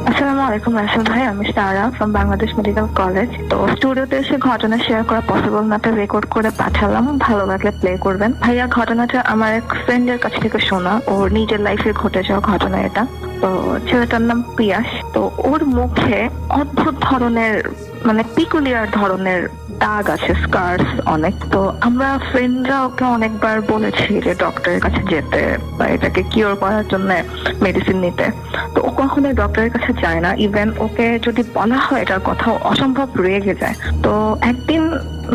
Speaker 7: আসসালামু আলাইকুম রাসেল ভাই, আমি সারা ফ্রম বাংলাদেশ মেডিকেল কলেজ। তো স্টুডিওতে এসে ঘটনা শেয়ার করা পসিবল না, তো রেকর্ড করে পাঠালাম, ভালো লাগলে প্লে করবেন। ভাইয়া, ঘটনাটা আমার এক ফ্রেন্ডের কাছ থেকে শোনা, ওর নিজের লাইফে ঘটে যাওয়া ঘটনা এটা। তো ছেলেটার নাম পিয়াস। তো ওর মুখে অদ্ভুত ধরনের মানে পিকুলিয়ার ধরনের দাগ আছে, স্কার্স অনেক। তো আমরা ফ্রেন্ডরা ওকে অনেকবার বলেছি যে ডক্টরের কাছে যেতে বা এটাকে কিওর করার জন্য মেডিসিন নিতে। তো ও কখনোই ডক্টরের কাছে যায় না। ইভেন ওকে যদি বলা হয় এটার কথা অসম্ভব রেগে যায়। তো একদিন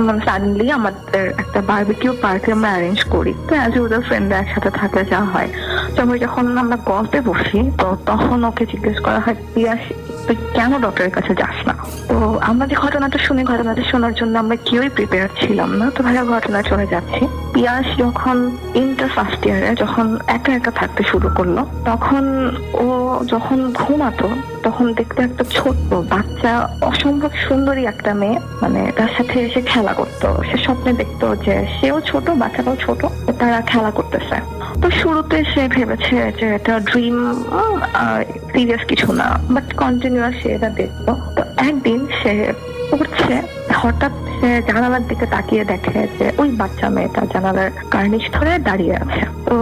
Speaker 7: মানে সাডেনলি আমাদের একটা বারবিকিউ পার্টি আমরা অ্যারেঞ্জ করি। তো অ্যাজ ইউজুয়াল ফ্রেন্ডরা একসাথে থাকলে যা হয়, তবে যখন আমরা গল্পে বসি তো তখন ওকে জিজ্ঞেস করা হয়, পিয়াস তুই কেন ডক্টরের কাছে যাস না? তো আমরা যে ঘটনাটা শুনি, ঘটনাটা শোনার জন্য আমরা কেউই প্রিপেয়ার ছিলাম না। তো ভাইয়া, ঘটনা চলে যাচ্ছি। পিয়াস যখন ইন্টার ফার্স্ট ইয়ারে যখন একা একা থাকতে শুরু করলো, তখন ও যখন ঘুমাতো তখন দেখতে একটা ছোট্ট বাচ্চা, অসম্ভব সুন্দরী একটা মেয়ে মানে তার সাথে এসে খেলা করতো। সে স্বপ্নে দেখতো যে সেও ছোট, বাচ্চাটাও ছোট, তারা খেলা করতেছে। তো শুরুতে সে ভেবেছে যে এটা ড্রিম, সিরিয়াস কিছু না, বাট কন্টিনিউয়াস সে এটা দেখতো। তো একদিন সে উঠছে, হঠাৎ সে জানালার দিকে তাকিয়ে দেখে যে ওই বাচ্চা মেয়েটা জানালার কার্নিশ ধরে দাঁড়িয়ে আছে। তো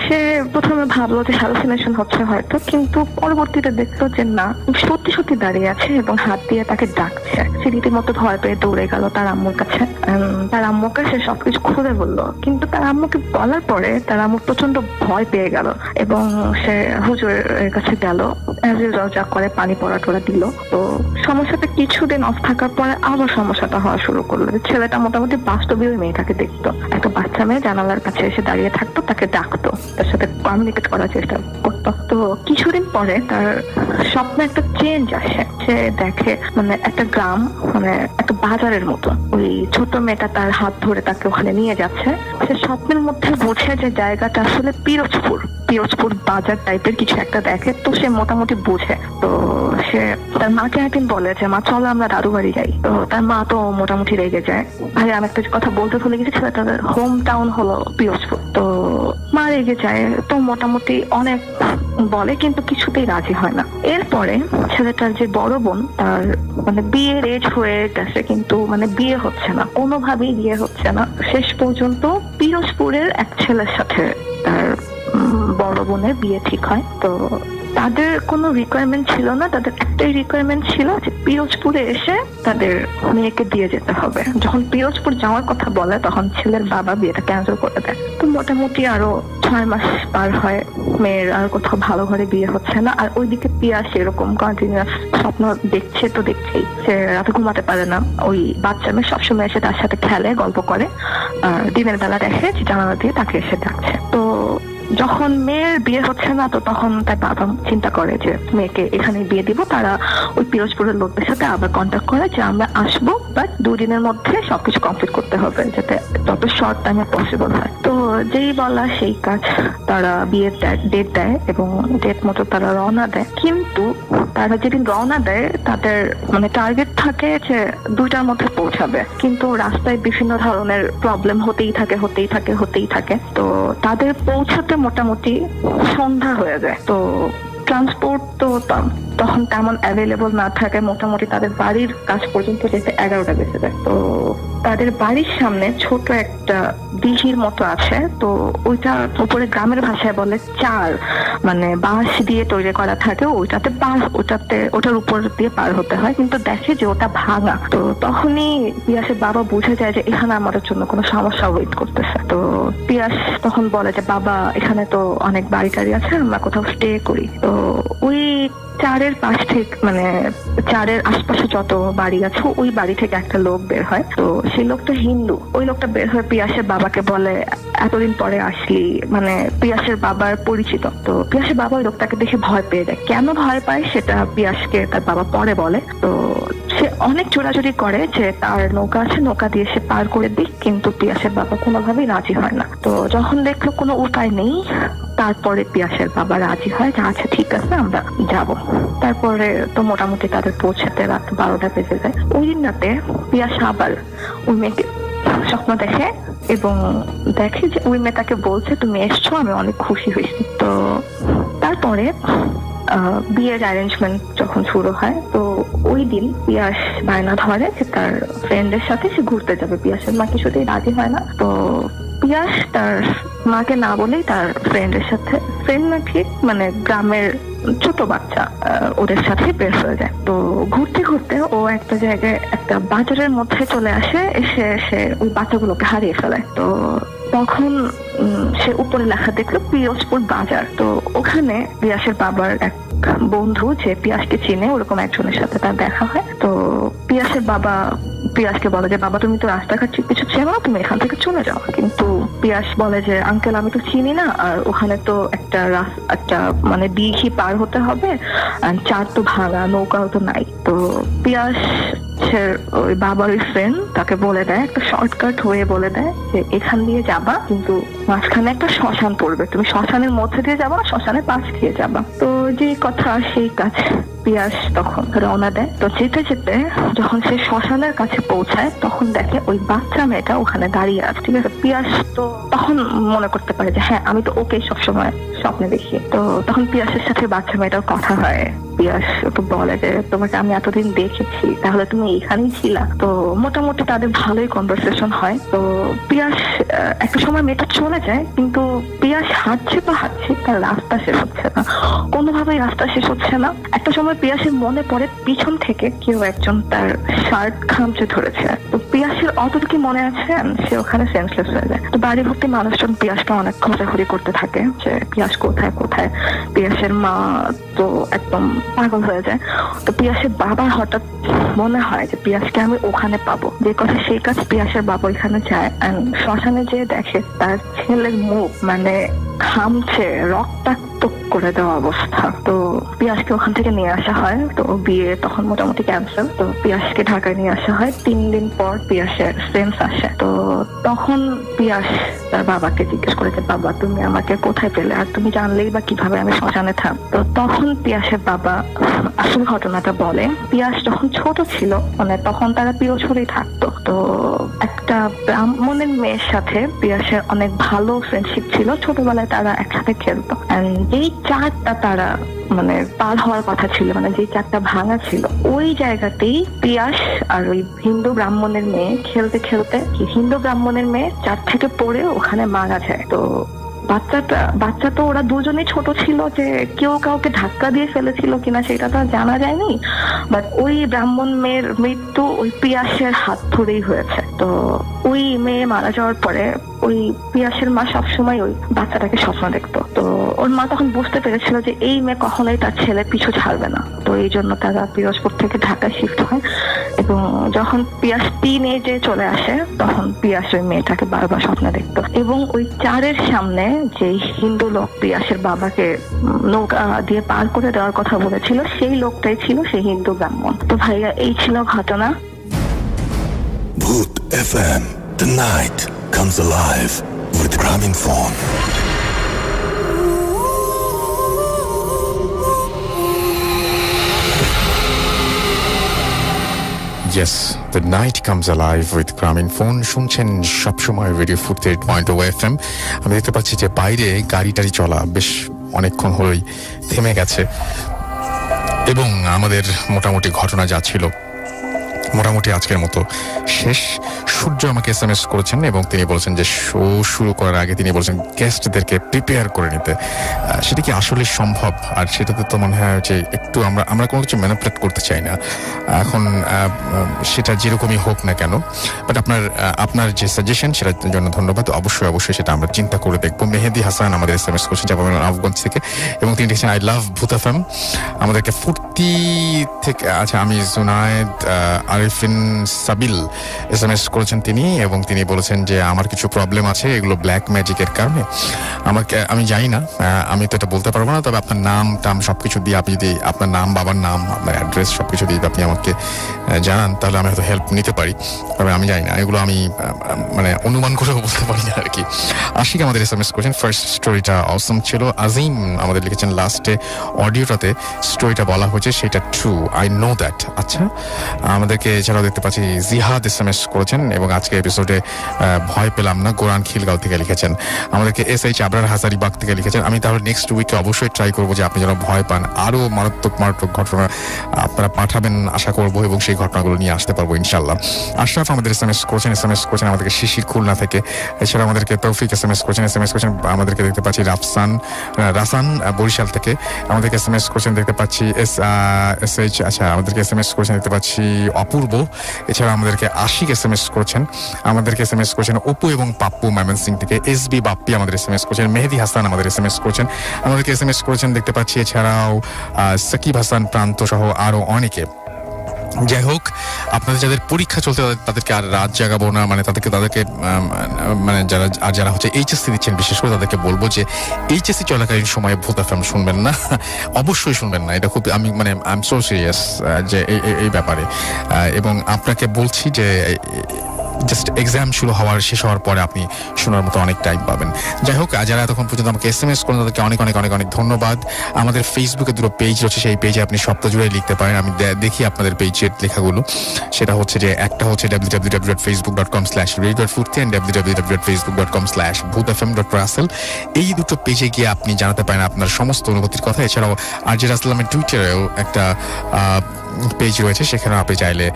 Speaker 7: সে প্রথমে ভাবলো যে হ্যালুসিনেশন হচ্ছে হয়তো, কিন্তু পরবর্তীতে দেখলো যে না, সত্যি সত্যি দাঁড়িয়ে আছে এবং হাত দিয়ে তাকে ডাকছে। সে রীতিমতো ভয় পেয়ে দৌড়ে গেল তার আম্মুর কাছে। তার আম্মুকে সে সবকিছু খুলে বললো, কিন্তু তার আম্মুকে বলার পরে তার আম্মু প্রচন্ড ভয় পেয়ে গেল এবং সে হুজুরের কাছে গেল, যা করে পানি পড়া টোড়া দিল। তো সমস্যাটা কিছুদিন অফ থাকার পরে আবার সমস্যাটা হওয়া শুরু করলো। ছেলেটা মোটামুটি বাস্তবে ওই মেয়েটাকে দেখতো, একটা বাচ্চা মেয়ে জানালার কাছে এসে দাঁড়িয়ে থাকতো, তাকে ডাকতো, তার সাথে কমিউনিকেট করার চেষ্টা করতো। তো কিছুদিন পরে তার স্বপ্নে একটা চেঞ্জ আসে। সে দেখে মানে একটা গ্রাম, মানে একটা বাজারের মতো, ওই ছোট মেয়েটা তার হাত ধরে তাকে ওখানে নিয়ে যাচ্ছে। সে স্বপ্নের মধ্যে বোঝে যে জায়গাটা আসলে পিরোজপুর বাজার টাইপের কিছু একটা দেখে। তো সে মোটামুটি বোঝে। তো সে তার মাকে একদিন বলে যে মা চলো আমরা দাদু বাড়ি যাই। তো তার মা তো মোটামুটি রেগে যায়। ভাই, আমি একটা কথা বলতে ভুলে গেছি, তাদের হোম টাউন হলো পিরোজপুর। তো মা রেগে যায়, তো মোটামুটি অনেক বলে, কিন্তু কিছুতেই রাজি হয় না। এরপরে ছেলেটার যে বড় বোন, তার মানে বিয়ের এজ হয়ে গেছে, কিন্তু মানে বিয়ে হচ্ছে না, কোনোভাবেই বিয়ে হচ্ছে না। শেষ পর্যন্ত পিরোজপুরের এক ছেলের সাথে তার বড় বোনের বিয়ে ঠিক হয়। তো তাদের কোনো রিকোয়ারমেন্ট ছিল না, তাদের একটাই রিকোয়ারমেন্ট ছিল যে পিরোজপুরে এসে তাদের মেয়েকে দিয়ে যেতে হবে। যখন পিরোজপুর যাওয়ার কথা বলে তখন ছেলের বাবা বিয়েটা ক্যান্সেল করে দেয়। তো মোটামুটি আরো 6 মাস পার হয়, মেয়ের আর কোথাও ভালো ঘরে বিয়ে হচ্ছে না। আর ওইদিকে পিয়াস এরকম কন্টিনিউয়াস স্বপ্ন দেখছে, তো দেখছেই, সে রাতে ঘুমাতে পারে না। ওই বাচ্চা মেয়ে সবসময় এসে তার সাথে খেলে, গল্প করে, আর দিনের বেলা দেখে জানালা দিয়ে তাকে এসে ডাকছে। তো যখন মেয়ের বিয়ে হচ্ছে না, তো তখন তার বাবা চিন্তা করে যে মেয়েকে এখানে বিয়ে দিব। তারা ওই পিরোজপুরের লোকদের সাথে আবার কন্ট্যাক্ট করে যে আমরা আসবো, বাট 2 দিনের মধ্যে সবকিছু কমপ্লিট করতে হবে, যাতে যত শর্ট টাইমে পসিবল হয়। তো যেই বলা সেই কাজ, তারা বিয়ের ডেট দেয় এবং ডেট মতো তারা রওনা দেয়। কিন্তু তারা যেদিন রওনা দেয় তাদের মানে টার্গেট থাকে যে 2টার মধ্যে পৌঁছাবে, কিন্তু রাস্তায় বিভিন্ন ধরনের প্রবলেম হতেই থাকে। তো তাদের পৌঁছাতে মোটামুটি সন্ধ্যা হয়ে যায়। তো ট্রান্সপোর্ট তো তখন তেমন অ্যাভেলেবল না থাকে, মোটামুটি তাদের বাড়ির কাছ পর্যন্ত যেতে 11টা বেজে যায়। তো তাদের বাড়ির সামনে ছোট একটা দিঘির মতো আছে। তো ওইটা উপরে গ্রামের ভাষায় বলে চার, মানে বাঁশ দিয়ে তৈরি করা থাকে। ওটার উপর দিয়ে পার হতে হয়, কিন্তু দেখে যে ওটা ভাঙা। তো তখনই পিয়াসের বাবা বুঝে যায় যে এখানে আমাদের জন্য কোনো সমস্যা ওয়েট করতেছে। তো পিয়াস তখন বলে যে বাবা, এখানে তো অনেক বাড়ি টাড়ি আছে, আমরা কোথাও স্টে করি। তো ওই চারের পাশ থেকে মানে চারের আশপাশে যত বাড়ি আছে ওই বাড়ি থেকে একটা লোক বের হয়। তো সেই লোকটা হিন্দু। ওই লোকটা বের হয়ে পিয়াসের বাবাকে বলে এতদিন পরে আসলি, মানে পিয়াসের বাবার পরিচিত। তো পিয়াসের বাবা ওই লোকটাকে দেখে ভয় পেয়ে যায়। কেন ভয় পায় সেটা পিয়াসকে তার বাবা পরে বলে। তো সে অনেক জোরাজুরি করে যে তার নৌকা আছে, নৌকা দিয়ে সে পার করে দিক, কিন্তু পিয়াসের বাবা কোনোভাবেই রাজি হয় না। তো যখন দেখলো কোনো উপায় নেই, তারপরে পিয়াসের বাবা রাজি হয় যে আচ্ছা ঠিক আছে আমরা যাব। তারপরে তো মোটামুটি তাদের পৌঁছাতে রাত 12টা বেজে যায়। ওই দিন রাতে পিয়াস আবার ওই মেয়েকে স্বপ্ন দেখে এবং দেখে যে ওই মেয়ে তাকে বলছে তুমি এসছো, আমি অনেক খুশি হয়েছি। তো তারপরে বিয়ের অ্যারেঞ্জমেন্ট যখন শুরু হয়, তো ওই দিন পিয়াস বায়না ধরে যে তার ফ্রেন্ডের সাথে সে ঘুরতে যাবে। পিয়াসের মা কিছুতেই রাজি হয় না। তো পিয়াস তার মাকে না বলেই তার ফ্রেন্ডের সাথে, ফ্রেন্ড না ঠিক মানে গ্রামের ছোট বাচ্চা, ওদের সাথে বের হয়ে যায়। তো ঘুরতে ঘুরতে ও একটা জায়গায় একটা বাজারের মধ্যে চলে আসে, এসে সে ওই বাচ্চাগুলোকে হারিয়ে ফেলে। তো তখন সে উপরে লেখা দেখলো পিরোজপুর বাজার। তো ওখানে পিয়াসের বাবার এক বন্ধু যে পিয়াসকে চিনে, ওরকম একজনের সাথে তার দেখা হয়। তো পিয়াসের বাবা পিয়াসকে বলে যে বাবা তুমি তো রাস্তাঘাট কিছু চেনো না, তুমি এখান থেকে চলে যাও। কিন্তু পিয়াস বলে যে আঙ্কেল আমি তো চিনি না, আর ওখানে তো একটা মানে দিঘি পার হতে হবে, আর চার তো ভাঙা, নৌকাও তো নাই। তো পিয়াস ওই বাবার ওই ফ্রেন্ড তাকে বলে দেয়, একটা শর্টকাট হয়ে বলে দেয় যে এখান দিয়ে যাবা, কিন্তু মাঝখানে একটা শ্মশান পড়বে, তুমি শ্মশানের মধ্যে দিয়ে যাবা, শ্মশানের পাশ দিয়ে যাবা। তো যে কথা সেই কাজ, পিয়াস তখন রওনা দেয়। তো যেতে যেতে যখন সে শ্মশানের কাছে পৌঁছায়, তখন দেখে ওই বাচ্চা মেয়েটা ওখানে দাঁড়িয়ে আছে। ঠিক আছে, পিয়াস তো তখন মনে করতে পারে যে হ্যাঁ আমি তো ওকে সবসময় স্বপ্নে দেখি। তো তখন পিয়াসের সাথে বাচ্চা মেয়েটার কথা হয়। পিয়াস তো বলে যে তোমাকে আমি এতদিন দেখেছি, তাহলে তুমি এইখানেই ছিলা। তো মোটামুটি তাদের ভালোই কনভারসেশন হয়। তো পিয়াস একটা সময় মেয়েটা চলে যায়, কিন্তু পিয়াস হাঁটছে তো হাঁটছে, তার রাস্তা শেষ হচ্ছে না, কোনোভাবেই রাস্তা শেষ হচ্ছে না। একটা সময় পিয়াসের মনে পড়ে পিছন থেকে কেউ একজন তার শার্ট খামচে ধরেছে। তো পিয়াসের অতটুকু মনে আছে, সে ওখানে সেন্সলেস হয়ে যায়। তো বাড়ি ভর্তি মানুষজন পিয়াসকে অনেক খোঁজাখুঁজি করতে থাকে যে পিয়াস কোথায় কোথায়। পিয়াসের মা তো একদম পাগল হয়ে যায়। তো পিয়াসের বাবার হঠাৎ মনে হয় যে পিয়াসকে আমি ওখানে পাবো, যে কথা সেই কাজ। পিয়াসের বাবা ওইখানে যায়, শ্মশানে যেয়ে দেখে তার ছেলের মুখ মানে খামছে, রক্তাক্ত করে দেওয়া অবস্থা। তো পিয়াসকে ওখান থেকে নিয়ে আসা হয়। তো বিয়ে তখন মোটামুটি ক্যান্সেল। তো পিয়াসকে ঢাকায় নিয়ে আসা হয়। 3 দিন পর পিয়াসের সেন্স আসে। তো তখন পিয়াস তার বাবাকে জিজ্ঞেস করে যে বাবা তুমি আমাকে কোথায় পেলে, আর তুমি জানলেই বা কিভাবে আমি শ্মশানে থাক। তো তখন পিয়াসের বাবা আসল ঘটনাটা বলে। পিয়াস যখন ছোট ছিল, মানে তখন তারা পিরোজপুরেই থাকতো। তো একটা ব্রাহ্মণের মেয়ের সাথে পিয়াসের অনেক ভালো ফ্রেন্ডশিপ ছিল, ছোটবেলায় তারা একসাথে খেলতো। যেই চারটা তারা মানে পার হওয়ার কথা ছিল, মানে যে চারটা ভাঙা ছিল, ওই জায়গাতেই পিয়াস আর ওই হিন্দু ব্রাহ্মণের মেয়ে খেলতে খেলতে হিন্দু ব্রাহ্মণের মেয়ে চার থেকে পড়ে ওখানে মারা যায়। তো বাচ্চা তো ওরা দুজনেই ছোট ছিল, যে কেউ কাউকে ধাক্কা দিয়ে ফেলেছিল কিনা সেটা তো জানা যায়নি। বাট ওই ব্রাহ্মণ মেয়ের মৃত্যু ওই পিয়াসের হাত ধরেই হয়েছে। তো ওই মেয়ে মারা যাওয়ার পরে ওই পিয়াসের মা সবসময় ওই বাচ্চাটাকে স্বপ্ন দেখতো। তো ওর মা তখন বুঝতে পেরেছিল যে এই মেয়ে কখনোই তার ছেলে পিছু ছাড়বে না। তো এই জন্য তারা পিরোজপুর থেকে ঢাকায় শিফট হয়। এবং যখন পিয়াস টিন এজে চলে আসে, তখন পিয়াস ওই মেয়েটাকে বারবার স্বপ্ন দেখতো। এবং ওই চারের সামনে যে হিন্দু লোক পিয়াসের বাবাকে নৌকা দিয়ে পার করে দেওয়ার কথা বলেছিল, সেই লোকটাই ছিল সেই হিন্দু ব্রাহ্মণ। তো ভাইয়া এই ছিল ঘটনা।
Speaker 1: Bhoot FM. The night comes alive with Graminphone.
Speaker 2: Yes, the night comes alive with Graminphone. শুনছেন সবসময় রেডিও ফুড 8.0 FM। আমি দেখতে পাচ্ছি যে বাইরে গাড়ি টাড়ি চলা বেশ অনেকক্ষণ হলোই থেমে গেছে, এবং আমাদের মোটামুটি ঘটনা যা ছিল মোটামুটি আজকের মতো শেষ। সূর্য আমাকে SMS করেছেন এবং তিনি বলেছেন যে শো শুরু করার আগে তিনি বলেছেন গেস্টদেরকে প্রিপেয়ার করে নিতে। সেটা কি আসলে সম্ভব? আর সেটাতে তো মনে হয় যে একটু আমরা কোনো কিছু ম্যানিপুলেট করতে চাই না এখন, সেটা যেরকমই হোক না কেন। বাট আপনার যে সাজেশন সেটার জন্য ধন্যবাদ। অবশ্যই সেটা আমরা চিন্তা করে দেখবো। মেহেদি হাসান আমাদের SMS করছেন আফগান থেকে, এবং তিনি লিখছেন আই লাভ ভূত এফএম, আমাদেরকে ফুর্তি থেকে। আচ্ছা, আমি জুনায়েদ আরিফিন সাবিল SMS করেছেন তিনি, এবং তিনি বলেছেন যে আমার কিছু প্রবলেম আছে, এগুলো ব্ল্যাক ম্যাজিকের কারণে। আমি জানি না, আমি তো এটা বলতে পারবো না, তবে আপনার নাম টাম সবকিছু দিয়ে আপনি যদি আপনার নাম, বাবার নাম, আপনার অ্যাড্রেস সবকিছু দিয়ে আপনি আমাকে জানান, তাহলে আমি হয়তো হেল্প নিতে পারি। তবে আমি জানি না, এগুলো আমি মানে অনুমান করেও বলতে পারি না আর কি। আশিক আমাদের SMS করেছেন, ফার্স্ট স্টোরিটা অসম ছিল। আজিম আমাদের লিখেছেন লাস্টে অডিওটাতে স্টোরিটা বলা হয়েছে সেটা ট্রু, আই নো দ্যাট। আচ্ছা, আমাদেরকে এছাড়াও দেখতে পাচ্ছি জিহাদ SMS করেছেন, এবং আজকে এপিসোডে ভয় পেলাম না, গোরান খিলগাঁও থেকে লিখেছেন। আমাদেরকে SH আবরার হাজারিবাগ থেকে লিখেছেন। আমি তাহলে নেক্সট উইকে অবশ্যই ট্রাই করবো যে আপনি যেন ভয় পান, আরও মারাত্মক ঘটনা আপনারা পাঠাবেন আশা করবো, এবং সেই ঘটনাগুলো নিয়ে আসতে পারবো ইনশাল্লাহ। আশরাফ আমাদের SMS করেছেন আমাদেরকে শিশির খুলনা থেকে। এছাড়া আমাদেরকে তৌফিক SMS করেছেন। আমাদেরকে দেখতে পাচ্ছি রাসান বরিশাল থেকে আমাদেরকে SMS করেছেন, দেখতে পাচ্ছি SH। আচ্ছা, আমাদেরকে SMS করেছেন দেখতে পাচ্ছি অপূর্ব। এছাড়া আমাদেরকে আশিক SMS করেছেন, আমাদেরকে SMS করেছেন অপু এবং পাপ্পু ময়মনসিংহ থেকে। SB বাপ্পি আমাদের SMS করেছেন। মেহেদি হাসান আমাদের SMS করেছেন, আমাদেরকে SMS করেছেন দেখতে পাচ্ছি। এছাড়াও সাকিব হাসান প্রান্ত সহ আরো অনেকে। যাই হোক, আপনাদের যাদের পরীক্ষা চলতে তাদেরকে আর রাত জাগাবো না, মানে তাদেরকে মানে যারা হচ্ছে HSC দিচ্ছেন, বিশেষ করে তাদেরকে বলবো যে HSC চলাকালীন সময়ে ভূত FM শুনবেন না, অবশ্যই শুনবেন না। এটা খুব আই এম সো সিরিয়াস যে এই ব্যাপারে, এবং আপনাকে বলছি যে জাস্ট এক্সাম শুরু শেষ হওয়ার পরে আপনি শোনার মতো অনেক টাইম পাবেন। যাই হোক, যারা এতক্ষণ পর্যন্ত আমাকে SMS করেন তাদেরকে অনেক অনেক অনেক অনেক ধন্যবাদ। আমাদের ফেসবুকে দুটো পেজ রয়েছে, সেই পেজে আপনি সপ্তাহ জুড়ে লিখতে পারেন। আমি দেখি আপনাদের পেজের লেখাগুলো। সেটা হচ্ছে যে একটা হচ্ছে www.facebook.com/radio.futti and www.facebook.com/bhutfm.russell। এই দুটো পেজে গিয়ে আপনি জানাতে পারেন আপনার সমস্ত অনুভূতির কথা। এছাড়াও RJ রাসেলের টুইটারেও একটা পেজ রয়েছে, সেখানে আপনি চাইলে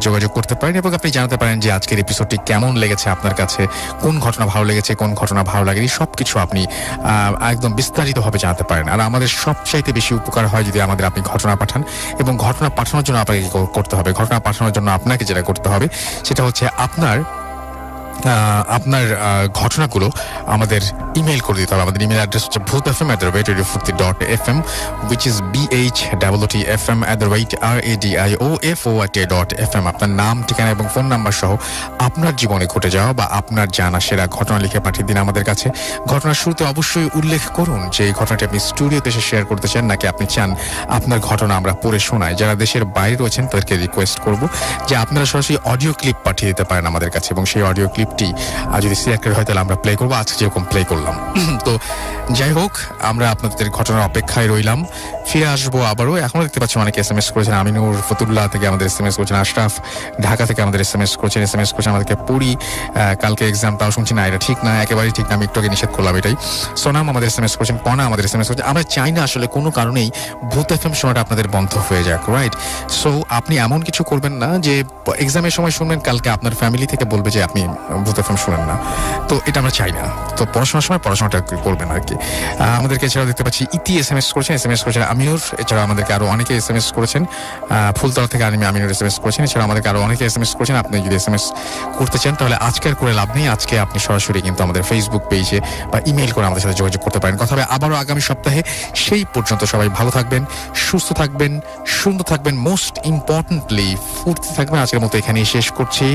Speaker 2: যোগাযোগ করতে পারেন, এবং আপনি জানাতে পারেন যে আজকের এপিসোডটি কেমন লেগেছে আপনার কাছে, কোন ঘটনা ভালো লেগেছে, কোন ঘটনা ভালো লাগেনি, সবকিছু আপনি একদম বিস্তারিতভাবে জানাতে পারেন। আর আমাদের সবচাইতে বেশি উপকার হয় যদি আপনি ঘটনা পাঠান, এবং ঘটনা পাঠানোর জন্য আপনাকে করতে হবে, ঘটনা পাঠানোর জন্য আপনাকে যেটা করতে হবে সেটা হচ্ছে আপনার ঘটনাগুলো আমাদের ইমেল করে দিতে হবে। আমাদের ইমেল অ্যাড্রেস হচ্ছে bhutfm@radiofutti.fm, which is BHTTFM@radiofutti.fm। আপনার নাম, ঠিকানা এবং ফোন নাম্বার সহ আপনার জীবনে ঘটে যাওয়া বা আপনার জানা সেরা ঘটনা লিখে পাঠিয়ে দিন আমাদের কাছে। ঘটনার শুরুতে অবশ্যই উল্লেখ করুন যে এই ঘটনাটি আপনি স্টুডিওতে এসে শেয়ার করতে চান, নাকি আপনি চান আপনার ঘটনা আমরা পড়ে শোনাই। যারা দেশের বাইরে রয়েছেন তাদেরকে রিকোয়েস্ট করব যে আপনারা সরাসরি অডিও ক্লিপ পাঠিয়ে দিতে পারেন আমাদের কাছে, এবং সেই অডিও ক্লিপটি যদি সিলেক্টেড হয় তাহলে আমরা প্লে করবো, আজকে যেরকম প্লে করলাম। তো যাই হোক, আমরা আপনাদের ঘটনার অপেক্ষায় রইলাম, ফিরে আসবো আবারও। এখনো দেখতে পাচ্ছি অনেকে SMS করেছেন। আমিনুর ফতুল্লাহ থেকে আমাদের SMS করেছেন। আশরাফ ঢাকা থেকে আমাদের SMS করেছেন আমাদেরকে পড়ি কালকে এক্সাম, তাও শুনছি না, এটা ঠিক না, একেবারেই ঠিক না, আমি একটু আগে নিষেধ করলাম এটাই। সোনাম আমাদের SMS করেছেন, কনা আমাদের SMS করেছেন। আমরা চাই না আসলে কোনো কারণেই ভূত FM শোনাটা আপনাদের বন্ধ হয়ে যাক, রাইট? সো আপনি এমন কিছু করবেন না যে এক্সামের সময় শুনবেন, কালকে আপনার ফ্যামিলি থেকে বলবে যে আপনি ভূত FM শুনেন না। তো এটা আমরা চাই না। তো পড়াশোনার সময় পড়াশোনাটা করবেন আর কি। আমাদেরকে এছাড়াও দেখতে পাচ্ছি ইতি SMS করেছেন আমিনুর। এছাড়া আমাদেরকে আরো অনেকে SMS করেছেন, ফুলতলা থেকে আমিনুর SMS করেছেন। এছাড়া আমাদেরকে আরো অনেকে SMS করেছেন। আপনি যদি SMS করতে চান তাহলে আজকে আর করে লাভ নেই, আজকে আপনি সরাসরি কিন্তু আমাদের ফেসবুক পেজে বা ইমেল করে আমাদের সাথে যোগাযোগ করতে পারেন। কথা হবে আবারও আগামী সপ্তাহে। সেই পর্যন্ত সবাই ভালো থাকবেন, সুস্থ থাকবেন, সুন্দর থাকবেন, মোস্ট ইম্পর্টেন্টলি ফুর্তি থাকবেন। আজকের মতো এখানেই শেষ করছি।